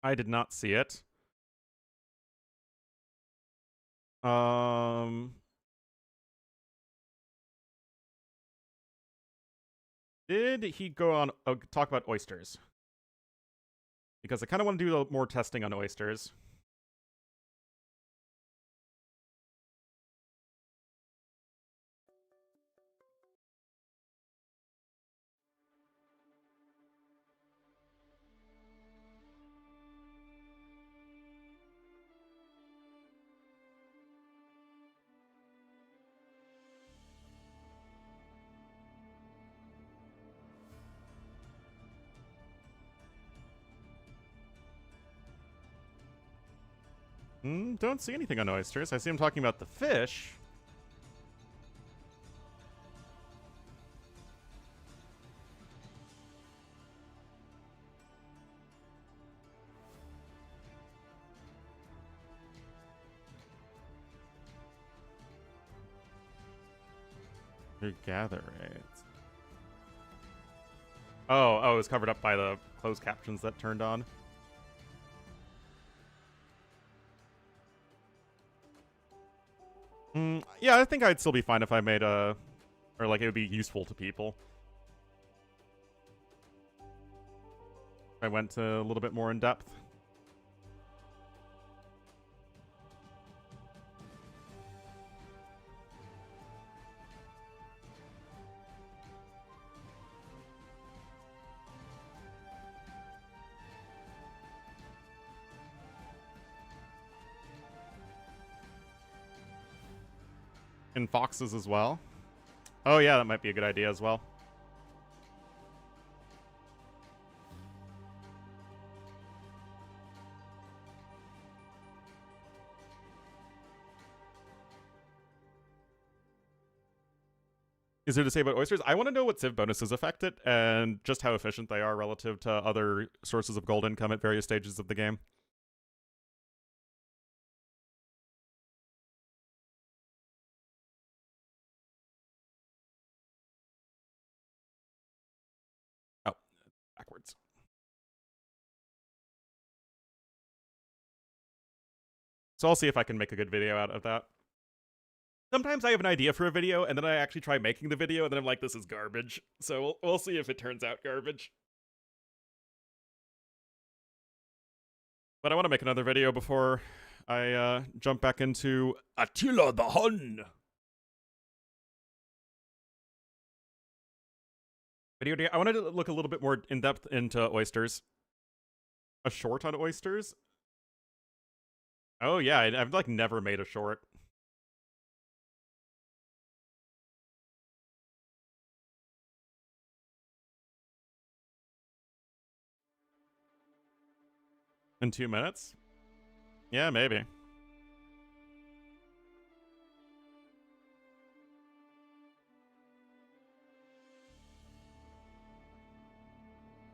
I did not see it. Did he go on talk about oysters? Because I kind of want to do more testing on oysters. Don't see anything on oysters. I see him talking about the fish. Gather rates. Oh, it's covered up by the closed captions that turned on. Yeah, I think I'd still be fine if I made a... Or, like, it would be useful to people. If I went a little bit more in depth. And foxes as well. Oh yeah, that might be a good idea as well. Is there to say about oysters? I want to know what Civ bonuses affect it, and just how efficient they are relative to other sources of gold income at various stages of the game. Oh, backwards. So I'll see if I can make a good video out of that. Sometimes I have an idea for a video, and then I actually try making the video, and then I'm like, this is garbage. So we'll see if it turns out garbage. But I want to make another video before I jump back into Attila the Hun. Video. I wanted to look a little bit more in depth into oysters. A short on oysters? Oh yeah, I've like never made a short. In 2 minutes? Yeah, maybe.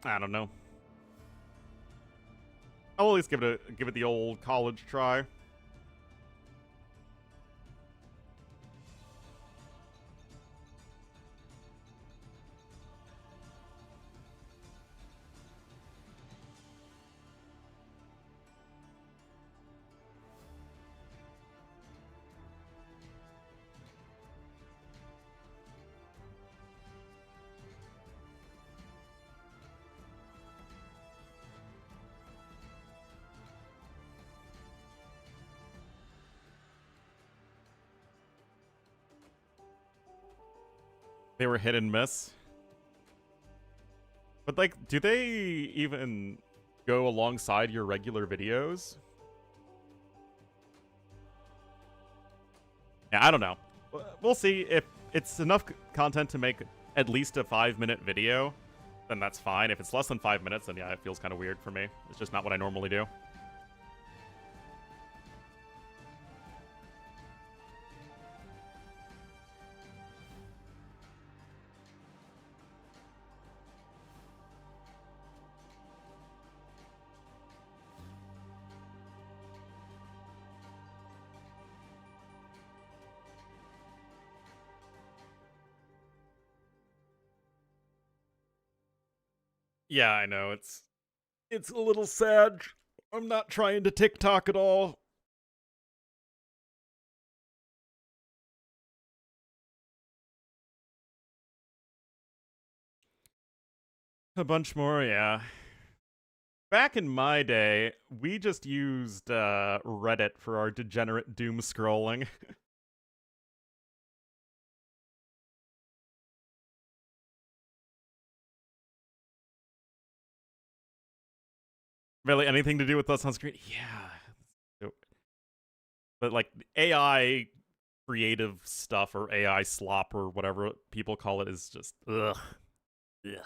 I don't know. I'll at least give it the old college try. They were hit and miss. But, like, do they even go alongside your regular videos? Yeah, I don't know. We'll see. If it's enough content to make at least a 5-minute video, then that's fine. If it's less than 5 minutes, then yeah, it feels kind of weird for me. It's just not what I normally do. Yeah, I know. It's a little sad. I'm not trying to TikTok at all. A bunch more, yeah. Back in my day, we just used Reddit for our degenerate doom scrolling. Really, anything to do with us on screen? Yeah. But, like, AI creative stuff or AI slop or whatever people call it is just, ugh. Ugh.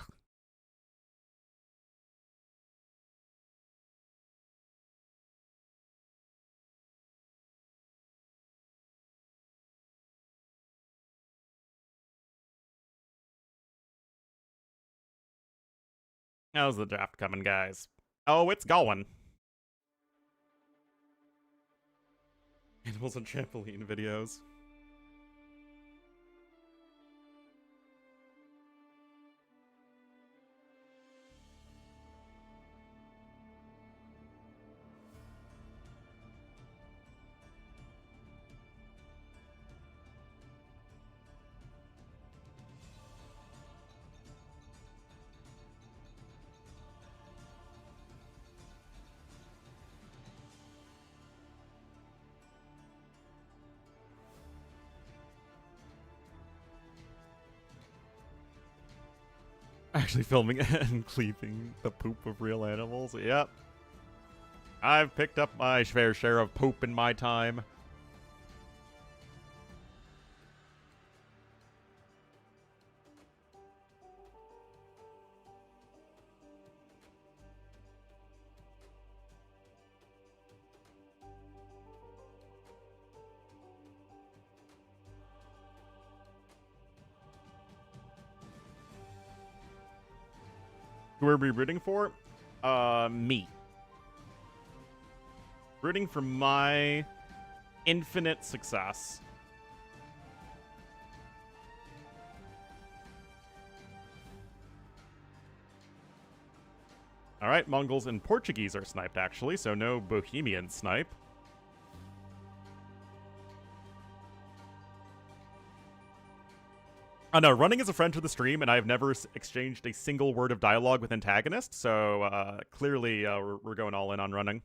How's the draft coming, guys? Oh, it's going. Animals on trampoline videos. Actually filming and cleaving the poop of real animals. Yep. I've picked up my fair share of poop in my time. Who are we rooting for? Me. Rooting for my infinite success. Alright, Mongols and Portuguese are sniped, actually, so no Bohemian snipe. Oh no, running is a friend to the stream, and I've never exchanged a single word of dialogue with Antagonist, so clearly we're going all in on running.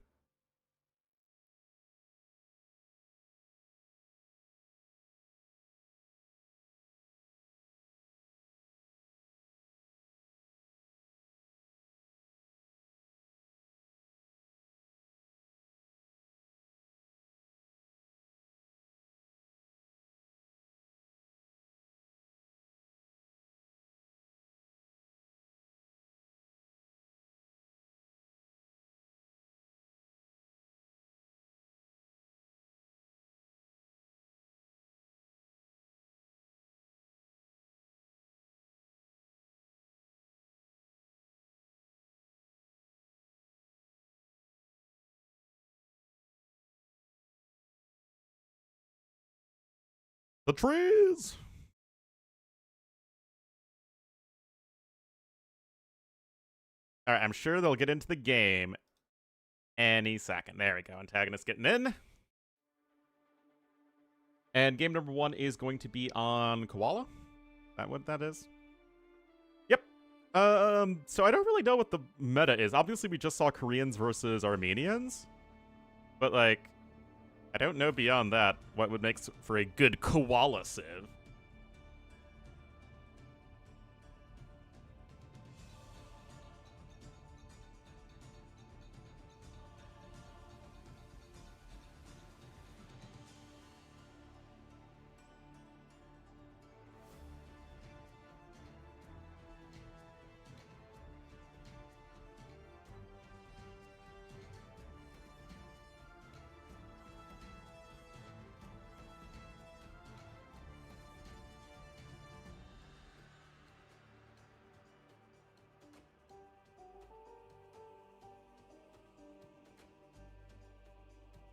The trees! Alright, I'm sure they'll get into the game any second. There we go, Antagonist getting in. And game number 1 is going to be on Koala. Is that what that is? Yep. So I don't really know what the meta is. Obviously, we just saw Koreans versus Armenians. But, like, I don't know beyond that what would make for a good Koala civ.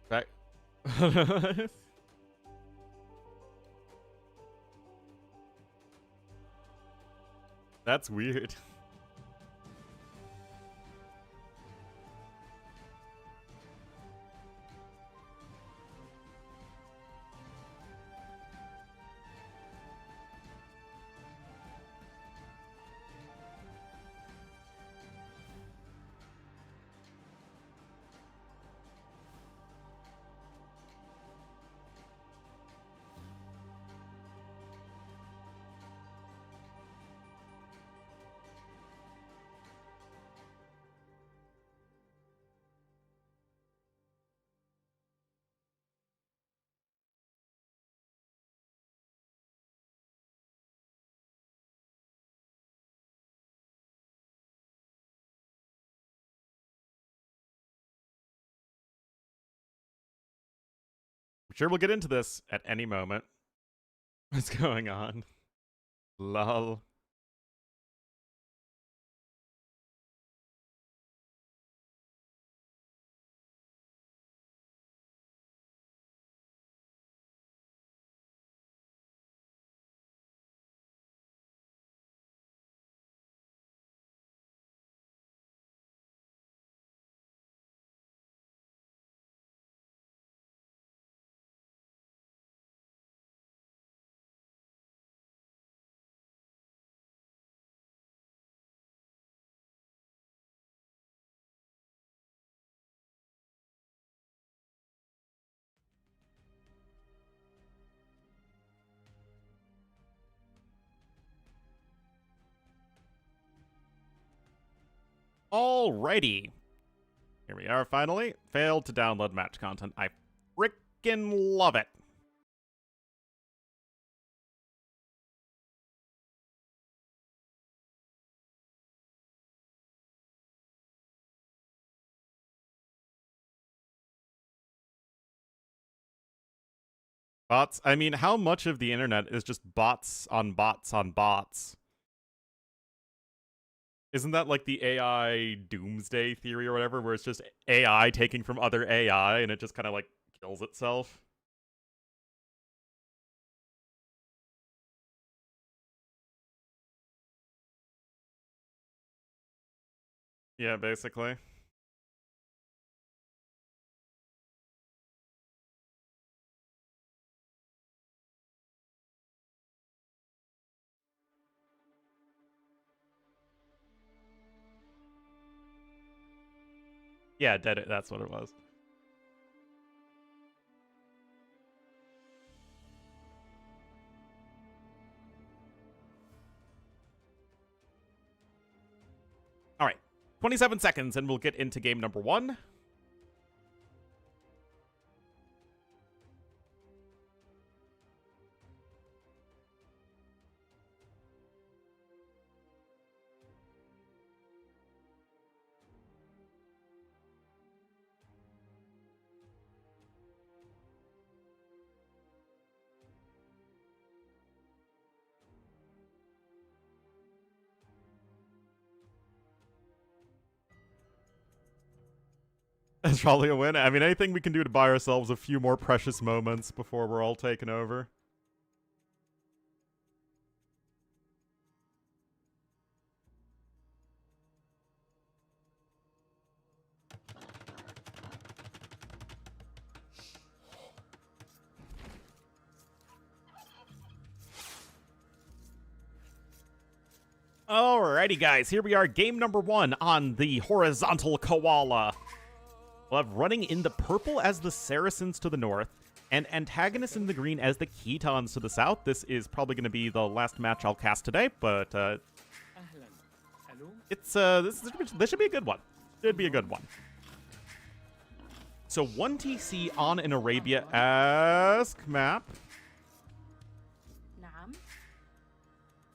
Right. That's weird. I'm sure we'll get into this at any moment. What's going on? Lol. Alrighty. Here we are, finally. Failed to download match content. I frickin' love it. Bots? I mean, how much of the internet is just bots on bots on bots? Isn't that like the AI doomsday theory or whatever, where it's just AI taking from other AI and it just kind of like kills itself? Yeah, basically. Yeah, dead it. That's what it was. All right. 27 seconds and we'll get into game number 1. That's probably a win. I mean, anything we can do to buy ourselves a few more precious moments before we're all taken over. Alrighty, guys. Here we are, game number 1 on the horizontal Koala. We'll have running in the purple as the Saracens to the north, and Antagonist in the green as the Ketons to the south. This is probably going to be the last match I'll cast today, but it's this should be a good one. Should be a good one. So 1 TC on an Arabia-esque map.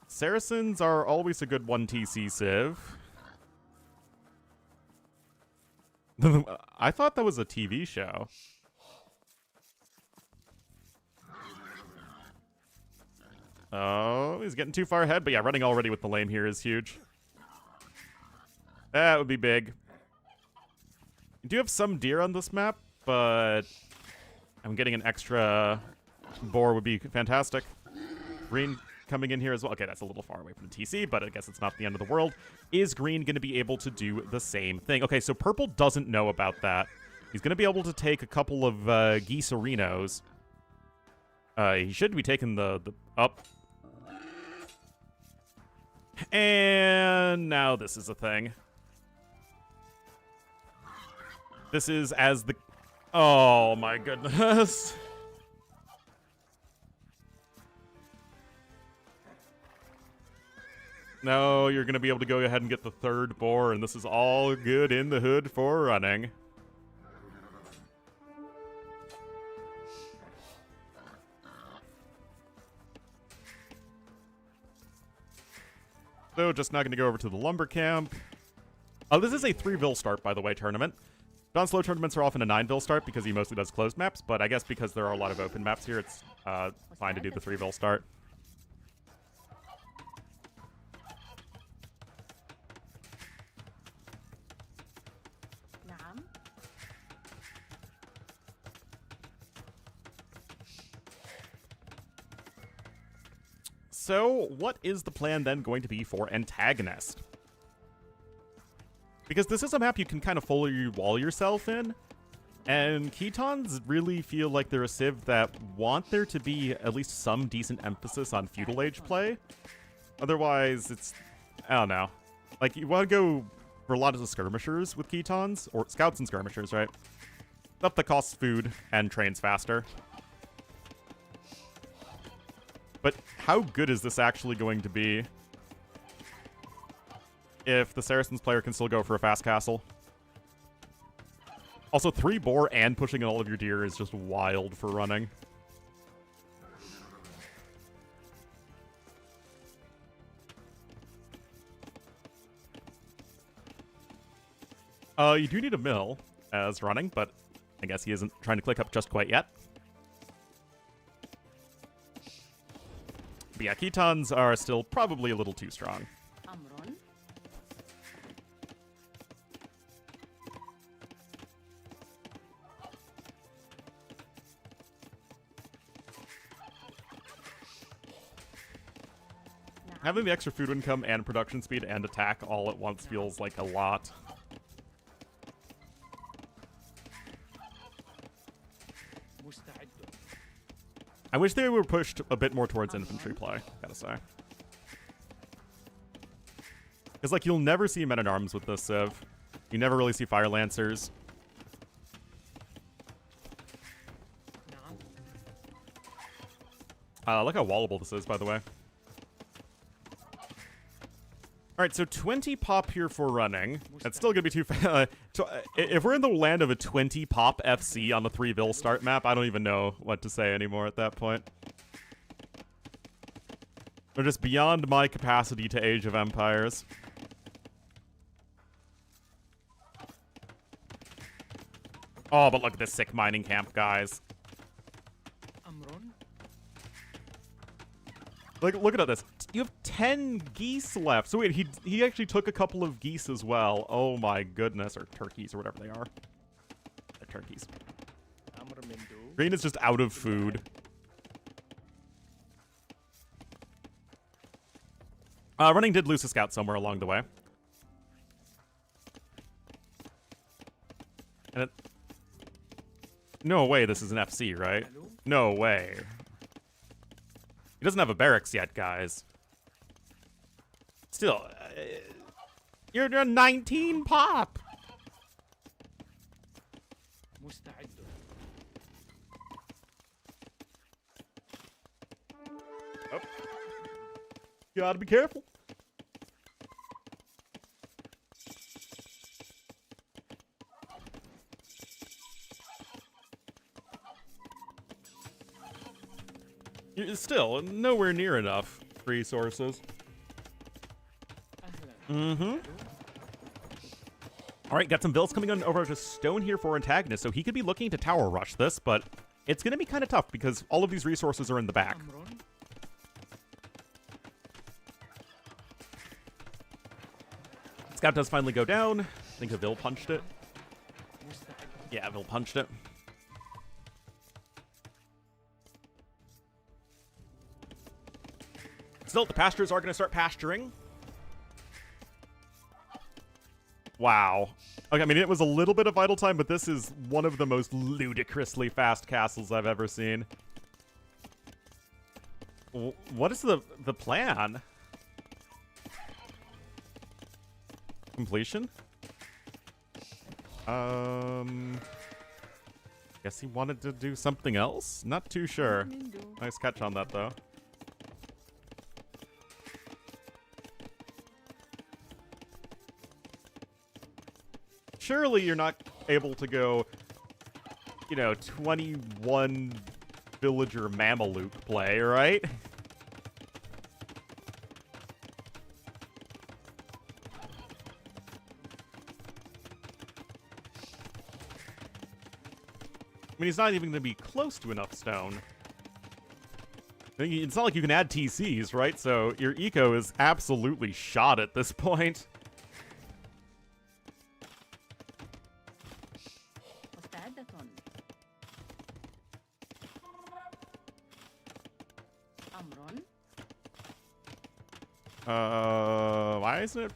Saracens are always a good 1 TC civ. I thought that was a TV show. Oh, he's getting too far ahead. But yeah, running already with the lane here is huge. That would be big. You do have some deer on this map, but I'm getting an extra boar would be fantastic. Green coming in here as well. Okay, that's a little far away from the TC, but I guess it's not the end of the world. Is green going to be able to do the same thing? Okay, so purple doesn't know about that. He's going to be able to take a couple of geese-arinos. He should be taking the up. And now this is a thing. This is as the... Oh, my goodness. No, you're going to be able to go ahead and get the third boar, and this is all good in the hood for running. So, just now going to go over to the lumber camp. Oh, this is a 3-vil start, by the way, tournament. John Slow tournaments are often a 9-vil start because he mostly does closed maps, but I guess because there are a lot of open maps here, it's fine to do the 3-vil start. So, what is the plan then going to be for Antagonist? Because this is a map you can kind of fully wall yourself in, and Ketons really feel like they're a civ that want there to be at least some decent emphasis on feudal age play. Otherwise, it's... I don't know. Like, you want to go for a lot of the skirmishers with Ketons, or scouts and skirmishers, right? Stuff that costs food and trains faster. But how good is this actually going to be? if the Saracens player can still go for a fast castle. Also, 3 boar and pushing in all of your deer is just wild for running. You do need a mill as running, but I guess he isn't trying to click up just quite yet. But yeah, Khitans are still probably a little too strong. Amron. Having the extra food income and production speed and attack all at once feels like a lot. I wish they were pushed a bit more towards infantry play, gotta say. Because, like, you'll never see men-at-arms with this civ. You never really see Fire Lancers. Look how wallable this is, by the way. Alright, so 20 pop here for running. That's still gonna be too fast. If we're in the land of a 20 pop FC on the 3-Vil start map, I don't even know what to say anymore at that point. They're just beyond my capacity to Age of Empires. Oh, but look at this sick mining camp, guys. Like, look at this. You have 10 geese left. So wait, he actually took a couple of geese as well. Oh my goodness. Or turkeys, or whatever they are. They're turkeys. Green is just out of food. Running did lose a scout somewhere along the way. And no way this is an FC, right? No way. He doesn't have a barracks yet, guys. Still, you're 19 pop. Oh. Gotta be careful. Still, nowhere near enough resources. Mm-hmm. Alright, got some Vils coming on over to Stone here for Antagonist, so he could be looking to tower rush this, but it's going to be kind of tough because all of these resources are in the back. Scout does finally go down. I think a Vil punched it. Yeah, Vil punched it. Still, the pastures are going to start pasturing. Wow. Okay, I mean, it was a little bit of idle time, but this is one of the most ludicrously fast castles I've ever seen. What is the plan? Completion? Guess he wanted to do something else? Not too sure. Nice catch on that, though. Surely you're not able to go, you know, 21 villager Mameluke play, right? I mean, he's not even going to be close to enough stone. It's not like you can add TCs, right? So your eco is absolutely shot at this point. Why isn't it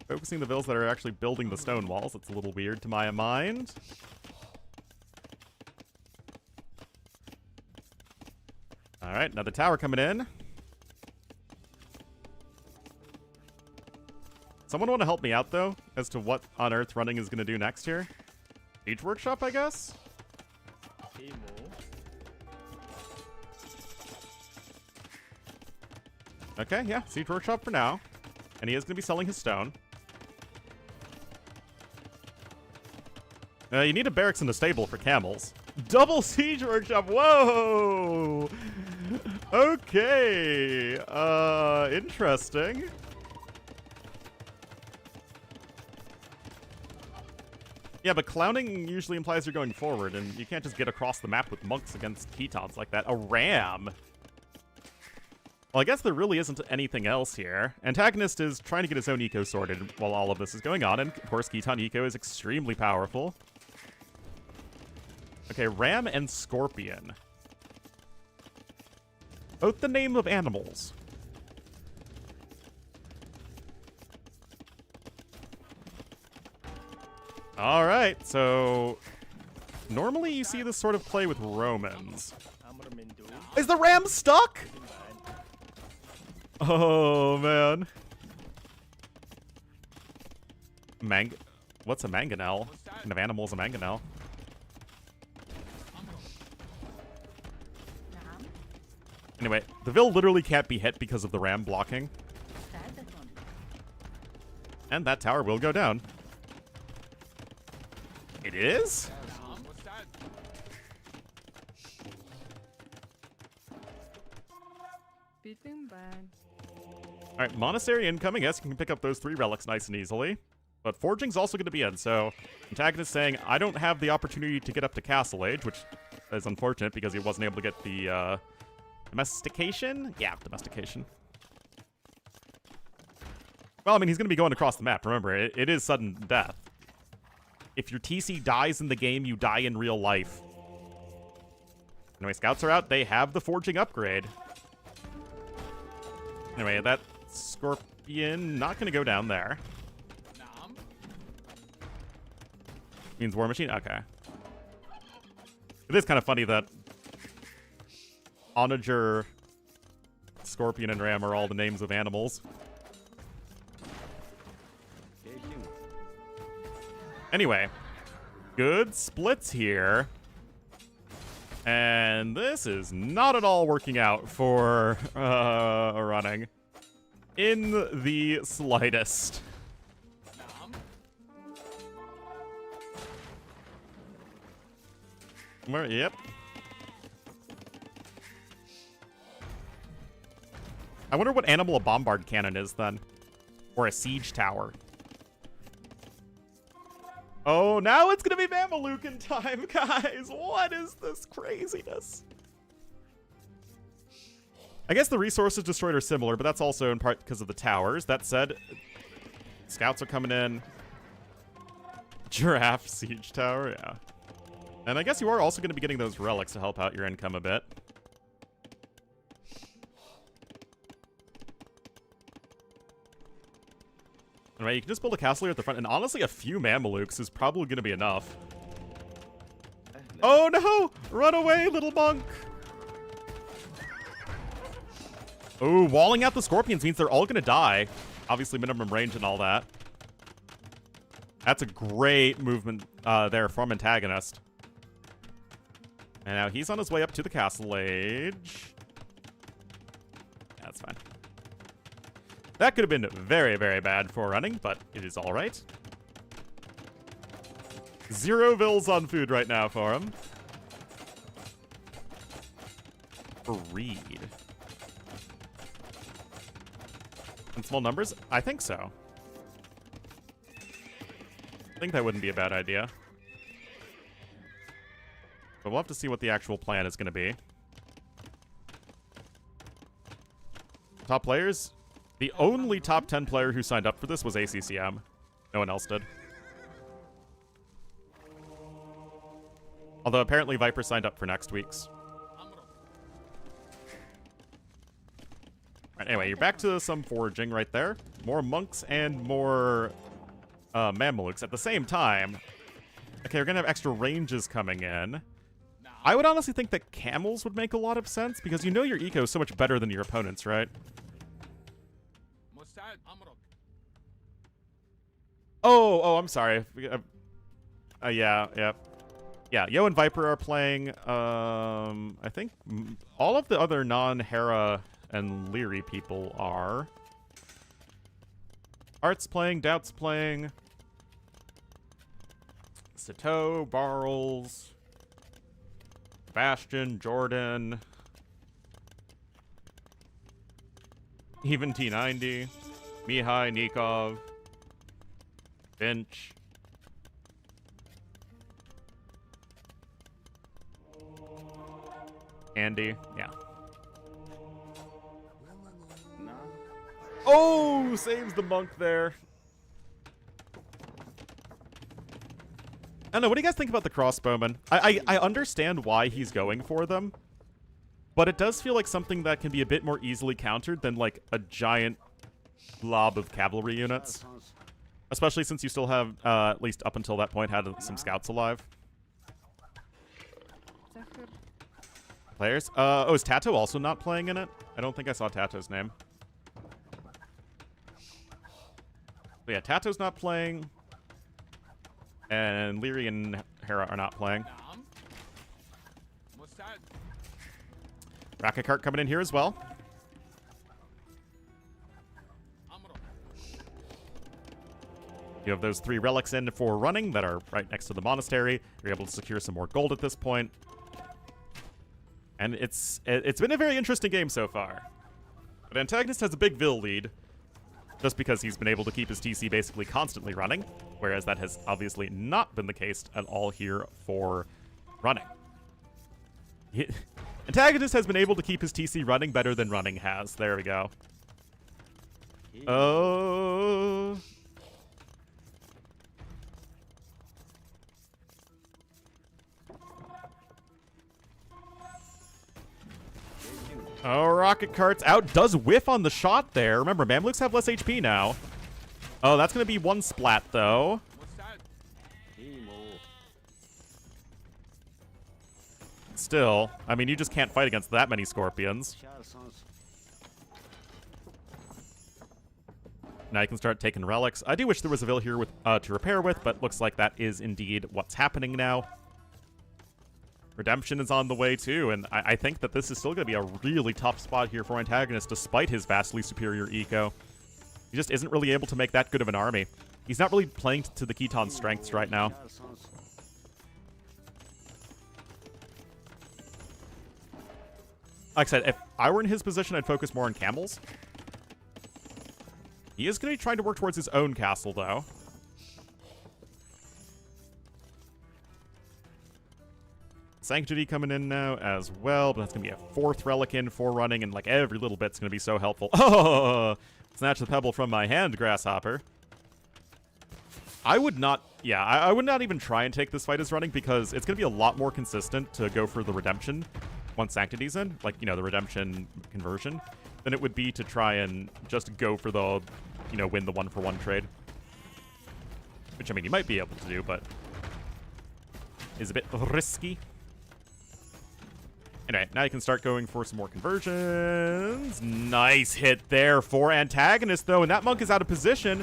focusing the Vils that are actually building the stone walls? It's a little weird to my mind. Alright, another tower coming in. Someone want to help me out, though, as to what on earth running is going to do next here? Siege Workshop, I guess? Okay, yeah, Siege Workshop for now. And he is going to be selling his stone. You need a barracks and a stable for camels. Double siege workshop. Whoa. Okay. Interesting. Yeah, but clowning usually implies you're going forward, and you can't just get across the map with monks against Ketons like that. A ram. Well, I guess there really isn't anything else here. Antagonist is trying to get his own eco sorted while all of this is going on, and of course Keton eco is extremely powerful. Okay, ram and scorpion. Both the name of animals. Alright, so normally you see this sort of play with Romans. Is the ram stuck? Oh, man. What's a mangonel? What kind of animal is a mangonel? Anyway, the Vil literally can't be hit because of the ram blocking. And that tower will go down. It is? Alright, Monastery incoming. Yes, you can pick up those 3 relics nice and easily. But Forging's also going to be in, so Antagonist saying, I don't have the opportunity to get up to Castle Age, which is unfortunate because he wasn't able to get the domestication? Yeah, domestication. Well, I mean, he's going to be going across the map. Remember, it is sudden death. If your TC dies in the game, you die in real life. Anyway, scouts are out. They have the Forging upgrade. Anyway, that Scorpion not going to go down there. Means War Machine? Okay. It is kind of funny that Onager, Scorpion, and Ram are all the names of animals. Anyway, good splits here. And this is not at all working out for running. In the slightest. Yep. I wonder what animal a bombard cannon is then. Or a siege tower. Oh, now it's gonna be Mameluke time, guys! What is this craziness? I guess the resources destroyed are similar, but that's also in part because of the towers. That said, scouts are coming in. Giraffe siege tower, yeah. And I guess you are also going to be getting those relics to help out your income a bit. Anyway, you can just build a castle here at the front, and honestly, a few Mamelukes is probably going to be enough. Oh no! Run away, little monk! Oh, walling out the Scorpions means they're all going to die. Obviously, minimum range and all that. That's a great movement there from Antagonist. And now he's on his way up to the Castle Age. That's fine. That could have been very, very bad for running, but it is all right. 0 Vils on food right now for him. For Reed. In small numbers? I think so. I think that wouldn't be a bad idea. But we'll have to see what the actual plan is going to be. Top players? The only top 10 player who signed up for this was ACCM. No one else did. Although apparently Viper signed up for next week's. Right, anyway, you're back to some foraging right there. More monks and more Mamelukes at the same time. Okay, we're going to have extra ranges coming in. I would honestly think that camels would make a lot of sense, because you know your eco is so much better than your opponents, right? Oh, I'm sorry. Yeah. Yo and Viper are playing, I think all of the other non-Hera and Leary people are. Art's playing, Doubt's playing. Sito, Barles, Bastion, Jordan, even T90, Mihai, Nikov, Finch. Andy, yeah. Oh, saves the monk there. I don't know, what do you guys think about the crossbowmen? I understand why he's going for them, but it does feel like something that can be a bit more easily countered than, like, a giant blob of cavalry units. Especially since you still have, at least up until that point, had some scouts alive. Players? Oh, is Tato also not playing in it? I don't think I saw Tato's name. But yeah, Tato's not playing. And Leary and Hera are not playing. Rocket Cart coming in here as well. You have those 3 relics in for running that are right next to the monastery. You're able to secure some more gold at this point. And it's been a very interesting game so far. But Antagonist has a big Vil lead, just because he's been able to keep his TC basically constantly running, whereas that has obviously not been the case at all here for running. Antagonist has been able to keep his TC running better than running has. There we go. Oh... Oh, Rocket Cart's out. Does whiff on the shot there. Remember, Mamluks have less HP now. Oh, that's going to be 1 splat, though. Still, I mean, you just can't fight against that many Scorpions. Now you can start taking relics. I do wish there was a Vil here with, to repair with, but looks like that is indeed what's happening now. Redemption is on the way, too, and I think that this is still going to be a really tough spot here for Antagonist, despite his vastly superior eco. He just isn't really able to make that good of an army. He's not really playing to the Khitan's strengths right now. Like I said, if I were in his position, I'd focus more on camels. He is going to be trying to work towards his own castle, though. Sanctity coming in now as well, but that's going to be a 4th relic in for running, and like every little bit's going to be so helpful. Oh! Snatch the pebble from my hand, Grasshopper. I would not, yeah, I would not even try and take this fight as running, because it's going to be a lot more consistent to go for the redemption once Sanctity's in, like, you know, the redemption conversion, than it would be to try and just go for the, you know, win the 1-for-1 trade. Which, I mean, you might be able to do, but is a bit risky. Anyway, now you can start going for some more conversions. Nice hit there for Antagonist, though, and that monk is out of position.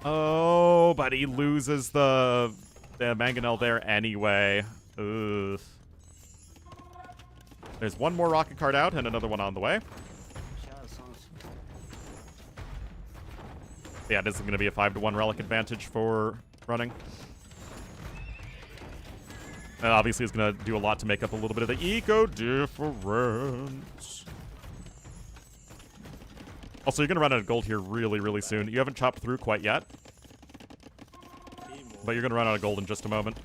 Oh, but he loses the mangonel there anyway. Ugh. There's 1 more rocket card out and another one on the way. Yeah, this is going to be a 5-to-1 relic advantage for running. And obviously it's going to do a lot to make up a little bit of the eco difference. Also, you're going to run out of gold here really, really soon. You haven't chopped through quite yet, but you're going to run out of gold in just a moment.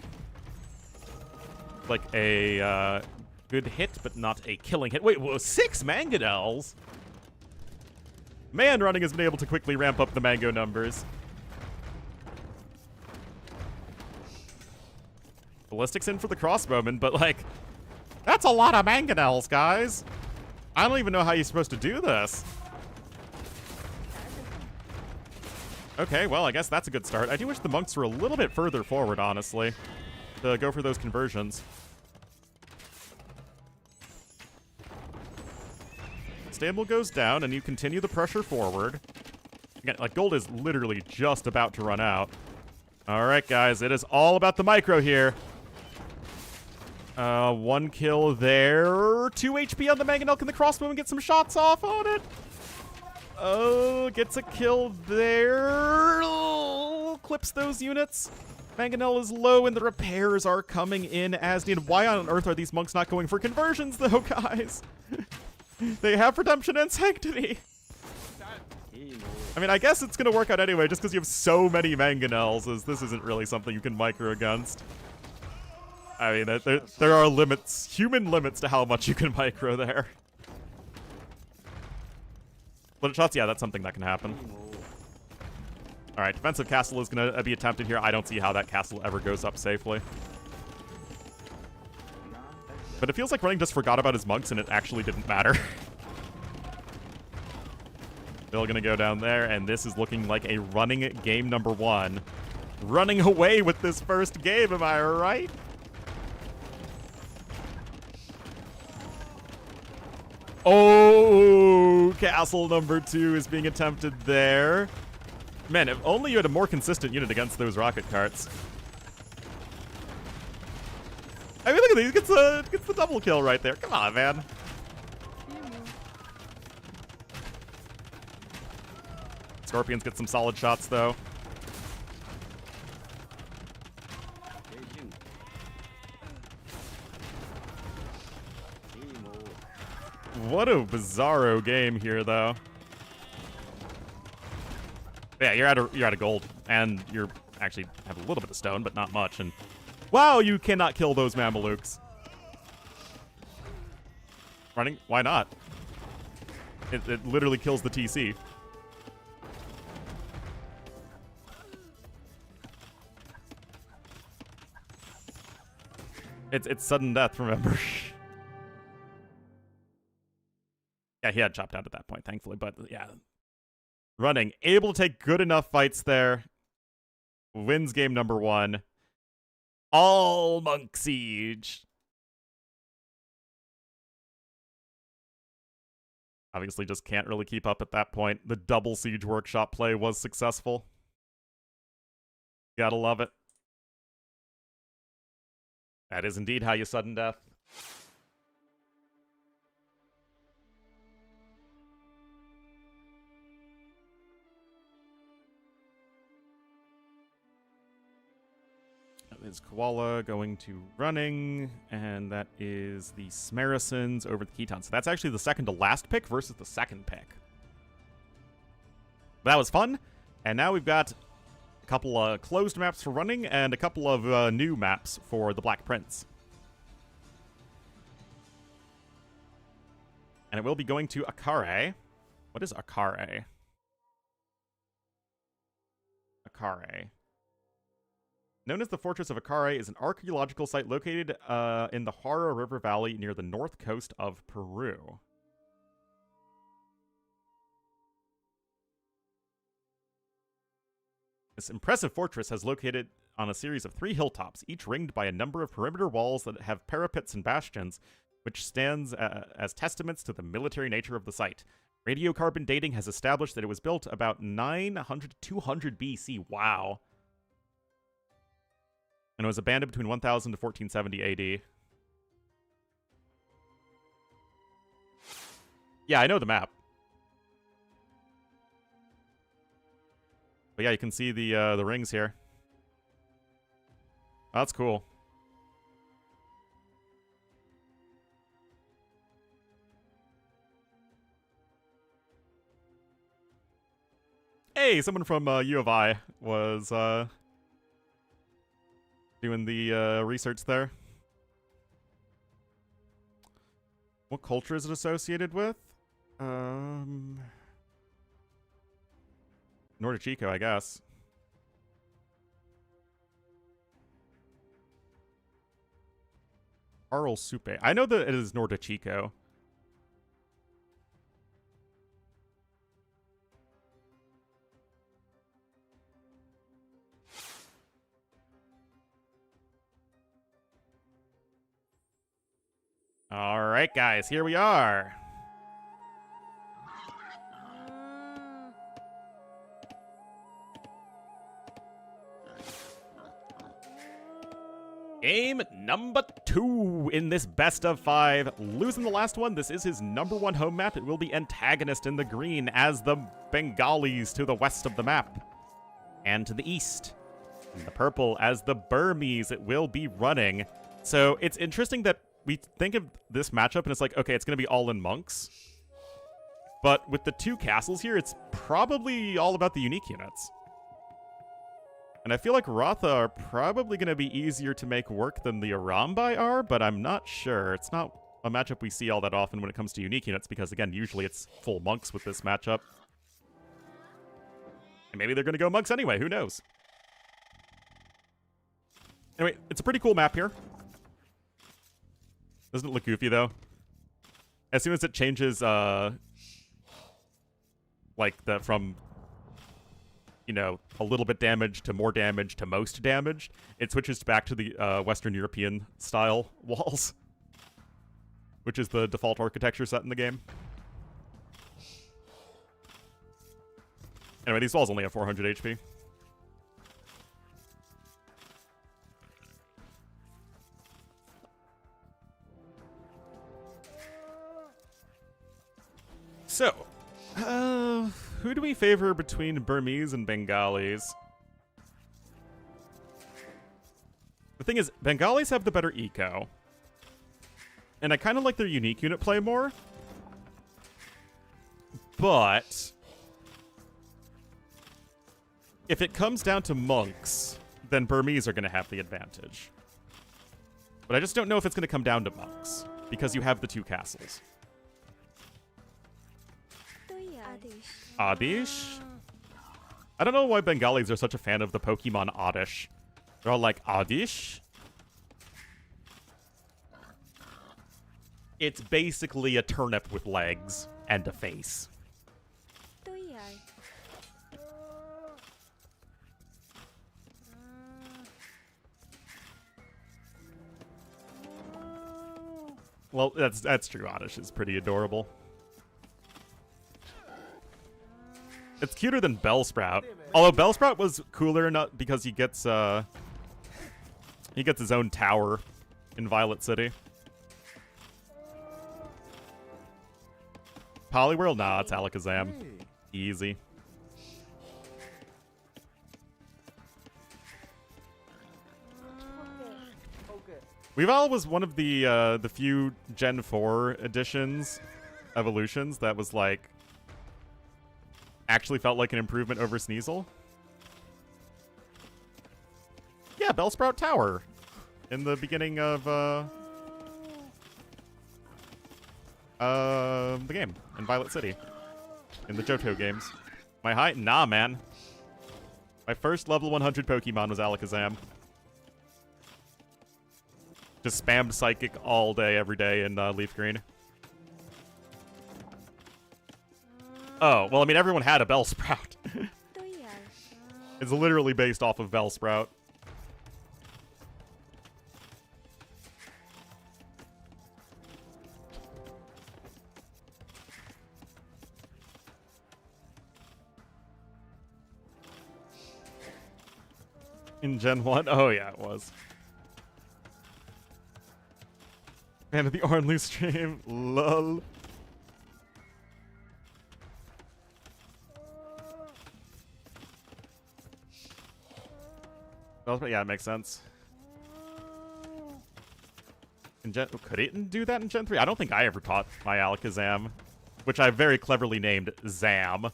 Like a good hit, but not a killing hit. Wait, whoa, 6 mangonels? Man, running has been able to quickly ramp up the mango numbers. Ballistics in for the crossbowman, but like, that's a lot of mangonels, guys. I don't even know how you're supposed to do this. Okay, well, I guess that's a good start. I do wish the monks were a little bit further forward, honestly, to go for those conversions. Stable goes down, and you continue the pressure forward. Again, like, gold is literally just about to run out. All right, guys, it is all about the micro here. 1 kill there. 2 HP on the mangonel. Can the crossbowman get some shots off on it? Oh, gets a kill there. Oh, clips those units. Mangonel is low and the repairs are coming in as needed. Why on earth are these monks not going for conversions, though, guys? They have redemption and sanctity. I mean, I guess it's going to work out anyway, just because you have so many Mangonels, as this isn't really something you can micro against. I mean, there are limits, human limits to how much you can micro there. Split shots, yeah, that's something that can happen. Alright, defensive castle is going to be attempted here. I don't see how that castle ever goes up safely. But it feels like Running just forgot about his monks and it actually didn't matter. Still going to go down there, and this is looking like a Running game number 1. Running away with this first game, am I right? Oh, castle number 2 is being attempted there. Man, if only you had a more consistent unit against those rocket carts. I mean, look at these. Gets the double kill right there. Come on, man. Scorpions get some solid shots, though. What a bizarro game here, though. Yeah, you're out of gold, and you're actually have a little bit of stone, but not much. And wow, you cannot kill those Mamelukes. Running? Why not? It literally kills the TC. It's sudden death, remember? Yeah, he had chopped out at that point, thankfully, but yeah. Running, able to take good enough fights there. Wins game number 1. All Monk Siege. Obviously just can't really keep up at that point. The double Siege Workshop play was successful. Gotta love it. That is indeed how you sudden death. Is Koala going to Running, and that is the Smaracens over the Ketons. So that's actually the second to last pick versus the second pick. That was fun, and now we've got a couple of closed maps for Running and a couple of new maps for the Black Prince. And it will be going to Akare. What is Akare? Akare. Known as the Fortress of Akare, is an archaeological site located in the Hara River Valley near the north coast of Peru. This impressive fortress is located on a series of 3 hilltops, each ringed by a number of perimeter walls that have parapets and bastions, which stands as testaments to the military nature of the site. Radiocarbon dating has established that it was built about 900 to 200 BC. Wow. And it was abandoned between 1000 to 1470 AD. Yeah, I know the map. But yeah, you can see the rings here. Oh, that's cool. Hey, someone from U of I was doing the research there. What culture is it associated with? Nordichico, I guess. Arl Supe. I know that it is Nordichico. All right, guys, here we are. Game number 2 in this best of 5. Losing the last one, this is his number 1 home map. It will be Antagonist in the green as the Bengalis to the west of the map. And to the east And the purple as the Burmese. It will be running. So it's interesting that we think of this matchup and it's like, okay, it's going to be all in monks. But with the 2 castles here, it's probably all about the unique units. And I feel like Ratha are probably going to be easier to make work than the Arambai are, but I'm not sure. It's not a matchup we see all that often when it comes to unique units, because, again, usually it's full monks with this matchup. And maybe they're going to go monks anyway, who knows? Anyway, it's a pretty cool map here. Doesn't it look goofy, though? As soon as it changes, from... you know, a little bit damage to more damage to most damage, it switches back to the Western European style walls, which is the default architecture set in the game. Anyway, these walls only have 400 HP. So, who do we favor between Burmese and Bengalis? The thing is, Bengalis have the better eco. And I kind of like their unique unit play more. But if it comes down to monks, then Burmese are going to have the advantage. But I just don't know if it's going to come down to monks, because you have the 2 castles. Oddish? I don't know why Bengalis are such a fan of the Pokemon Oddish. They're all like, Oddish? It's basically a turnip with legs and a face. Well, that's true. Oddish is pretty adorable. It's cuter than Bellsprout. Although Bellsprout was cooler not because he gets his own tower in Violet City. Poliwhirl? Nah, it's Alakazam. Easy. Weavile was one of the few Gen 4 editions, evolutions, that was like actually felt like an improvement over Sneasel. Yeah, Bellsprout Tower in the beginning of the game in Violet City in the Johto games. My height? Nah, man. My first level 100 Pokemon was Alakazam. Just spammed Psychic all day, every day in Leaf Green. Oh, well, I mean, everyone had a Bellsprout. It's literally based off of Bellsprout. In Gen 1? Oh, yeah, it was. Fan of the Ornlu stream. Lol. Yeah, it makes sense. In Gen... Could it do that in Gen 3? I don't think I ever taught my Alakazam, which I very cleverly named Zam.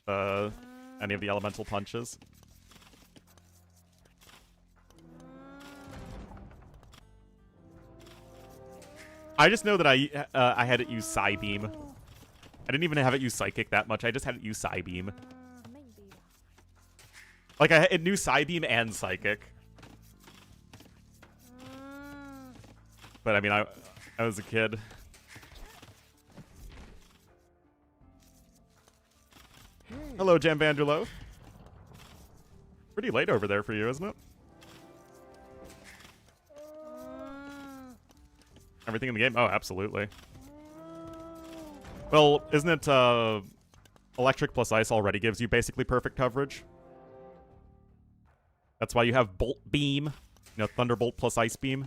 Any of the elemental punches. I just know that I had it use Psybeam. I didn't even have it use Psychic that much. I just had it use Psybeam. Like, it knew Psybeam and Psychic. But, I mean, I was a kid. Hello, Jam Vanderlo. Pretty late over there for you, isn't it? Everything in the game? Oh, absolutely. Well, isn't it, Electric plus Ice already gives you basically perfect coverage? That's why you have Bolt Beam. You know, Thunderbolt plus Ice Beam.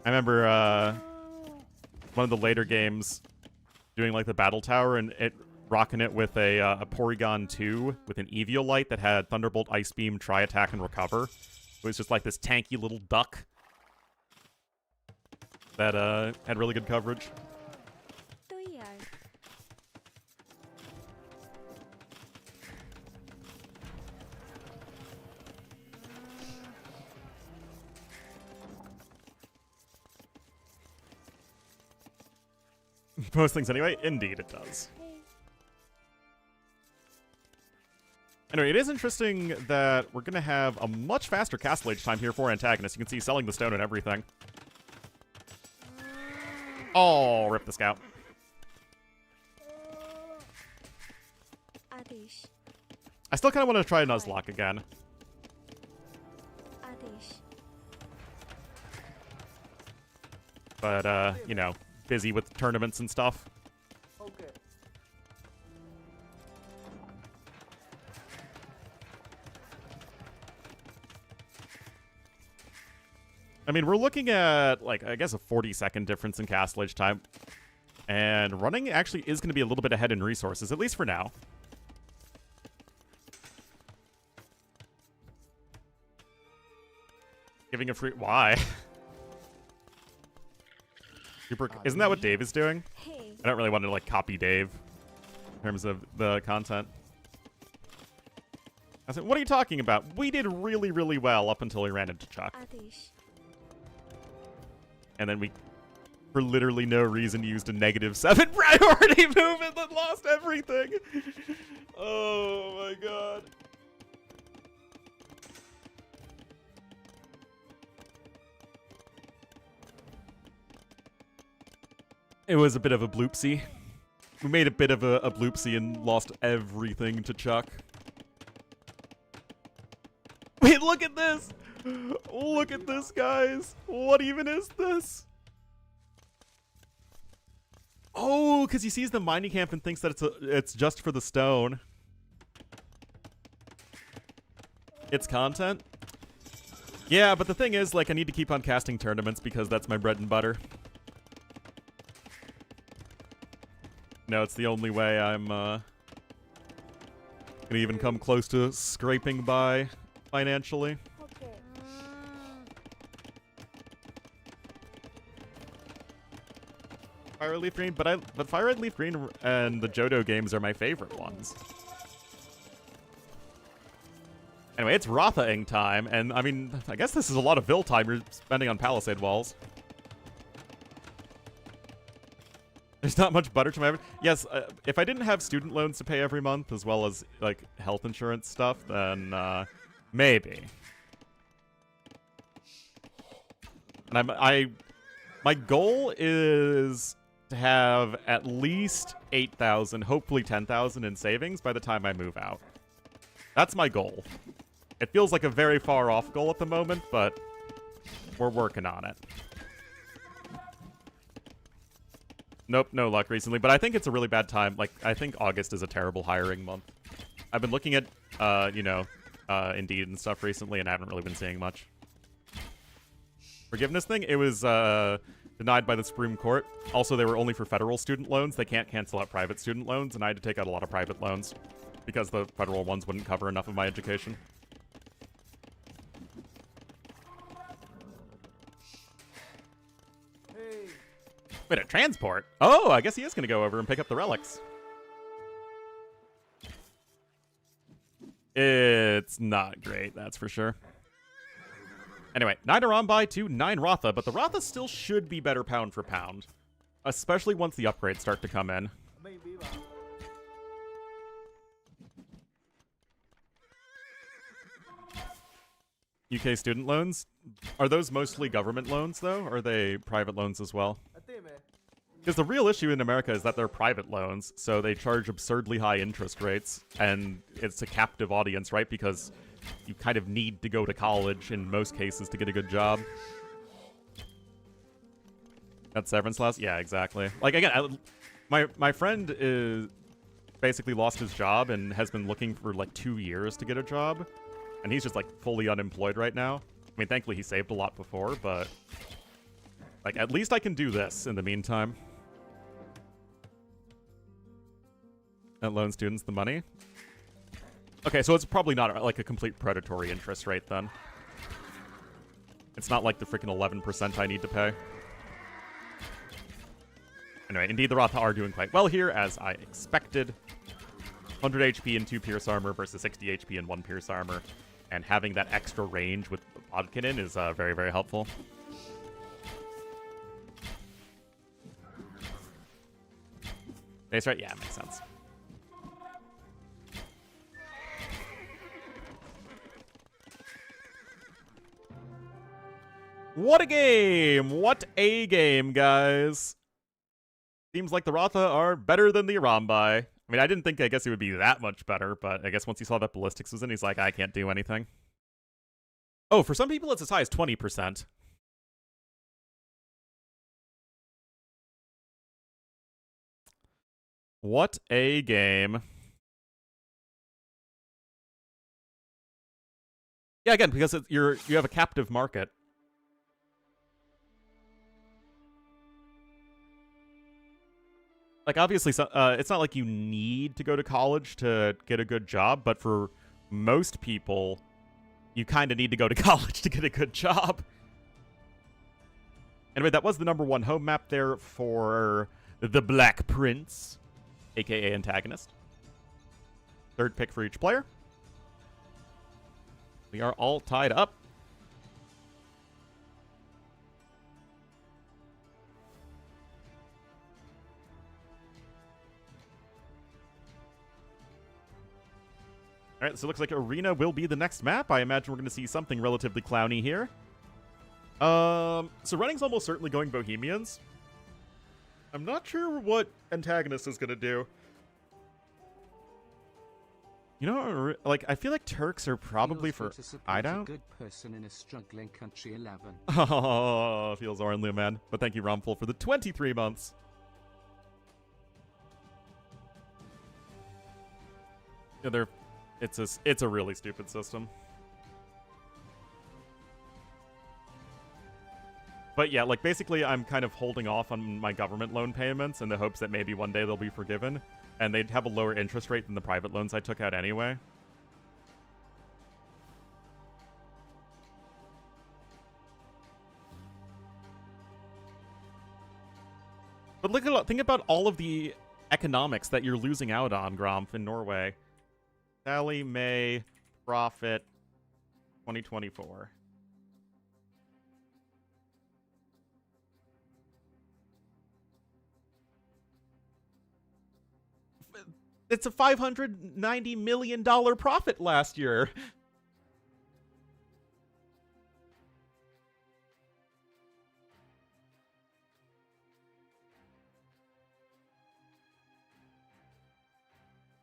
I remember, one of the later games doing, like, the Battle Tower, and it rocking it with a Porygon 2 with an Eviolite that had Thunderbolt, Ice Beam, Tri Attack, and Recover. It was just like this tanky little duck that had really good coverage. Most things anyway? Indeed it does. Anyway, it is interesting that we're going to have a much faster Castle Age time here for Antagonist. You can see selling the stone and everything. Oh, rip the Scout. I still kind of want to try Nuzlocke again. But, you know, busy with tournaments and stuff. Okay. I mean, we're looking at, like, I guess a 40-second difference in Castle Age time. And running actually is going to be a little bit ahead in resources, at least for now. Giving a free... Why? Isn't that what Dave is doing? I don't really want to, like, copy Dave in terms of the content. I said, what are you talking about? We did really, really well up until we ran into Chuck. And then we, for literally no reason, used a -7 priority move and then lost everything. Oh, my God. It was a bit of a bloopsie. We made a bit of a bloopsie and lost everything to Chuck. Wait, look at this! Look at this, guys! What even is this? Oh, because he sees the mining camp and thinks that it's just for the stone. It's content? Yeah, but the thing is, like, I need to keep on casting tournaments because that's my bread and butter. No, it's the only way I'm gonna even come close to scraping by financially. Okay. Fire Red Leaf Green, but Fire Red Leaf Green and the Johto games are my favorite ones. Anyway, it's Rotha-ing time, and I mean, I guess this is a lot of Vil time you're spending on Palisade walls. There's not much butter to my... Yes, if I didn't have student loans to pay every month, as well as, like, health insurance stuff, then, maybe. And my goal is to have at least 8,000, hopefully 10,000 in savings by the time I move out. That's my goal. It feels like a very far off goal at the moment, but we're working on it. Nope, no luck recently, but I think it's a really bad time. Like, I think August is a terrible hiring month. I've been looking at, you know, Indeed and stuff recently, and I haven't really been seeing much. Forgiveness thing, it was denied by the Supreme Court. Also, they were only for federal student loans. They can't cancel out private student loans, and I had to take out a lot of private loans because the federal ones wouldn't cover enough of my education. Wait, a transport? Oh, I guess he is going to go over and pick up the relics. It's not great, that's for sure. Anyway, 9 Arambai to 9 Rotha, but the Rotha still should be better pound for pound. Especially once the upgrades start to come in. UK student loans? Are those mostly government loans, though? Or are they private loans as well? Because the real issue in America is that they're private loans, so they charge absurdly high interest rates, and it's a captive audience, right? Because you kind of need to go to college in most cases to get a good job. That's severance loss? Yeah, exactly. Like, again, my friend is basically lost his job and has been looking for, like, 2 years to get a job, and he's just, like, fully unemployed right now. I mean, thankfully he saved a lot before, but, like, at least I can do this in the meantime. that loan students the money. Okay, so it's probably not like a complete predatory interest rate then. It's not like the freaking 11% I need to pay. Anyway, indeed the Ratha are doing quite well here, as I expected. 100 HP and 2 Pierce Armor versus 60 HP and 1 Pierce Armor. And having that extra range with Bodkin is very, very helpful. Base right? Yeah, makes sense. What a game! What a game, guys! Seems like the Ratha are better than the Arambai. I mean, I didn't think, I guess it would be that much better, but I guess once he saw that Ballistics was in, he's like, I can't do anything. Oh, for some people, it's as high as 20%. What a game. Yeah, again, because you have a captive market. Like, obviously, it's not like you need to go to college to get a good job, but for most people, you kind of need to go to college to get a good job. Anyway, that was the #1 home map there for the Black Prince, aka Antagonist. Third pick for each player. We are all tied up. All right, so it looks like Arena will be the next map. I imagine we're going to see something relatively clowny here. So running's almost certainly going Bohemians. I'm not sure what Antagonist is going to do. You know, like, I feel like Turks are probably for Hideout. Good person in a struggling country 11. Oh, feels Ornlu, man. But thank you, Romful, for the 23 months. Yeah, it's a really stupid system. But yeah, like, basically I'm kind of holding off on my government loan payments in the hopes that maybe one day they'll be forgiven, and they'd have a lower interest rate than the private loans I took out anyway. But think about all of the economics that you're losing out on, Gromf, in Norway. Sally May Profit 2024. It's a $590 million profit last year.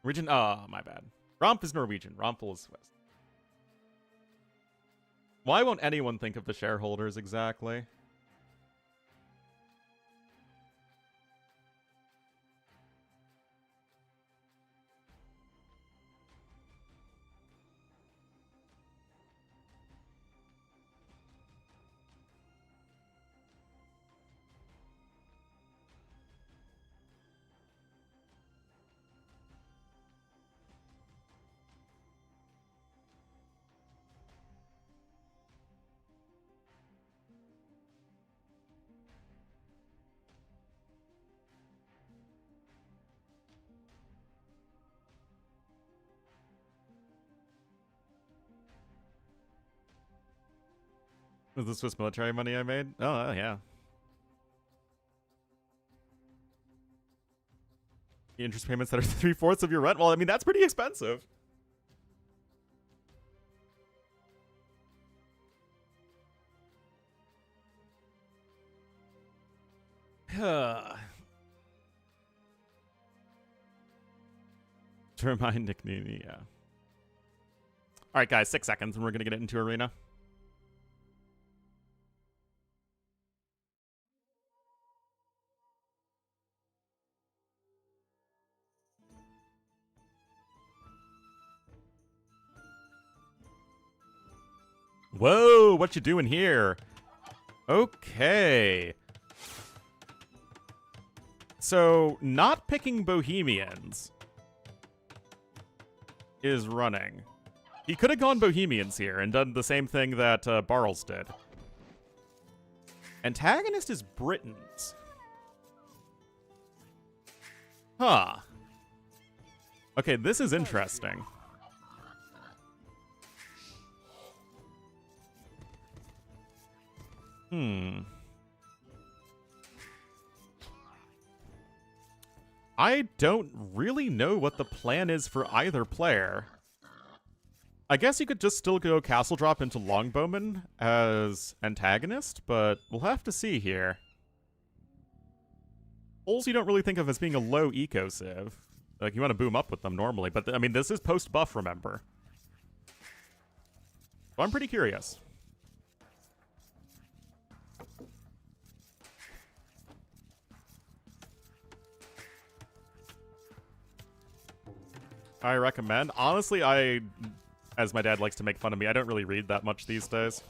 Norwegian? Oh, my bad. Romp is Norwegian. Romful is Swiss. Why won't anyone think of the shareholders exactly? Was the Swiss military money I made? Oh, yeah. The interest payments that are 3/4 of your rent? Well, I mean, that's pretty expensive. To remind Nick Nini, yeah. Alright, guys, 6 seconds and we're going to get it into Arena. Whoa, what you doing here? Okay. So, not picking Bohemians. is running. He could have gone Bohemians here and done the same thing that Barles did. Antagonist is Britons. Huh. Okay, this is interesting. I don't really know what the plan is for either player. I guess you could just still go Castle Drop into Longbowman as Antagonist, but we'll have to see here. Holes you don't really think of as being a low eco civ. Like, you want to boom up with them normally, but I mean, this is post-buff, remember. So I'm pretty curious. I recommend. Honestly, as my dad likes to make fun of me, I don't really read that much these days.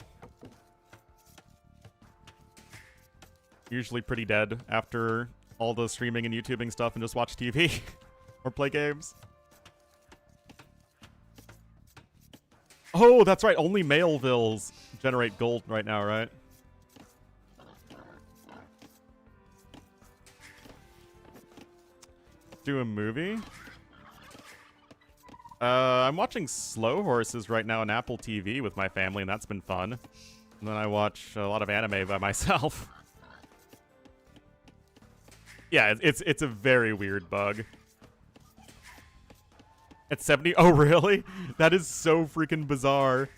Usually pretty dead after all the streaming and YouTubing stuff and just watch TV or play games. Oh, that's right. Only Malevilles generate gold right now, right? Do a movie? I'm watching Slow Horses right now on Apple TV with my family, and that's been fun. And then I watch a lot of anime by myself. Yeah, it's a very weird bug. At 70? Oh, really? That is so freaking bizarre.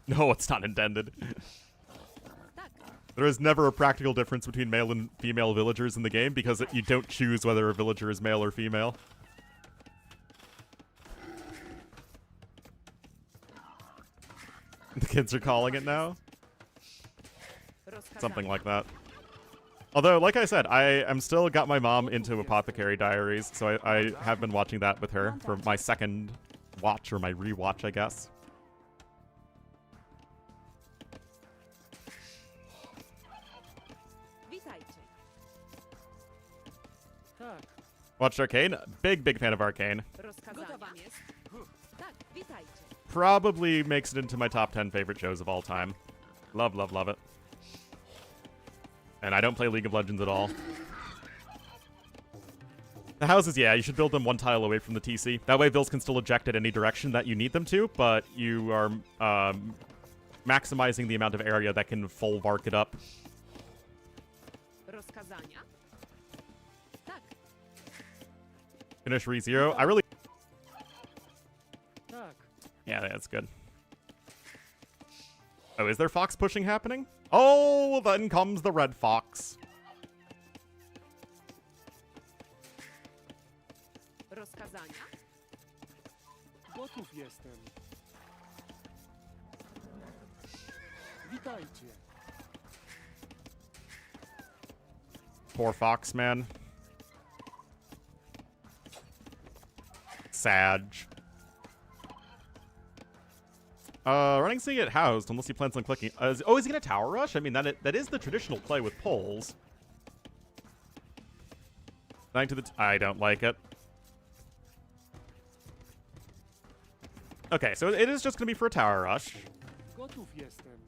No, it's not intended. There is never a practical difference between male and female villagers in the game because you don't choose whether a villager is male or female. The kids are calling it now? Something like that. Although, like I said, I am still got my mom into Apothecary Diaries, so I have been watching that with her for my second watch, or my rewatch, I guess. Watched Arcane? Big fan of Arcane. Probably makes it into my top 10 favorite shows of all time. Love it. And I don't play League of Legends at all. The houses, yeah, you should build them one tile away from the TC. That way Vills can still eject at any direction that you need them to, but you are maximizing the amount of area that can full vark it up. Finish ReZero. I really... Yeah, that's good. Oh, is there fox pushing happening? Oh, then comes the red fox. Gotów jestem. Witajcie. Poor fox, man. Sag. Running so you get housed unless he plans on clicking. Is he gonna tower rush? I mean, that is the traditional play with poles. I don't like it. Okay, so it is just gonna be for a tower rush. Gotów jestem.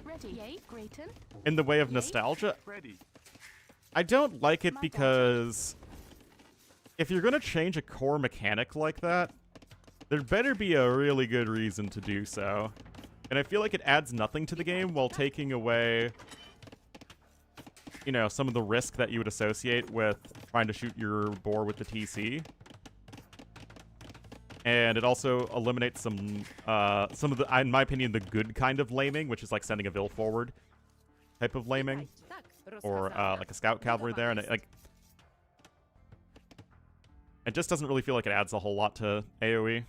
Ready. Yay, Grayton. In the way of nostalgia. Ready. I don't like it because if you're gonna change a core mechanic like that, there better be a really good reason to do so. And I feel like it adds nothing to the game while taking away, you know, some of the risk that you would associate with trying to shoot your boar with the TC. And it also eliminates some of the, in my opinion, the good kind of laming, which is like sending a Vill forward type of laming. Or like a scout cavalry there. And it just doesn't really feel like it adds a whole lot to AoE.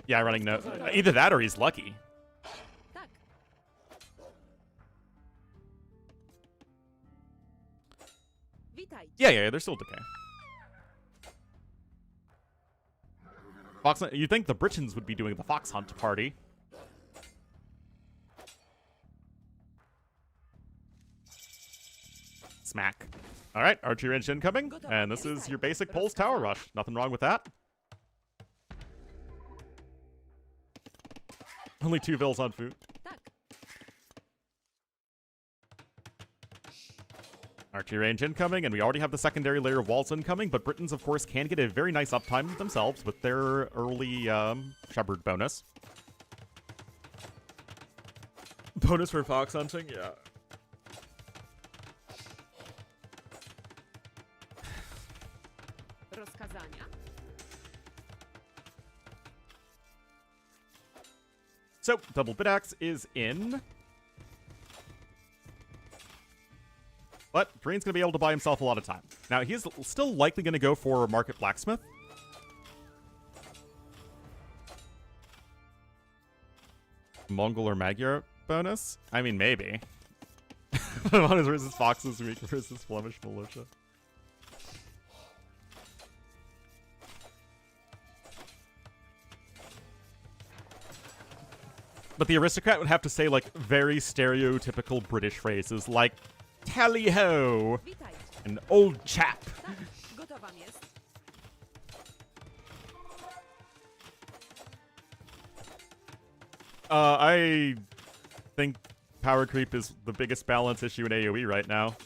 Yeah, running no. Either that or he's lucky. Yeah, there's still decay. Fox, you'd think the Britons would be doing the fox hunt party. Smack. All right, archery range incoming, and this is your basic Pulse Tower Rush. Nothing wrong with that. Only 2 vills on food. Archery range incoming, and we already have the secondary layer of walls incoming, but Britons, of course, can get a very nice uptime themselves with their early shepherd bonus. Bonus for fox hunting? Yeah. So, double bit axe is in. But Green's going to be able to buy himself a lot of time. Now, he's still likely going to go for Market Blacksmith. Mongol or Magyar bonus? I mean, maybe. Hunters versus Foxes weak versus Flemish Militia. But the aristocrat would have to say, like, very stereotypical British phrases, like, tally-ho, an old chap. I think power creep is the biggest balance issue in AoE right now.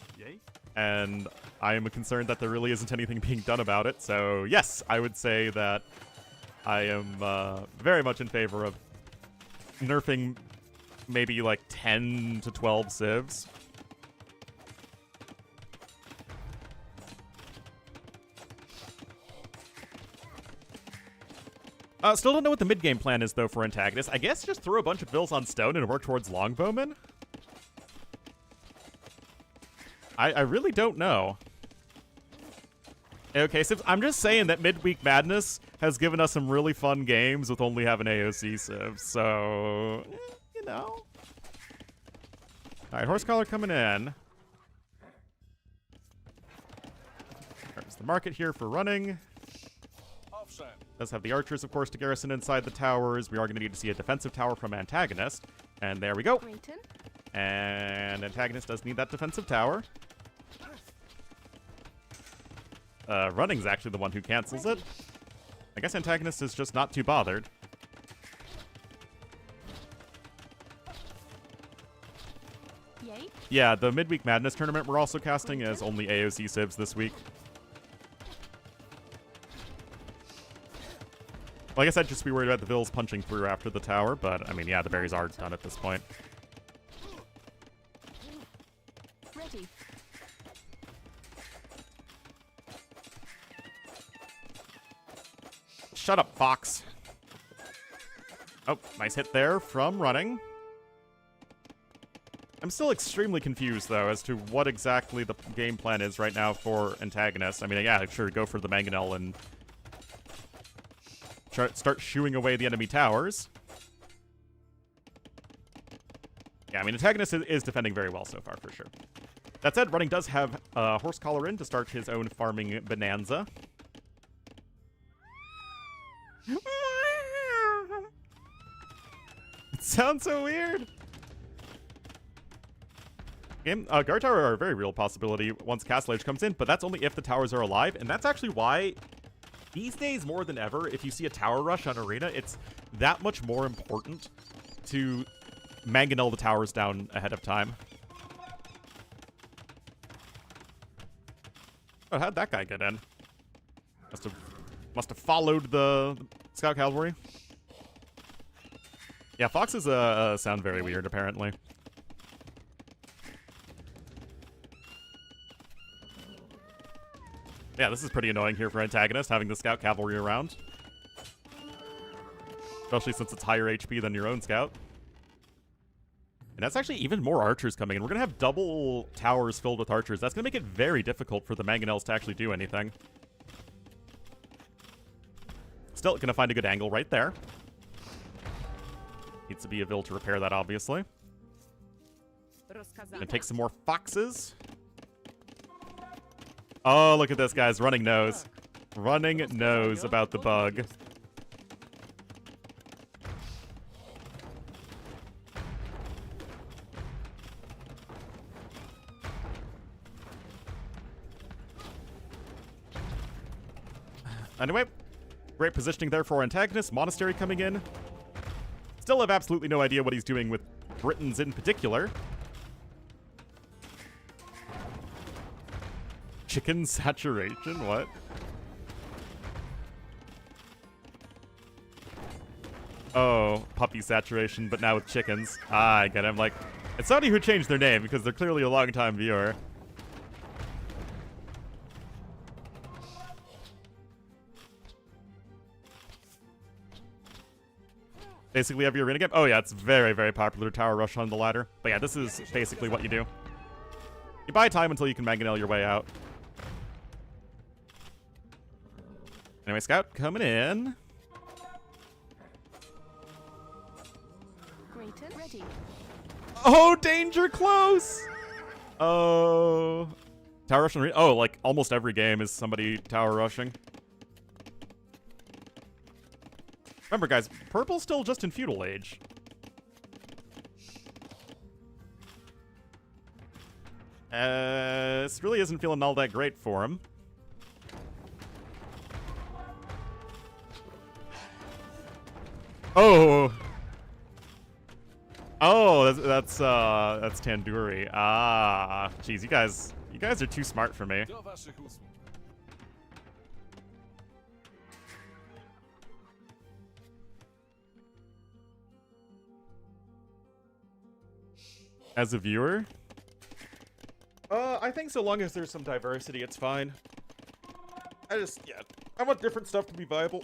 And I am concerned that there really isn't anything being done about it. So, yes, I would say that I am very much in favor of nerfing maybe like 10 to 12 civs. Still don't know what the mid-game plan is, though, for Antagonist. I guess just throw a bunch of vills on stone and work towards longbowmen? I really don't know. Okay, so I'm just saying that Midweek Madness has given us some really fun games with only having AOC civs, so, you know. Alright, Horse Collar coming in. There's the market here for running. Does have the archers, of course, to garrison inside the towers. We are going to need to see a defensive tower from Antagonist. And there we go. And Antagonist does need that defensive tower. Running's actually the one who cancels it. I guess Antagonist is just not too bothered. Yeah, the Midweek Madness tournament we're also casting as only AOC civs this week. Like I said, just be worried about the vills punching through after the tower, but, I mean, yeah, the berries are done at this point. Ready. Shut up, Fox. Oh, nice hit there from running. I'm still extremely confused, though, as to what exactly the game plan is right now for Antagonist. I mean, yeah, sure, go for the Mangonel and start shooing away the enemy towers. Yeah, I mean, Antagonist is defending very well so far, for sure. That said, Running does have Horse Collar in to start his own farming bonanza. It sounds so weird. Guard Tower are a very real possibility once Castle Age comes in, but that's only if the towers are alive, and that's actually why these days, more than ever, if you see a tower rush on Arena, it's that much more important to mangonel the towers down ahead of time. Oh, how'd that guy get in? Must have followed the Scout Cavalry. Yeah, foxes sound very weird, apparently. Yeah, this is pretty annoying here for Antagonist, having the Scout Cavalry around. Especially since it's higher HP than your own Scout. And that's actually even more archers coming in. We're going to have double towers filled with archers. That's going to make it very difficult for the Mangonels to actually do anything. Still going to find a good angle right there. Needs to be a Vil to repair that, obviously. Gonna take some more foxes. Oh, look at this, guys. Running knows. Running knows about the bug. Anyway, great positioning there for Antagonist. Monastery coming in. Still have absolutely no idea what he's doing with Britons in particular. Chicken saturation? What? Oh, puppy saturation, but now with chickens. Ah, I get it. I'm like, it's somebody who changed their name because they're clearly a long-time viewer. Basically every arena game. Oh yeah, it's very, very popular tower rush on the ladder. But yeah, this is basically what you do. You buy time until you can mangonel your way out. Anyway, Scout coming in. Grayton, ready. Oh, danger close! Oh. Tower rush on oh, like almost every game is somebody tower rushing. Remember, guys, purple's still just in feudal age. This really isn't feeling all that great for him. Oh. Oh, that's Tandoori. Ah, jeez, you guys are too smart for me. As a viewer? I think so long as there's some diversity, it's fine. I want different stuff to be viable.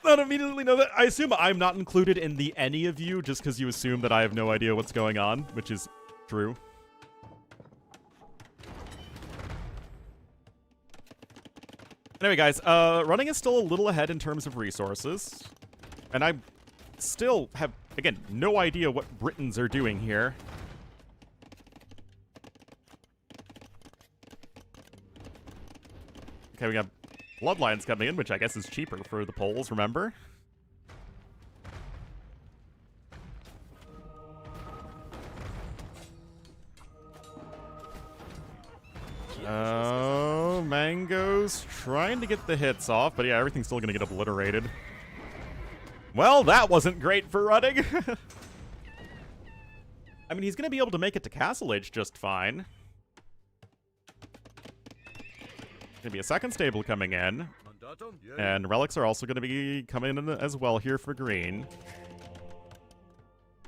Not immediately know that. I assume I'm not included in the any of you just because you assume that I have no idea what's going on, which is true. Anyway, guys, running is still a little ahead in terms of resources. And I still have, again, no idea what Britons are doing here. Okay, we got Bloodlines coming in, which I guess is cheaper for the Poles, remember? Oh, Mango's trying to get the hits off, but yeah, everything's still gonna get obliterated. Well, that wasn't great for running. I mean, he's gonna be able to make it to Castle Age just fine. Gonna be a second stable coming in. And relics are also gonna be coming in as well here for green.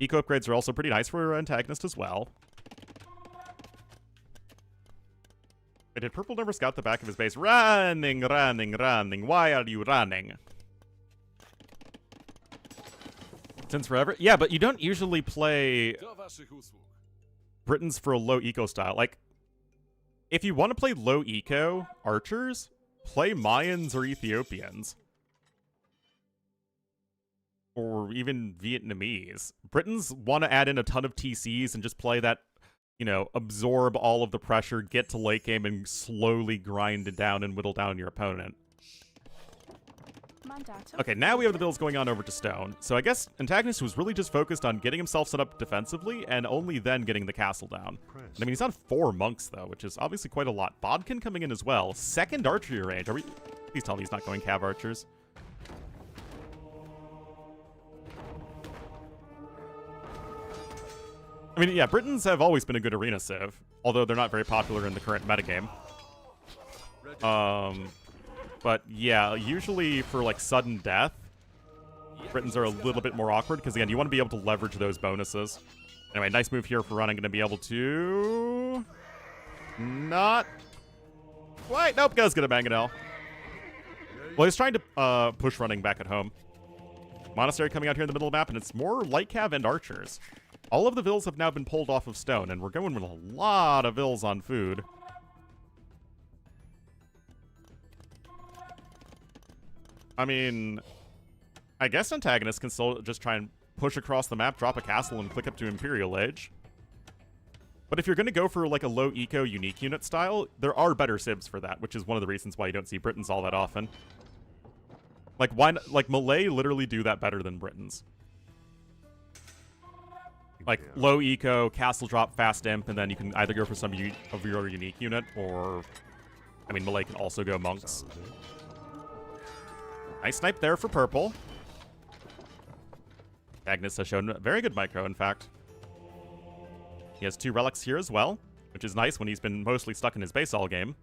Eco upgrades are also pretty nice for Antagonist as well. Wait, did Purple never scout the back of his base? Running, running, running. Why are you running? Since forever? Yeah, but you don't usually play Britons for a low eco style. Like, if you want to play low eco archers, play Mayans or Ethiopians. Or even Vietnamese. Britons want to add in a ton of TCs and just play that, you know, absorb all of the pressure, get to late game, and slowly grind it down and whittle down your opponent. Okay, now we have the builds going on over to stone. So I guess Antagonist was really just focused on getting himself set up defensively and only then getting the castle down. And I mean, he's on 4 monks, though, which is obviously quite a lot. Bodkin coming in as well. Second archery range. Are we... Please tell me he's not going cav archers. I mean, yeah, Britons have always been a good arena civ, although they're not very popular in the current metagame. But yeah, usually for like sudden death, Britons are a little bit more awkward because again, you want to be able to leverage those bonuses. Anyway, nice move here for running. Going to be able to not quite. Nope, goes gonna bang it L. Well, he's trying to push running back at home. Monastery coming out here in the middle of the map, and it's more light cav and archers. All of the vills have now been pulled off of stone, and we're going with a lot of vills on food. I mean, I guess Antagonist can still just try and push across the map, drop a castle, and click up to Imperial Age. But if you're going to go for like a low eco unique unit style, there are better civs for that, which is one of the reasons why you don't see Britons all that often. Like, why? Like, Malay literally do that better than Britons. like low eco, castle drop, fast imp, and then you can either go for some of your unique unit, or I mean, melee can also go monks. Nice snipe there for purple. Antagonist has shown very good micro, in fact. He has 2 relics here as well, which is nice when he's been mostly stuck in his base all game.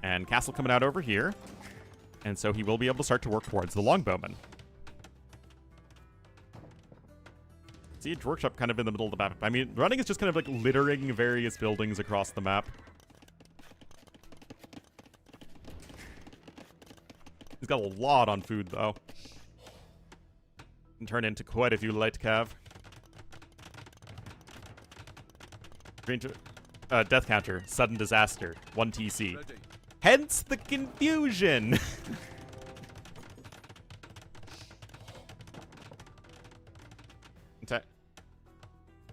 And castle coming out over here. And so he will be able to start to work towards the longbowman. Siege Workshop kind of in the middle of the map. I mean, running is just kind of like littering various buildings across the map. He's got a lot on food, though. Can turn into quite a few light cav. Death counter, sudden disaster, 1 TC. Hence the confusion!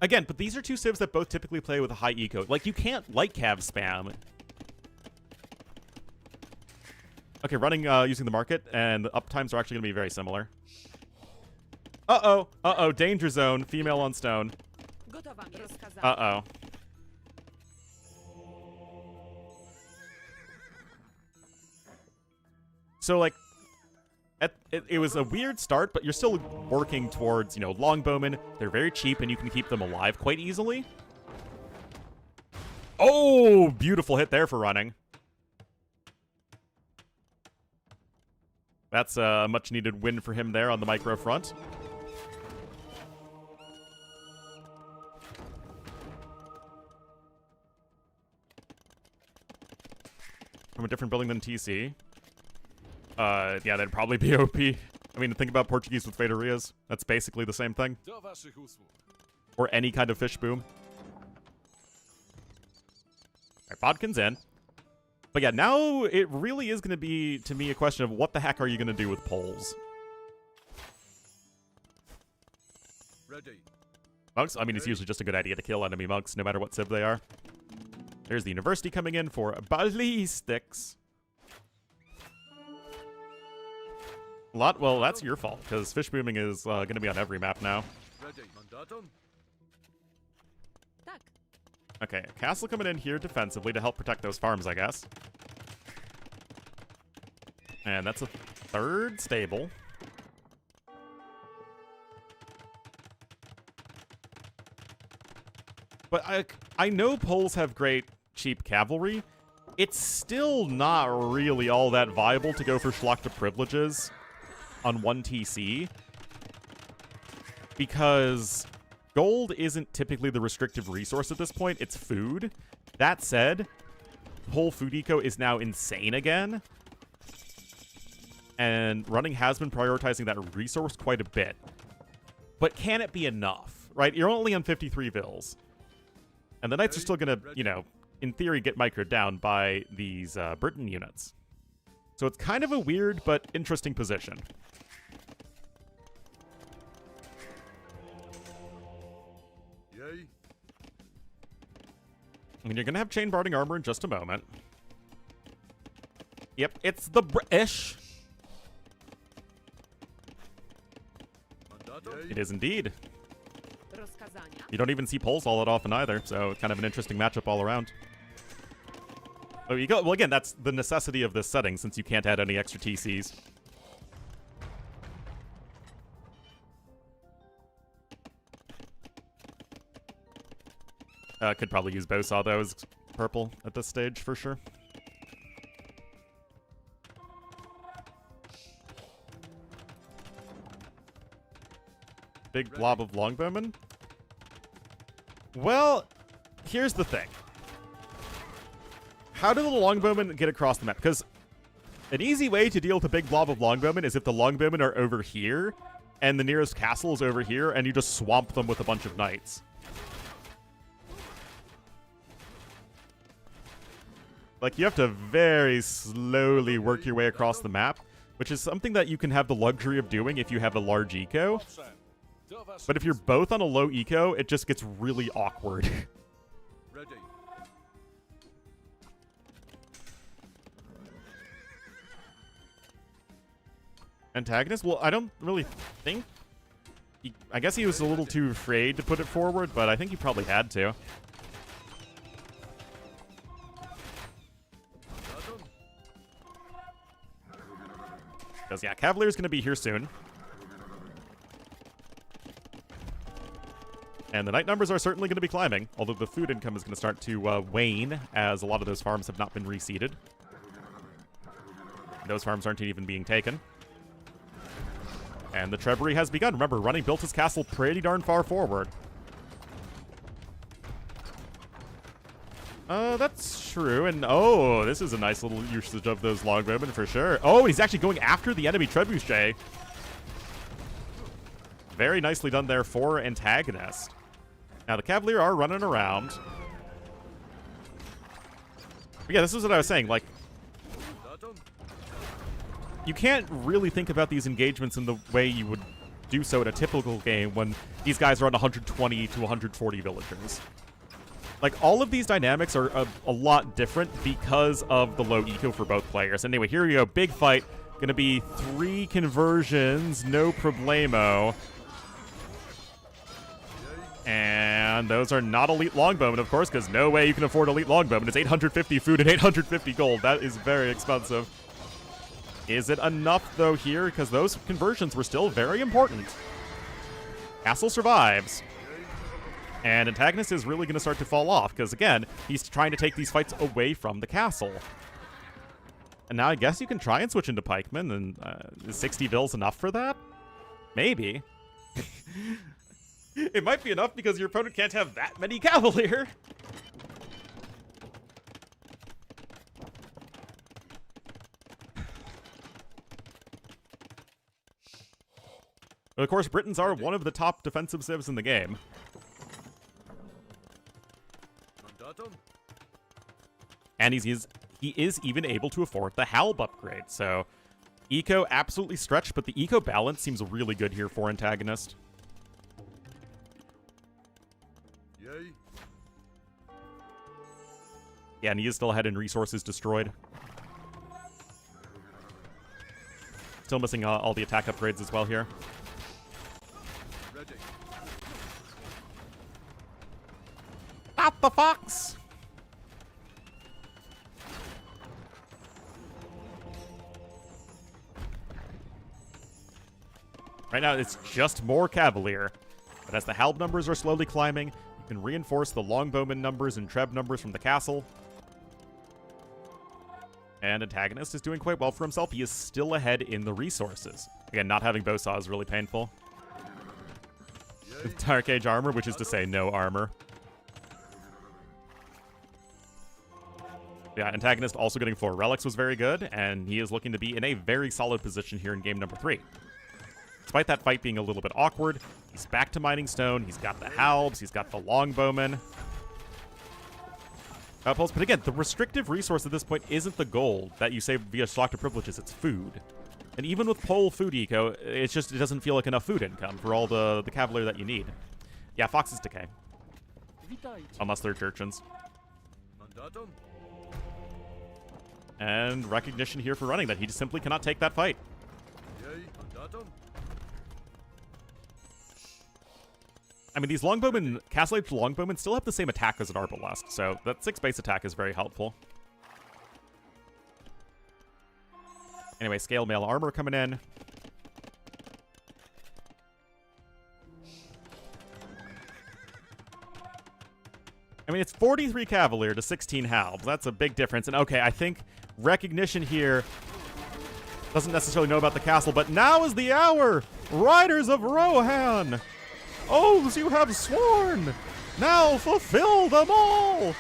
Again, but these are 2 civs that both typically play with a high eco. Like, you can't light cav spam. Okay, running using the market, and the uptimes are actually going to be very similar. Uh-oh, danger zone, female on stone. Uh-oh. So, like, it was a weird start, but you're still working towards, you know, longbowmen. They're very cheap, and you can keep them alive quite easily. Oh, beautiful hit there for running. That's a much-needed win for him there on the micro front. From a different building than TC. Yeah, that'd probably be OP. I mean, think about Portuguese with Federias. That's basically the same thing. Or any kind of fish boom. Alright, Bodkin's in. But yeah, now it really is going to be, to me, a question of what the heck are you going to do with poles? Ready. Monks? I mean, it's usually just a good idea to kill enemy monks, no matter what civ they are. There's the university coming in for ballistics. Well, that's your fault, because fish booming is going to be on every map now. Okay, castle coming in here defensively to help protect those farms, I guess. And that's a 3rd stable. But I know Poles have great cheap cavalry. It's still not really all that viable to go for Schlachta privileges on 1 TC, because gold isn't typically the restrictive resource at this point, it's food. That said, whole food eco is now insane again, and running has been prioritizing that resource quite a bit. But can it be enough, right? You're only on 53 vills, and the knights are still gonna, you know, in theory get microed down by these Britain units. So it's kind of a weird but interesting position. I mean, you're going to have chain barding armor in just a moment. Yep, it's the British. It is indeed. You don't even see Poles all that often either, so it's kind of an interesting matchup all around. Oh, you go. Well, again, that's the necessity of this setting, since you can't add any extra TCs. Could probably use Bowsaw, though, as purple at this stage, for sure. Big blob of longbowmen? Well, here's the thing. How do the longbowmen get across the map? Because an easy way to deal with a big blob of longbowmen is if the longbowmen are over here, and the nearest castle is over here, and you just swamp them with a bunch of knights. Like, you have to very slowly work your way across the map, which is something that you can have the luxury of doing if you have a large eco. But if you're both on a low eco, it just gets really awkward. Ready. Antagonist? Well, I don't really think I guess he was a little too afraid to put it forward, but I think he probably had to. Because, yeah, Cavalier's going to be here soon. And the night numbers are certainly going to be climbing, although the food income is going to start to wane as a lot of those farms have not been reseeded. Those farms aren't even being taken. And the Trebbery has begun. Remember, Running built his castle pretty darn far forward. That's true. And, oh, this is a nice little usage of those longbowmen for sure. Oh, and he's actually going after the enemy trebuchet. Very nicely done there for Antagonist. Now, the Cavalier are running around. But yeah, this is what I was saying. Like, you can't really think about these engagements in the way you would do so in a typical game when these guys are on 120 to 140 villagers. Like, all of these dynamics are a lot different because of the low eco for both players. Anyway, here we go. Big fight. Gonna be 3 conversions. No problemo. And those are not elite longbowmen, of course, because no way you can afford elite longbowmen. It's 850 food and 850 gold. That is very expensive. Is it enough, though, here? Because those conversions were still very important. Castle survives. And Antagonist is really going to start to fall off, because, again, he's trying to take these fights away from the castle. And now I guess you can try and switch into pikemen, and is 60 bills enough for that? Maybe. It might be enough because your opponent can't have that many Cavalier. But of course, Britons are one of the top defensive civs in the game. And he is even able to afford the Halb upgrade. So, eco absolutely stretched, but the eco balance seems really good here for Antagonist. Yeah, and he is still ahead in resources destroyed. Still missing all the attack upgrades as well here. Ready. Not the fox! Right now, it's just more Cavalier. But as the Halb numbers are slowly climbing, you can reinforce the Longbowman numbers and Treb numbers from the castle. And Antagonist is doing quite well for himself. He is still ahead in the resources. Again, not having Bowsaw is really painful. With Dark Age armor, which is to say no armor. Yeah, Antagonist also getting 4 relics was very good, and he is looking to be in a very solid position here in game number 3. Despite that fight being a little bit awkward, he's back to mining stone, he's got the Halbs, he's got the Longbowmen. But again, the restrictive resource at this point isn't the gold that you save via Slaughter privileges, it's food. And even with Pole food eco, it doesn't feel like enough food income for all the Cavalier that you need. Yeah, Foxes decay. Unless they're Churchins. Mandatum. And recognition here for running that he just simply cannot take that fight. Yay, Mandatum. I mean, these Longbowmen, Castle Age Longbowmen still have the same attack as an Arbalest, so that 6 base attack is very helpful. Anyway, Scale Mail Armor coming in. I mean, it's 43 Cavalier to 16 Halbs. That's a big difference. And okay, I think recognition here doesn't necessarily know about the castle, but now is the hour! Riders of Rohan! Oaths you have sworn! Now fulfill them all!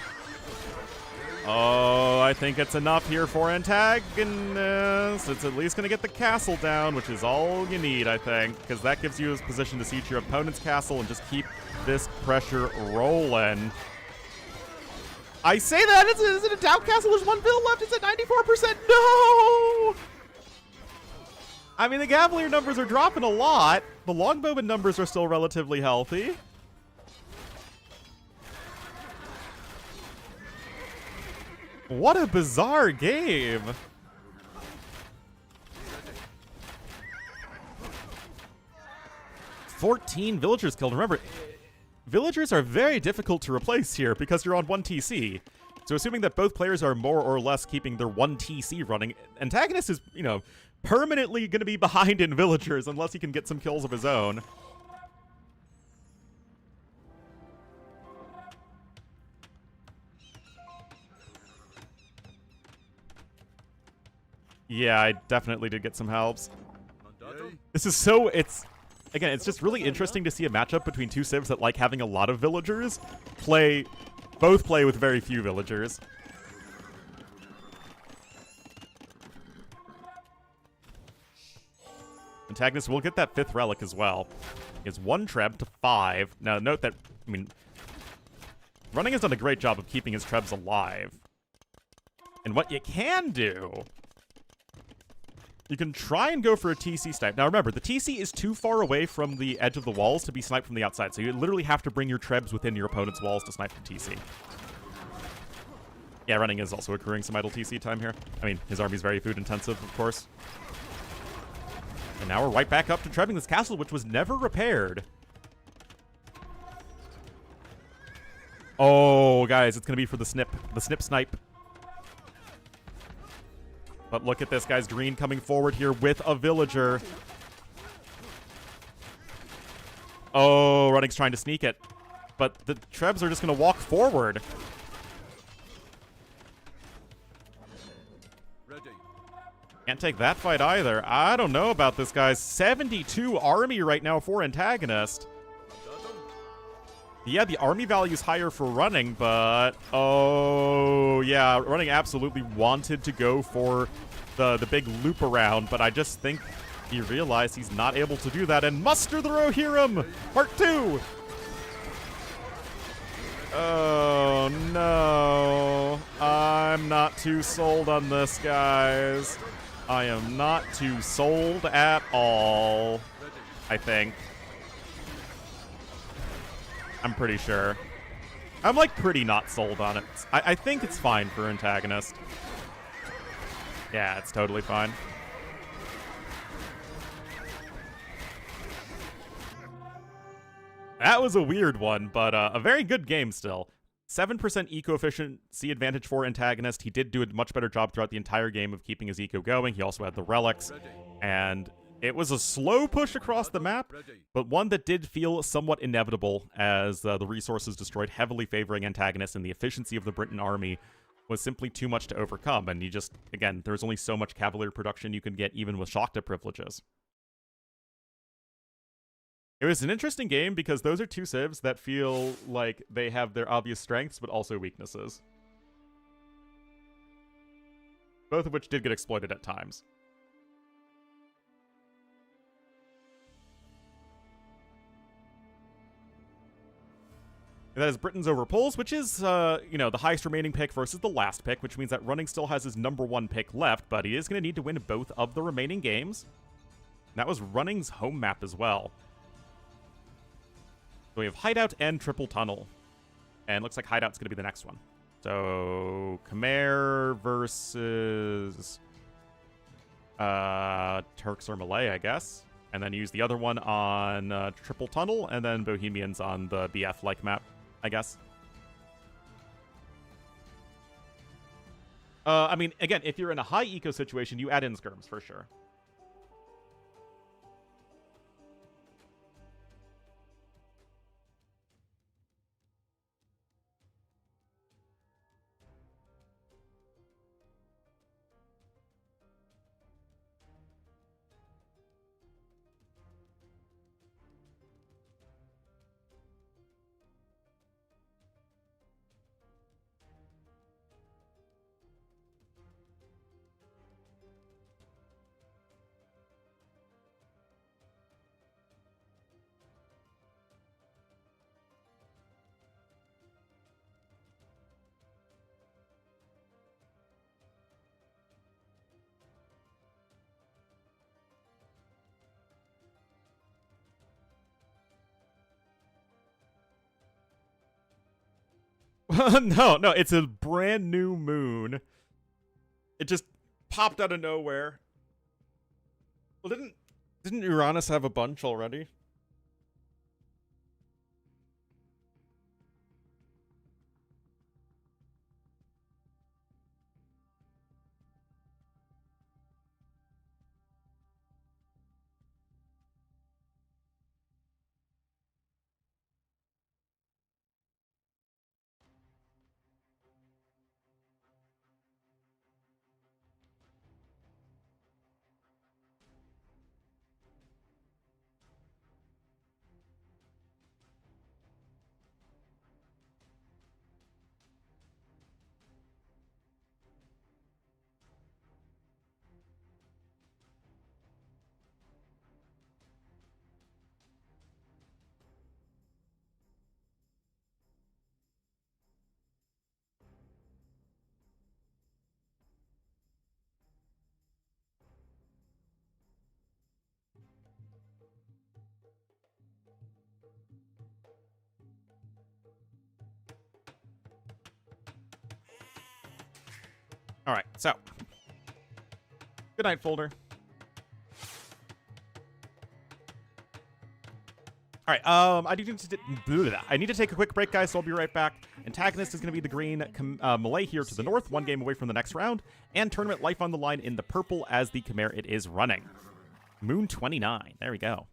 Oh, I think it's enough here for Antagonist. It's at least going to get the castle down, which is all you need, I think, because that gives you a position to siege your opponent's castle and just keep this pressure rolling. I say that, is it a doubt castle? There's 1 bill left, it's at 94%, no! I mean, the Cavalier numbers are dropping a lot. The Longbowman numbers are still relatively healthy. What a bizarre game. 14 villagers killed. Remember, villagers are very difficult to replace here because you're on 1 TC. So assuming that both players are more or less keeping their 1 TC running, Antagonist is, you know, permanently going to be behind in villagers unless he can get some kills of his own. Yeah, I definitely did get some helps. Mandatum. This is so, again, it's just really interesting to see a matchup between two civs that like having a lot of villagers both play with very few villagers. Antagonist will get that 5th relic as well. He has 1 Treb to 5. Now, note that, I mean, Running has done a great job of keeping his Trebs alive. And what you can do, you can try and go for a TC snipe. Now, remember, the TC is too far away from the edge of the walls to be sniped from the outside, so you literally have to bring your Trebs within your opponent's walls to snipe the TC. Yeah, Running is also accruing some idle TC time here. I mean, his army's very food-intensive, of course. And now we're right back up to trebbing this castle, which was never repaired. Oh, guys, it's going to be for the snip snipe. But look at this, guys. Green coming forward here with a villager. Oh, Running's trying to sneak it. But the Trebs are just going to walk forward. Ready. Can't take that fight either. I don't know about this, guys. 72 army right now for Antagonist. Mandatum. Yeah, the army value is higher for Running, but... Oh, yeah, Running absolutely wanted to go for the big loop around, but I just think he realized he's not able to do that, and Muster the Rohirrim! Part 2! Oh, no. I'm not too sold on this, guys. I am not too sold at all, I think. I'm pretty sure. I'm, like, pretty not sold on it. I think it's fine for Antagonist. Yeah, it's totally fine. That was a weird one, but a very good game still. 7% eco-efficiency advantage for Antagonist. He did do a much better job throughout the entire game of keeping his eco going. He also had the relics, and it was a slow push across the map, but one that did feel somewhat inevitable as the resources destroyed, heavily favoring Antagonist, and the efficiency of the Britain army was simply too much to overcome. And you just, again, there's only so much Cavalier production you can get even with Shakta privileges. It was an interesting game because those are two civs that feel like they have their obvious strengths but also weaknesses. Both of which did get exploited at times. And that is Britain's over Poles, which is, you know, the highest remaining pick versus the last pick, which means that Running still has his #1 pick left, but he is going to need to win both of the remaining games. And that was Running's home map as well. So we have Hideout and Triple Tunnel. And it looks like Hideout's going to be the next one. So, Khmer versus Turks or Malay, I guess. And then use the other one on Triple Tunnel, and then Bohemians on the BF-like map, I guess. I mean, again, if you're in a high eco situation, you add in skirms for sure. No, it's a brand new moon. It just popped out of nowhere. Well, didn't Uranus have a bunch already? All right, so good night, folder. All right, I need to take a quick break, guys, so I'll be right back. Antagonist is going to be the green, Malay here to the north, 1 game away from the next round, and tournament life on the line in the purple as the Khmer it is running. Moon 29, there we go.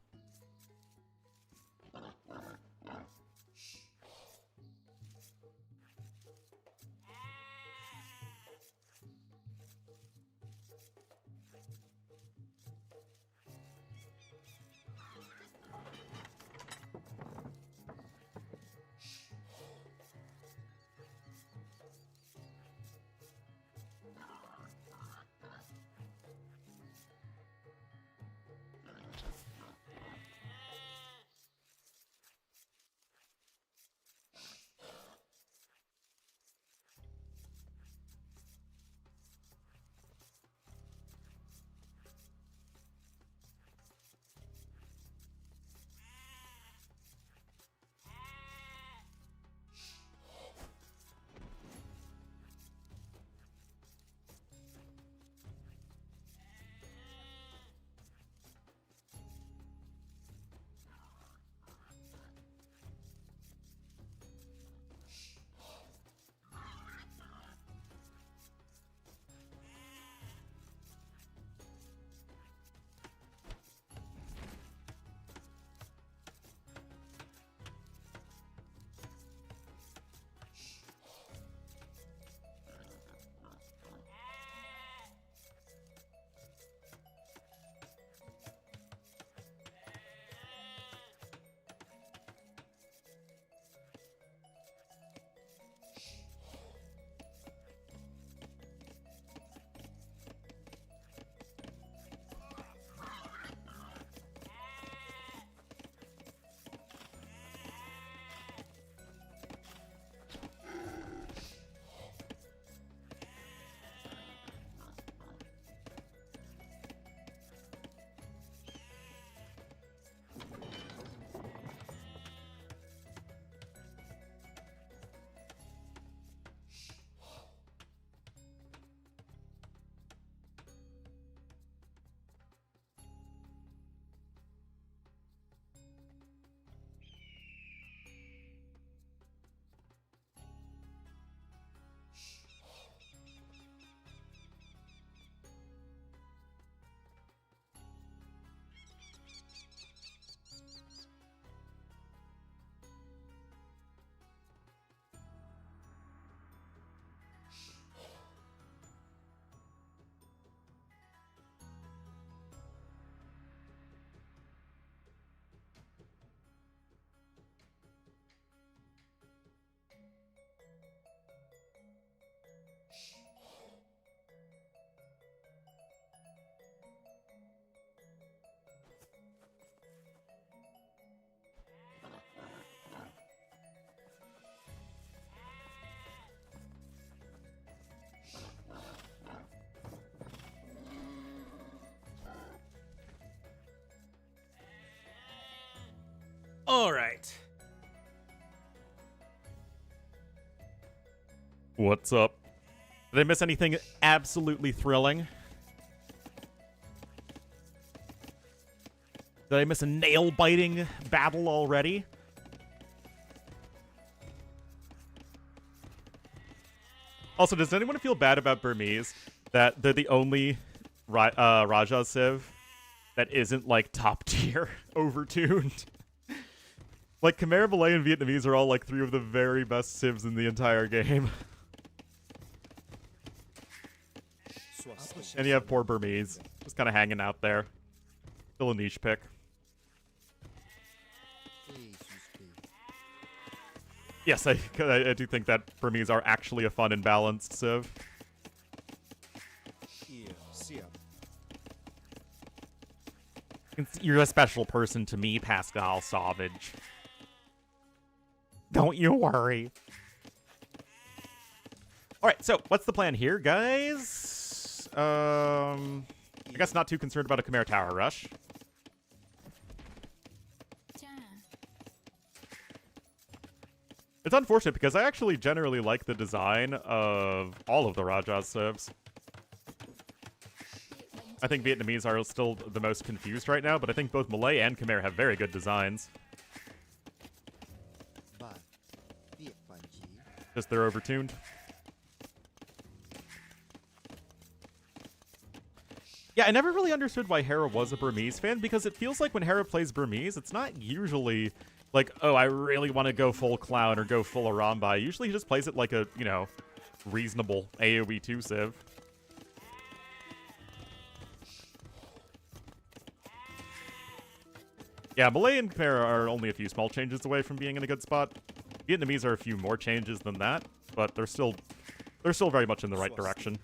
All right. What's up? Did I miss anything absolutely thrilling? Did I miss a nail-biting battle already? Also, does anyone feel bad about Burmese? That they're the only Raja Civ that isn't, like, top-tier overtuned? Like, Khmer, Malay, and Vietnamese are all, like, 3 of the very best civs in the entire game. And you have poor Burmese, just kind of hanging out there. Still a niche pick. Yes, I do think that Burmese are actually a fun and balanced civ. You're a special person to me, Pascal Sauvage. Don't you worry. Alright, so what's the plan here, guys? I guess not too concerned about a Khmer Tower rush. It's unfortunate because I actually generally like the design of all of the Raja's civs. I think Vietnamese are still the most confused right now, but I think both Malay and Khmer have very good designs. Just they're overtuned. Yeah, I never really understood why Hera was a Burmese fan, because it feels like when Hera plays Burmese, it's not usually like, oh, I really want to go full clown or go full Arambai. Usually he just plays it like a, you know, reasonable AoE 2 civ. Yeah, Malay and Khmer are only a few small changes away from being in a good spot. Vietnamese are a few more changes than that, but they're still very much in the right direction.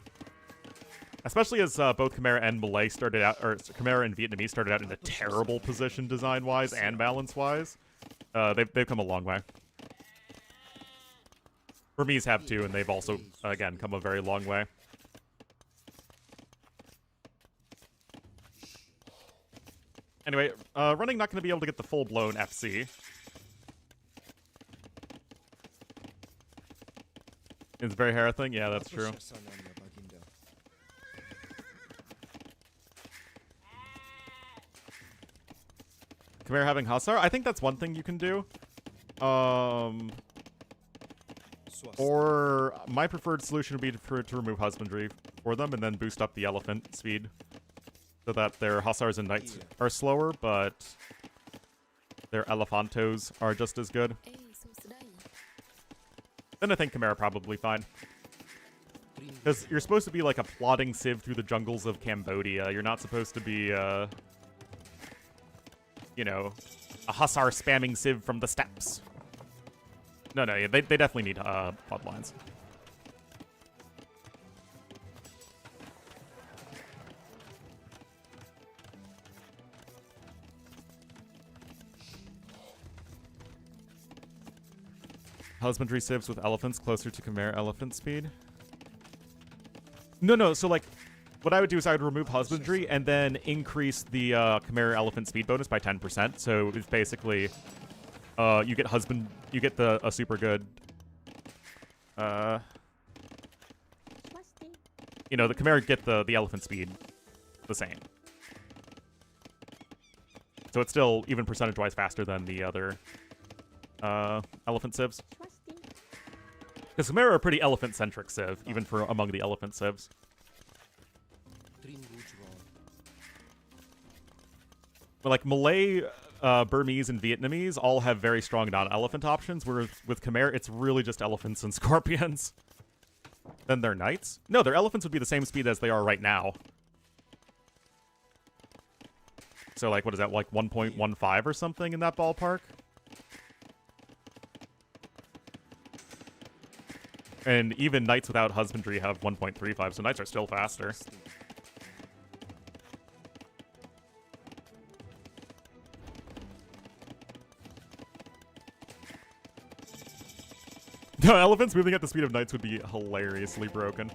Especially as both Khmer and Malay started out, or Khmer and Vietnamese started out in a terrible position design-wise and balance-wise. They've come a long way. Burmese have too, and they've also, again, come a very long way. Anyway, running not going to be able to get the full-blown FC. It's a very Hera thing? Yeah, that's true. Khmer having Hussar? I think that's one thing you can do. Or my preferred solution would be to remove Husbandry for them and then boost up the Elephant speed so that their Hussars and Knights are slower, but their Elephantos are just as good. Then I think Khmer are probably fine. Because you're supposed to be like a plodding civ through the jungles of Cambodia. You're not supposed to be, you know, a Hussar spamming civ from the steppes. No, yeah, they definitely need bloodlines. Husbandry civs with elephants closer to Khmer elephant speed. No, so like, what I would do is I would remove Husbandry and then increase the Khmer elephant speed bonus by 10%. So it's basically, you get a super good, you know, the Khmer get the elephant speed the same. So it's still, even percentage-wise, faster than the other elephant civs. Because Khmer are a pretty elephant-centric civ, even for among the elephant civs. But like Malay, Burmese, and Vietnamese all have very strong non-elephant options, whereas with Khmer, it's really just elephants and scorpions. Then their knights? No, their elephants would be the same speed as they are right now. So like, what is that, like 1.15 or something in that ballpark? And even knights without husbandry have 1.35, so knights are still faster. No, elephants moving at the speed of knights would be hilariously broken.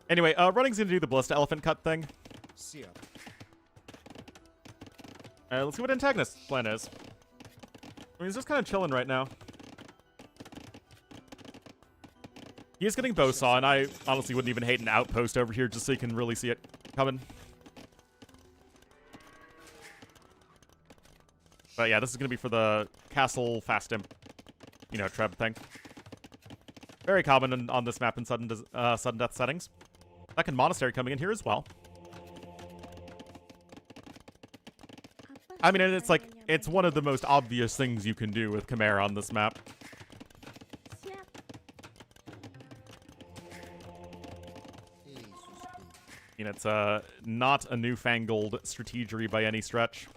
Anyway, running's gonna do the ballista elephant cut thing. Let's see what Antagonist's plan is. I mean, he's just kind of chilling right now. He's getting Bowsaw, and I honestly wouldn't even hate an outpost over here just so you can really see it coming. But yeah, this is going to be for the castle fast imp, you know, Treb thing. Very common on this map in sudden death settings. Second monastery coming in here as well. I mean, and it's like, it's one of the most obvious things you can do with Khmer on this map. You know, it's not a newfangled strategery by any stretch.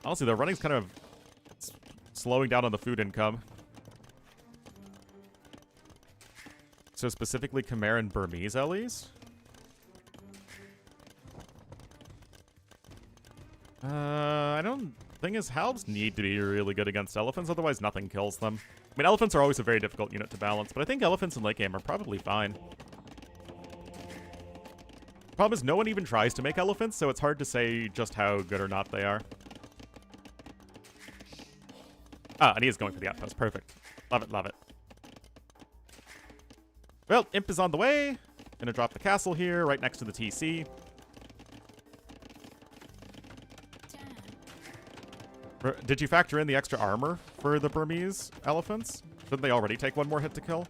Honestly, the running's kind of slowing down on the food income. So specifically Khmer and Burmese, at least? I don't... Thing is, halbs need to be really good against elephants, otherwise nothing kills them. I mean, elephants are always a very difficult unit to balance, but I think elephants in late game are probably fine. Problem is, no one even tries to make elephants, so it's hard to say just how good or not they are. Ah, and he is going for the outpost. Perfect. Love it, love it. Well, Imp is on the way. Gonna drop the castle here, right next to the TC. Did you factor in the extra armor for the Burmese elephants? Shouldn't they already take one more hit to kill?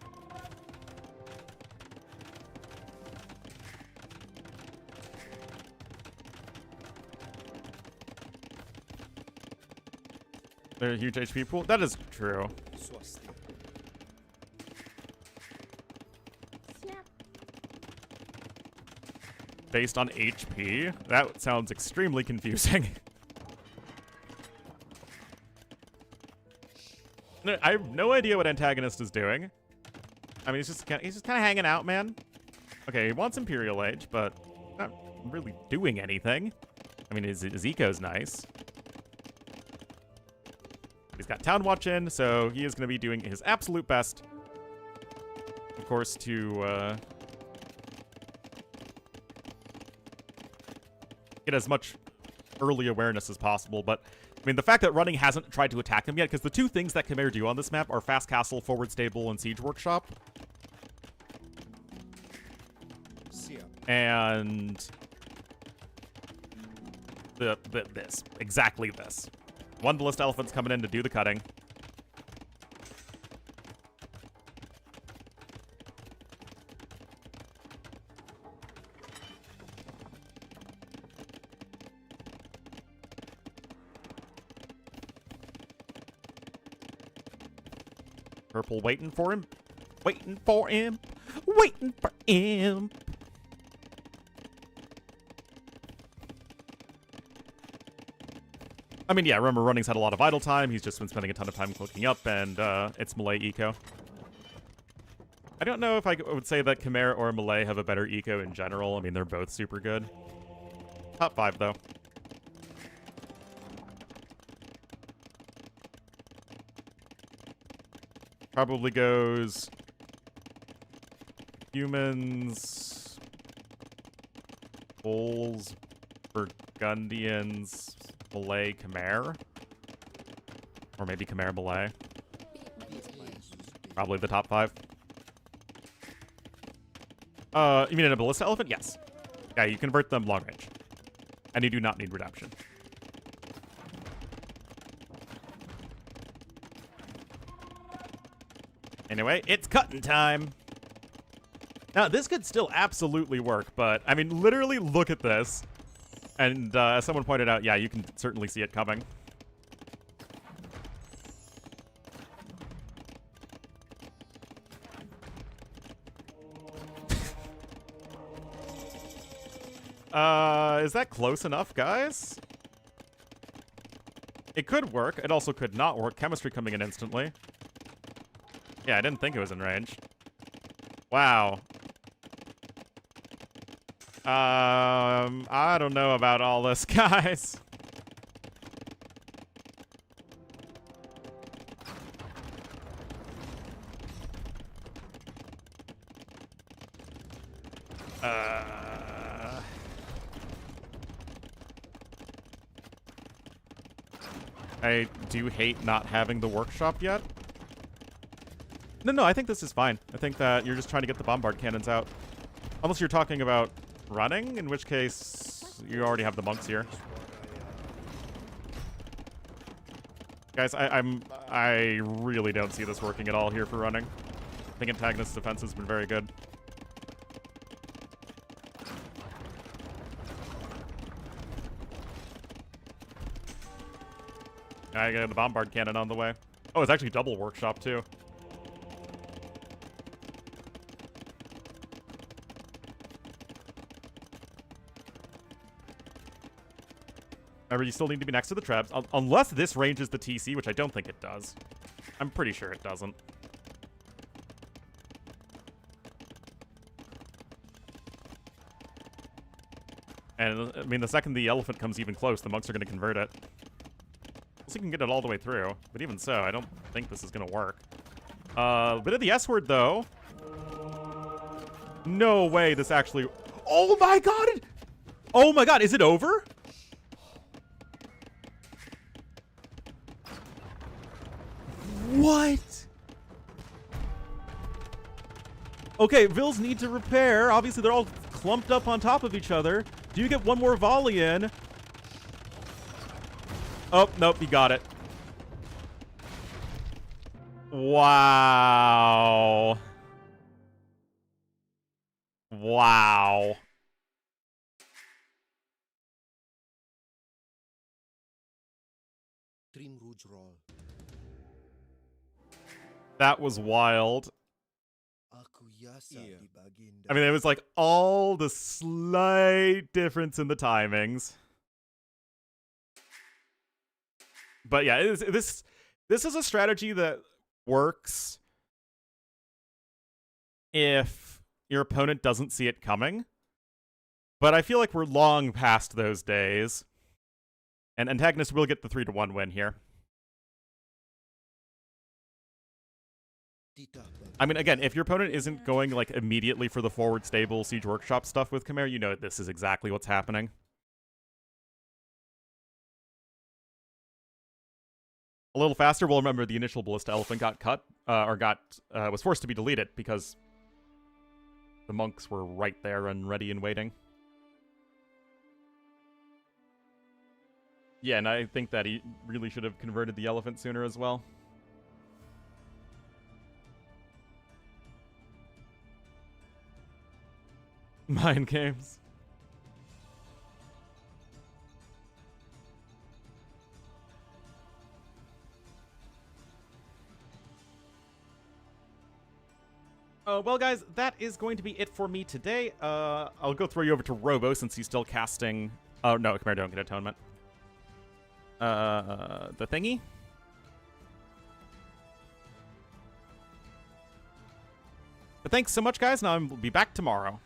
They're a huge HP pool? That is true. Based on HP? That sounds extremely confusing. I have no idea what Antagonist is doing. I mean, he's just kind of hanging out, man. Okay, he wants Imperial Age, but not really doing anything. I mean, his eco's nice. He's got Town Watch in, so he is going to be doing his absolute best, of course, to get as much early awareness as possible. But, I mean, the fact that Running hasn't tried to attack him yet, because the two things that Khmer do on this map are Fast Castle, Forward Stable, and Siege Workshop. And this. Exactly this. One Ballista Elephant's coming in to do the cutting. Purple waiting for him. Waiting for him. Waiting for him. I mean, yeah, remember, Running's had a lot of idle time. He's just been spending a ton of time cloaking up, and it's Malay eco. I don't know if I would say that Khmer or Malay have a better eco in general. I mean, they're both super good. Top 5, though. Probably goes humans, Poles, Burgundians, Malay, Khmer. Or maybe Khmer, Malay. Probably the top 5. You mean in a Ballista Elephant? Yes. Yeah, you convert them long range. And you do not need Redemption. Anyway, it's cutting time. Now, this could still absolutely work, but, I mean, literally look at this. And as someone pointed out, yeah, you can certainly see it coming. Is that close enough, guys? It could work. It also could not work. Chemistry coming in instantly. Yeah, I didn't think it was in range. Wow. I don't know about all this, guys. I do hate not having the workshop yet. No, I think this is fine. I think that you're just trying to get the bombard cannons out. Unless you're talking about running, in which case you already have the monks here. Guys, I really don't see this working at all here for running. I think Antagonist's defense has been very good. I got the bombard cannon on the way. Oh, it's actually double workshop too. Remember, you still need to be next to the trebs, unless this ranges the TC, which I don't think it does. I'm pretty sure it doesn't. And, I mean, the second the elephant comes even close, the monks are going to convert it. Unless you can get it all the way through. But even so, I don't think this is going to work. Bit of the S word, though. No way this actually... Oh my god! Oh my god, is it over? What? Okay, Vills need to repair. Obviously, they're all clumped up on top of each other. Do you get one more volley in? Oh, nope, he got it. Wow. Wow. That was wild. I mean, it was like all the slight difference in the timings. But yeah, this is a strategy that works if your opponent doesn't see it coming. But I feel like we're long past those days. And Antagonist will get the 3-1 win here. I mean, again, if your opponent isn't going like immediately for the forward stable Siege Workshop stuff with Khmer, you know this is exactly what's happening. A little faster, we'll remember the initial Ballista Elephant got cut, was forced to be deleted because the monks were right there and ready and waiting. Yeah, and I think that he really should have converted the elephant sooner as well. Mind games. Well, guys, that is going to be it for me today. I'll go throw you over to Robo since he's still casting... Oh, no, Khmer don't get Atonement. The thingy? But thanks so much, guys, and I'll be back tomorrow.